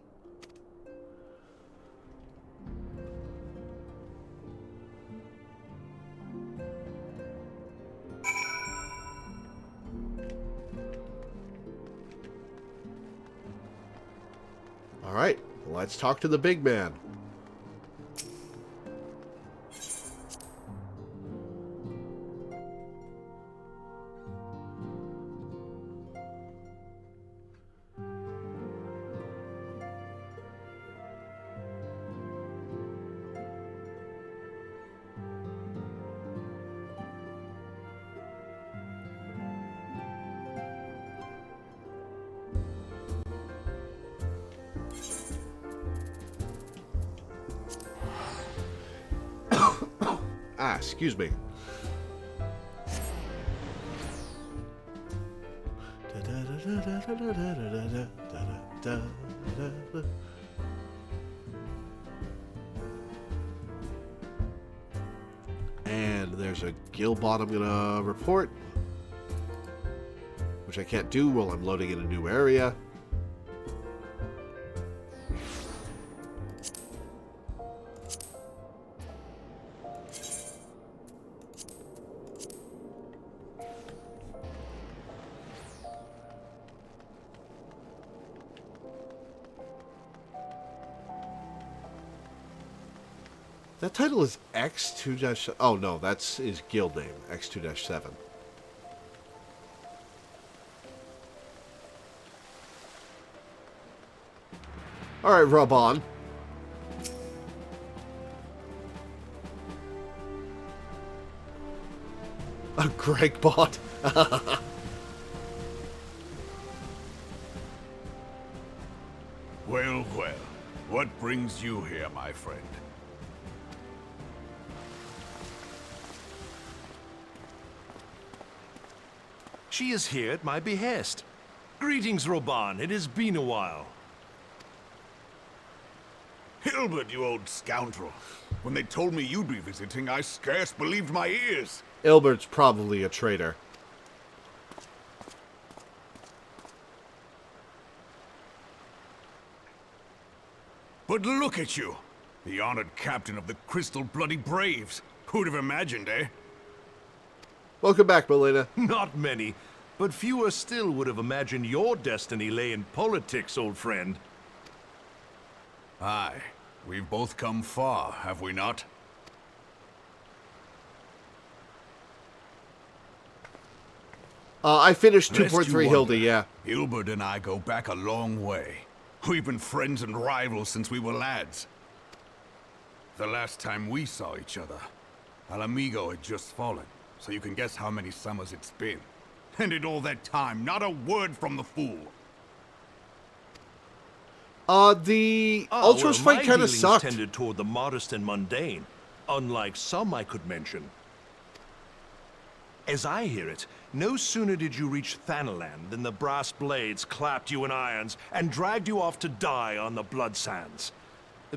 All right, let's talk to the big man. Excuse me. And there's a guild bot I'm gonna report, which I can't do while I'm loading in a new area. That title is X2-... Oh, no, that's his guild name, X2-7. Alright, rub on. A Greg bot. Well, well. What brings you here, my friend? She is here at my behest. Greetings, Roban. It has been a while. Hilbert, you old scoundrel. When they told me you'd be visiting, I scarce believed my ears. Ilbert's probably a traitor. But look at you! The honored captain of the Crystal Bloody Braves. Who'd have imagined, eh? Welcome back, Melina. Not many, but fewer still would have imagined your destiny lay in politics, old friend. Aye. We've both come far, have we not? I finished Lest you 2.3 Hilda, wonder, yeah. Hilbert and I go back a long way. We've been friends and rivals since we were lads. The last time we saw each other, Alamigo had just fallen, so you can guess how many summers it's been. And in all that time, not a word from the fool. The Ultros fight kind of sucked. Tended toward the modest and mundane, unlike some I could mention. As I hear it, no sooner did you reach Thanalan than the brass blades clapped you in irons and dragged you off to die on the blood sands.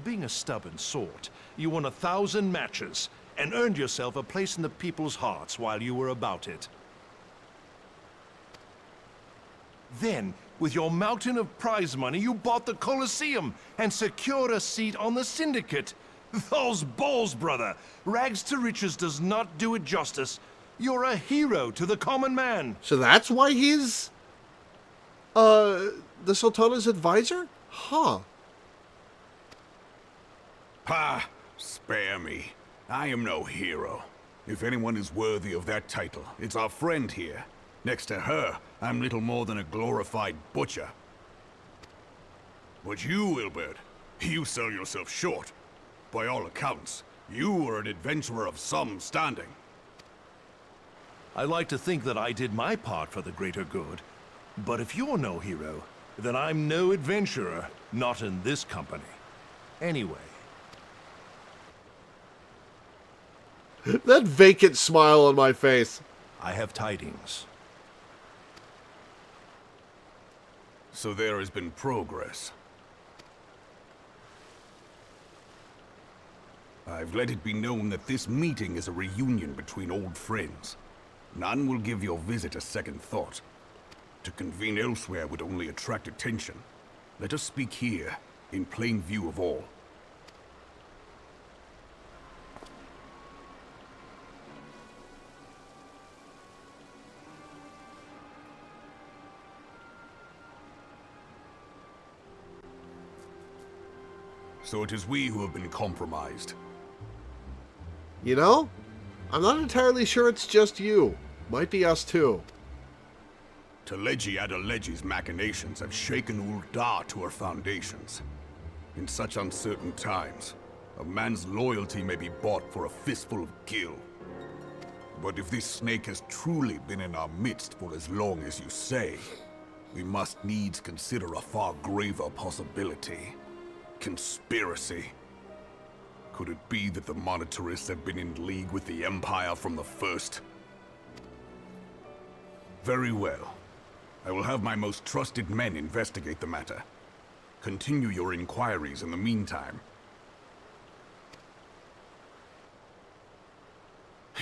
Being a stubborn sort, you won 1,000 matches and earned yourself a place in the people's hearts while you were about it. Then, with your mountain of prize money, you bought the Colosseum and secured a seat on the Syndicate. Those balls, brother! Rags to riches does not do it justice. You're a hero to the common man. So that's why he's, the Sultana's advisor? Huh. Ha! Spare me. I am no hero. If anyone is worthy of that title, it's our friend here. Next to her, I'm little more than a glorified butcher. But you, Ilbert, you sell yourself short. By all accounts, you are an adventurer of some standing. I like to think that I did my part for the greater good. But if you're no hero, then I'm no adventurer, not in this company. Anyway. That vacant smile on my face. I have tidings. So there has been progress. I've let it be known that this meeting is a reunion between old friends. None will give your visit a second thought. To convene elsewhere would only attract attention. Let us speak here, in plain view of all. So it is we who have been compromised. You know, I'm not entirely sure it's just you. Might be us too. Teleji Adeleji's machinations have shaken Ul'dah to her foundations. In such uncertain times, a man's loyalty may be bought for a fistful of gil. But if this snake has truly been in our midst for as long as you say, we must needs consider a far graver possibility. Conspiracy. Could it be that the Monitorists have been in league with the Empire from the first? Very well. I will have my most trusted men investigate the matter. Continue your inquiries in the meantime.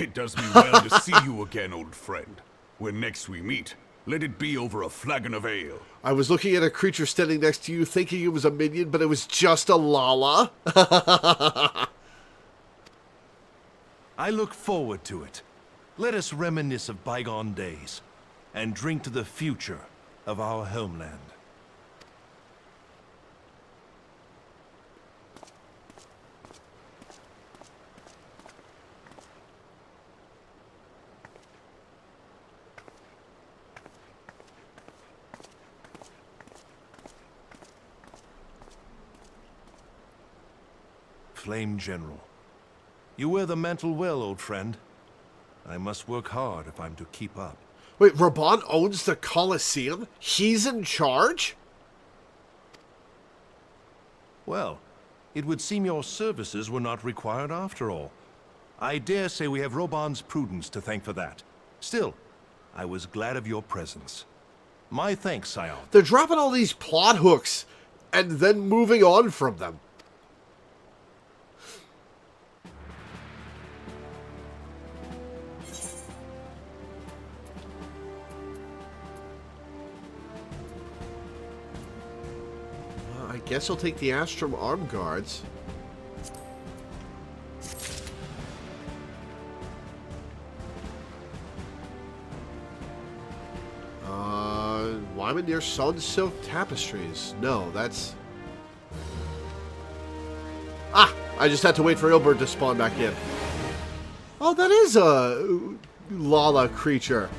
It does me well to see you again, old friend. When next we meet, let it be over a flagon of ale. I was looking at a creature standing next to you, thinking it was a minion, but it was just a Lala. I look forward to it. Let us reminisce of bygone days, and drink to the future of our homeland. Flame General. You wear the mantle well, old friend. I must work hard if I'm to keep up. Wait, Raban owns the Colosseum? He's in charge? Well, it would seem your services were not required after all. I dare say we have Raban's prudence to thank for that. Still, I was glad of your presence. My thanks, Scion. They're dropping all these plot hooks and then moving on from them. I guess I'll take the Astrum Arm Guards. Wyman near Sun Silk Tapestries. No, that's... Ah! I just had to wait for Ilbert to spawn back in. Oh, that is a Lala creature.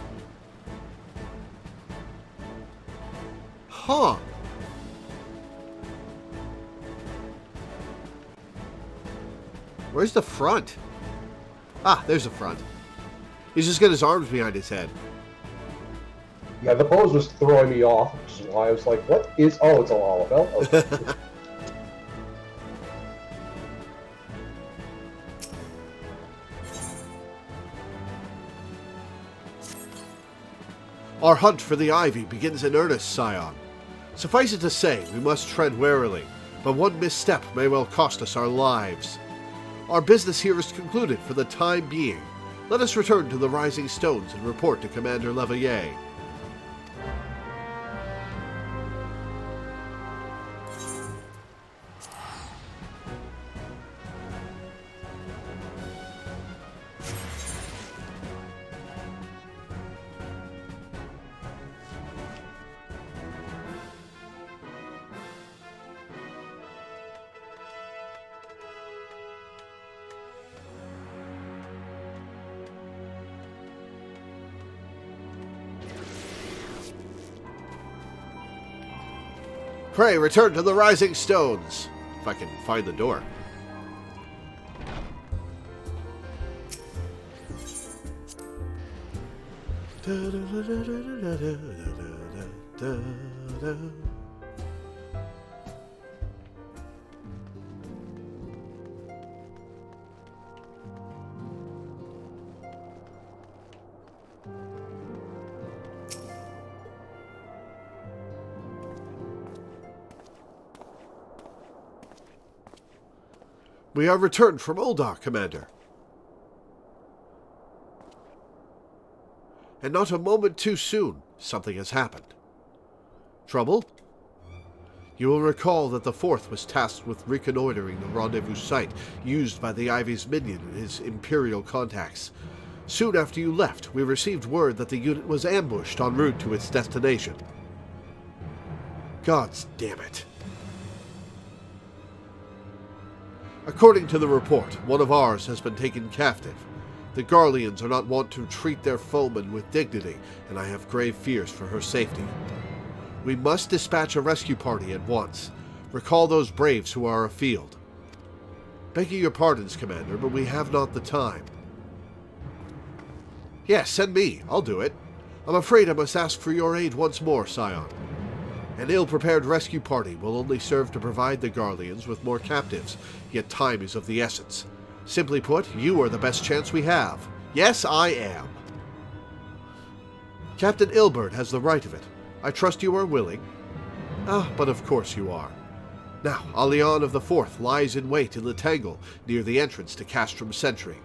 Huh. Where's the front? Ah, there's the front. He's just got his arms behind his head. Yeah, the pose was throwing me off, which is why I was like, what is... Oh, it's a Lalafell. Okay. Our hunt for the Ivy begins in earnest, Scion. Suffice it to say, we must tread warily, but one misstep may well cost us our lives. Our business here is concluded for the time being. Let us return to the Rising Stones and report to Commander Leveille. Pray, return to the Rising Stones. If I can find the door. We are returned from Ul'dah, Commander. And not a moment too soon, something has happened. Trouble? You will recall that the Fourth was tasked with reconnoitering the rendezvous site used by the Ivy's minion and his Imperial contacts. Soon after you left, we received word that the unit was ambushed en route to its destination. Gods damn it. According to the report, one of ours has been taken captive. The Garleans are not wont to treat their foemen with dignity, and I have grave fears for her safety. We must dispatch a rescue party at once. Recall those braves who are afield. Begging your pardons, Commander, but we have not the time. Yes, send me. I'll do it. I'm afraid I must ask for your aid once more, Scion. An ill-prepared rescue party will only serve to provide the Garleans with more captives, yet time is of the essence. Simply put, you are the best chance we have. Yes, I am. Captain Ilbert has the right of it. I trust you are willing. Ah, but of course you are. Now, Alion of the Fourth lies in wait in the Tangle, near the entrance to Castrum Sentry.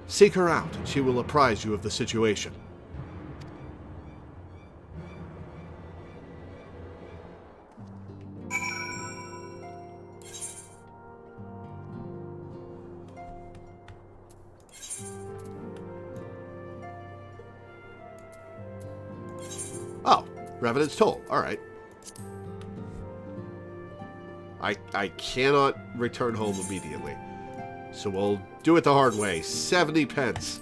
Seek her out, and she will apprise you of the situation. Oh, Revenant's Toll. Alright. I cannot return home immediately. So we'll do it the hard way. 70 pence.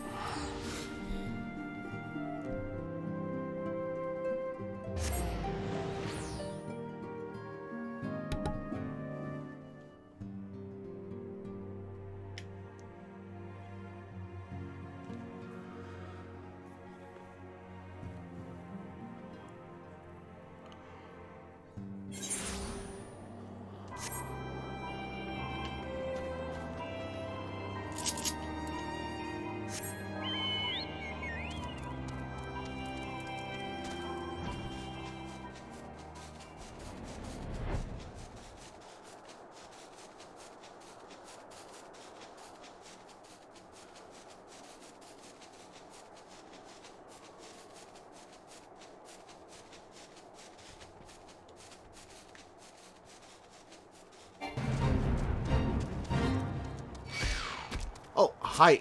Oh, hi,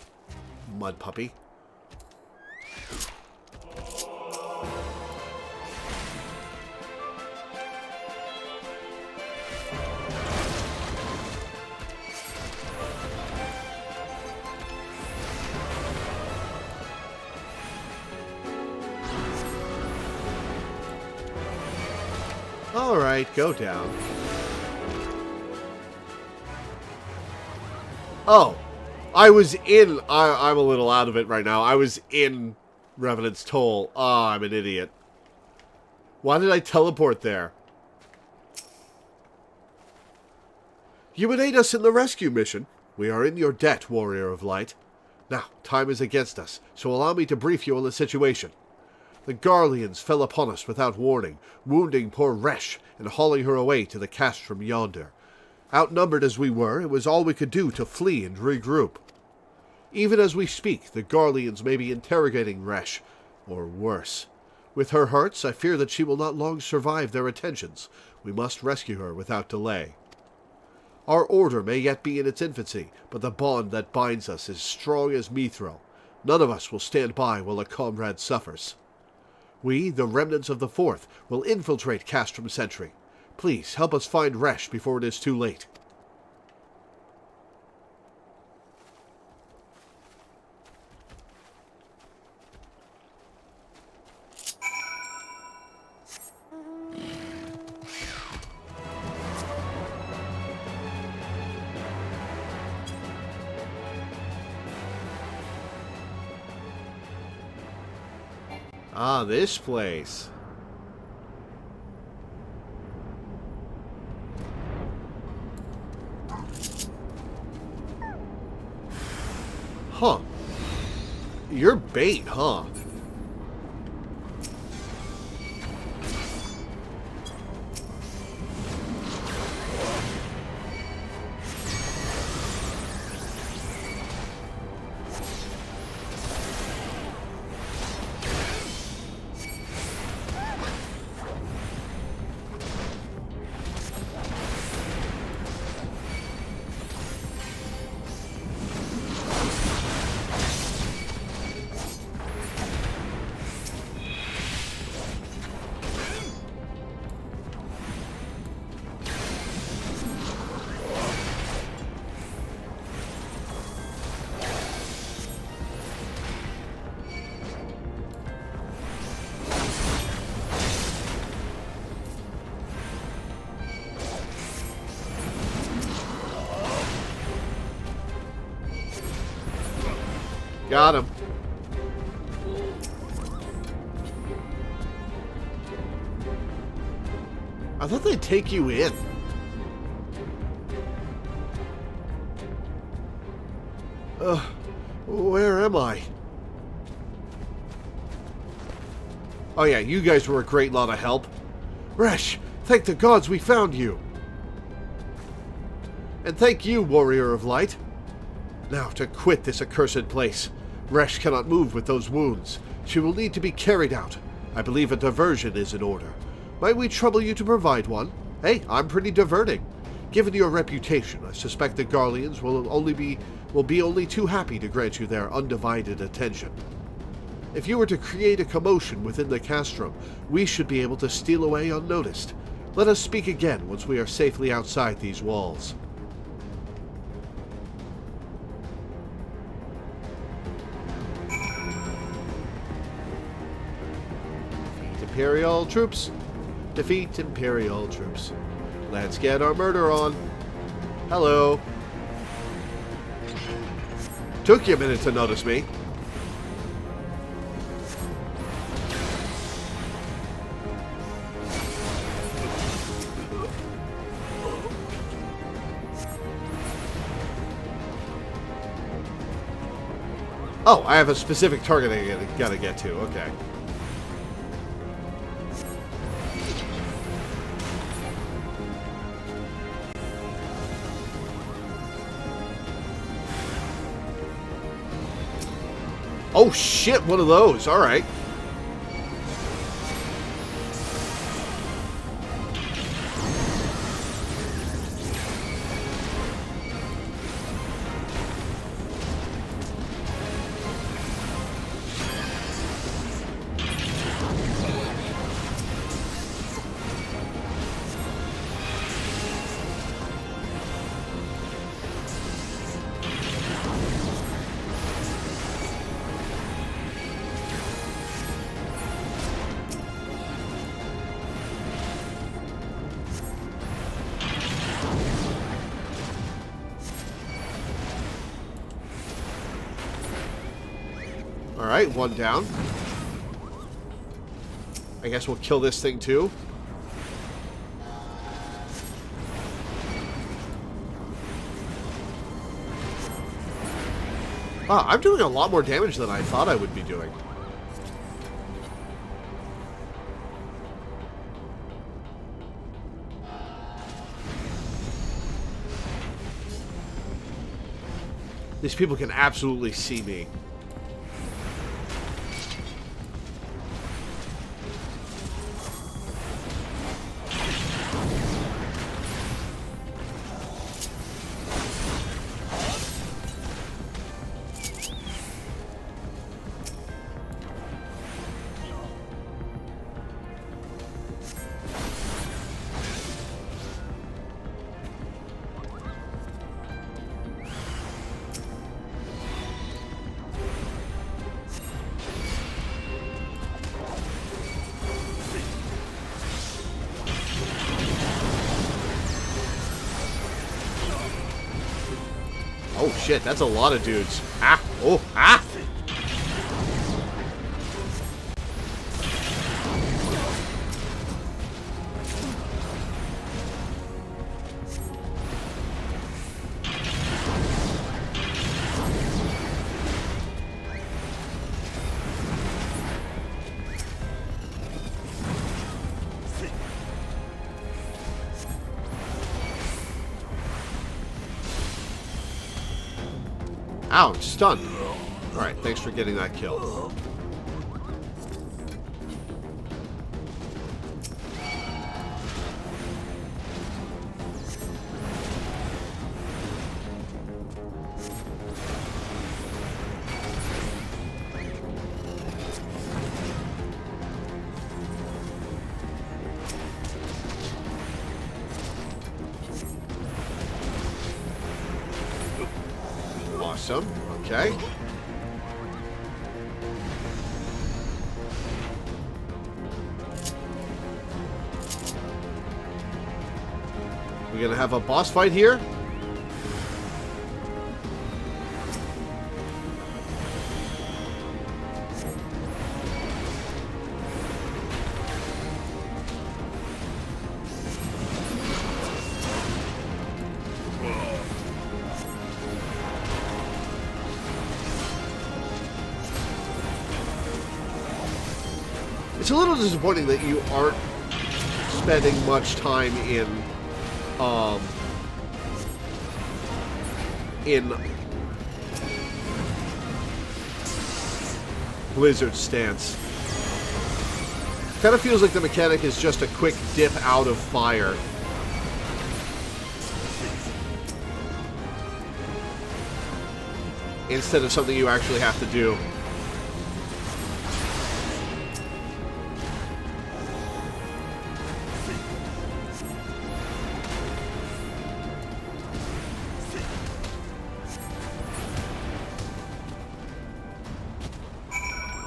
mud puppy. All right, go down. Oh. I'm a little out of it right now. I was in Revenant's Toll. Oh, I'm an idiot. Why did I teleport there? You would aid us in the rescue mission. We are in your debt, Warrior of Light. Now, time is against us, so allow me to brief you on the situation. The Garleans fell upon us without warning, wounding poor Resh and hauling her away to the castrum yonder. Outnumbered as we were, it was all we could do to flee and regroup. Even as we speak, the Garleans may be interrogating Resh, or worse. With her hurts, I fear that she will not long survive their attentions. We must rescue her without delay. Our order may yet be in its infancy, but the bond that binds us is strong as mithril. None of us will stand by while a comrade suffers. We, the remnants of the Fourth, will infiltrate Castrum Sentry. Please, help us find Resh before it is too late. Ah, this place. Huh. You're bait, huh? Got him. I thought they'd take you in. Where am I? Oh yeah, you guys were a great lot of help. Resh, thank the gods we found you. And thank you, Warrior of Light. Now, to quit this accursed place. Resh cannot move with those wounds. She will need to be carried out. I believe a diversion is in order. Might we trouble you to provide one? Hey, I'm pretty diverting. Given your reputation, I suspect the Garleans will be only too happy to grant you their undivided attention. If you were to create a commotion within the castrum, we should be able to steal away unnoticed. Let us speak again once we are safely outside these walls. Imperial troops. Defeat Imperial troops. Let's get our murder on. Hello. Took you a minute to notice me. Oh, I have a specific target I gotta get to. Okay. Oh shit, one of those. All right. Alright, one down. I guess we'll kill this thing too. Ah, I'm doing a lot more damage than I thought I would be doing. These people can absolutely see me. Oh shit, that's a lot of dudes. Ah! Oh! Ah! Ouch, stunned. Alright, thanks for getting that kill. Awesome. Okay. We're gonna have a boss fight here. It's a little disappointing that you aren't spending much time in Blizzard stance. Kind of feels like the mechanic is just a quick dip out of fire. Instead of something you actually have to do.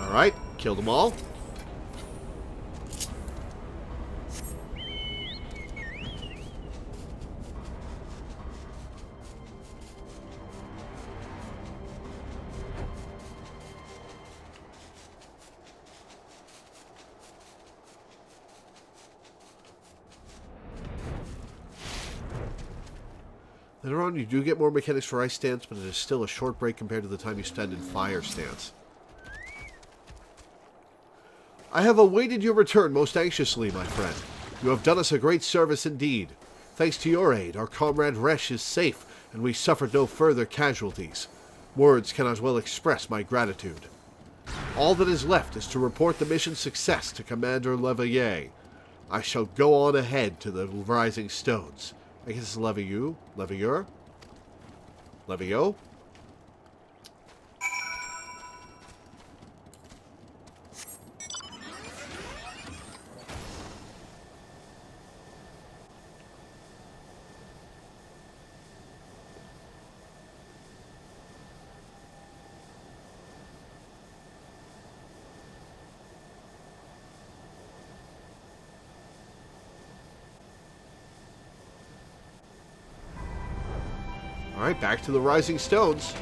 Alright, kill them all. Later on, you do get more mechanics for ice stance, but it is still a short break compared to the time you spend in fire stance. I have awaited your return most anxiously, my friend. You have done us a great service indeed. Thanks to your aid, our comrade Resh is safe, and we suffered no further casualties. Words cannot well express my gratitude. All that is left is to report the mission's success to Commander Loreweaver. I shall go on ahead to the Rising Stones. I guess it's Loreweaver? Loreweaver? Alright, back to the Rising Stones.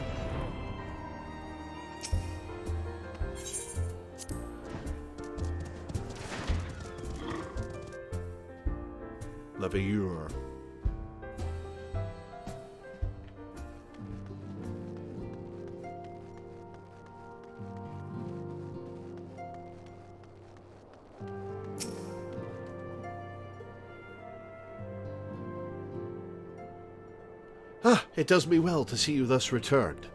Loreweaver. It does me well to see you thus returned.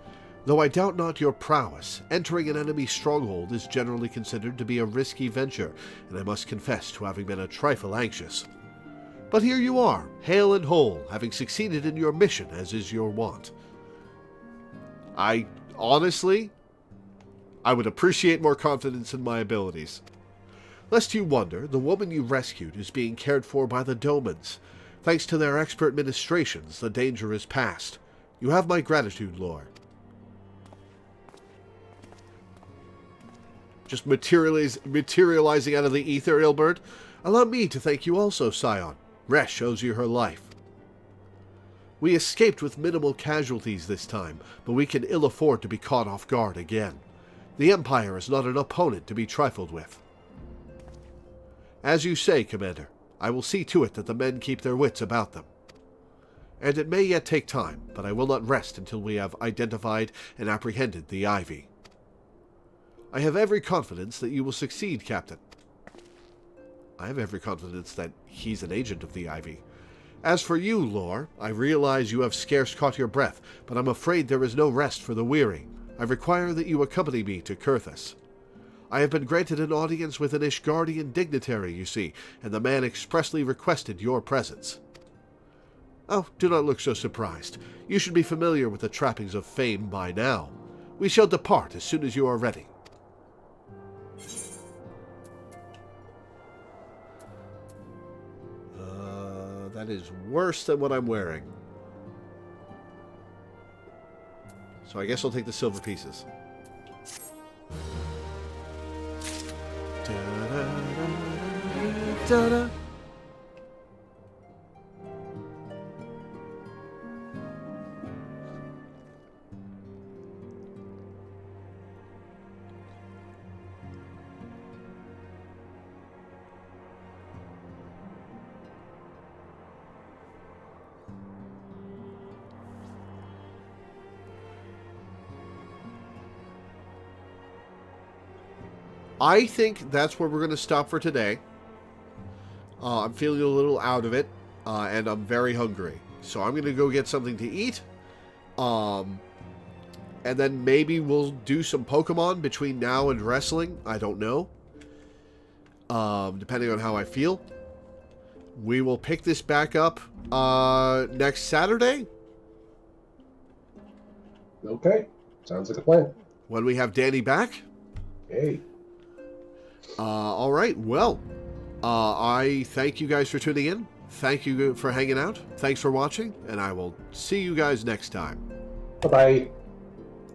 Though I doubt not your prowess, entering an enemy stronghold is generally considered to be a risky venture, and I must confess to having been a trifle anxious. But here you are, hale and whole, having succeeded in your mission, as is your wont. Honestly, I would appreciate more confidence in my abilities. Lest you wonder, the woman you rescued is being cared for by the Domans. Thanks to their expert ministrations, the danger is past. You have my gratitude, Lore. Just materializing out of the ether, Ilbert. Allow me to thank you also, Scion. Resh owes you her life. We escaped with minimal casualties this time, but we can ill afford to be caught off guard again. The Empire is not an opponent to be trifled with. As you say, Commander, I will see to it that the men keep their wits about them. And it may yet take time, but I will not rest until we have identified and apprehended the Ivy. I have every confidence that you will succeed, Captain. I have every confidence that he's an agent of the Ivy. As for you, Lore, I realize you have scarce caught your breath, but I'm afraid there is no rest for the weary. I require that you accompany me to Kurthus. I have been granted an audience with an Ishgardian dignitary, you see, and the man expressly requested your presence. Oh, do not look so surprised. You should be familiar with the trappings of fame by now. We shall depart as soon as you are ready. That is worse than what I'm wearing. So I guess I'll take the silver pieces. Da-da-da-da-da-da. I think that's where we're going to stop for today. I'm feeling a little out of it, and I'm very hungry. So I'm going to go get something to eat. And and then maybe we'll do some Pokemon between now and wrestling. I don't know. Depending on how I feel. We will pick this back up next Saturday. Okay. Sounds like a plan. When we have Danny back. Hey. All right. Well, I thank you guys for tuning in. Thank you for hanging out. Thanks for watching. And I will see you guys next time. Bye-bye.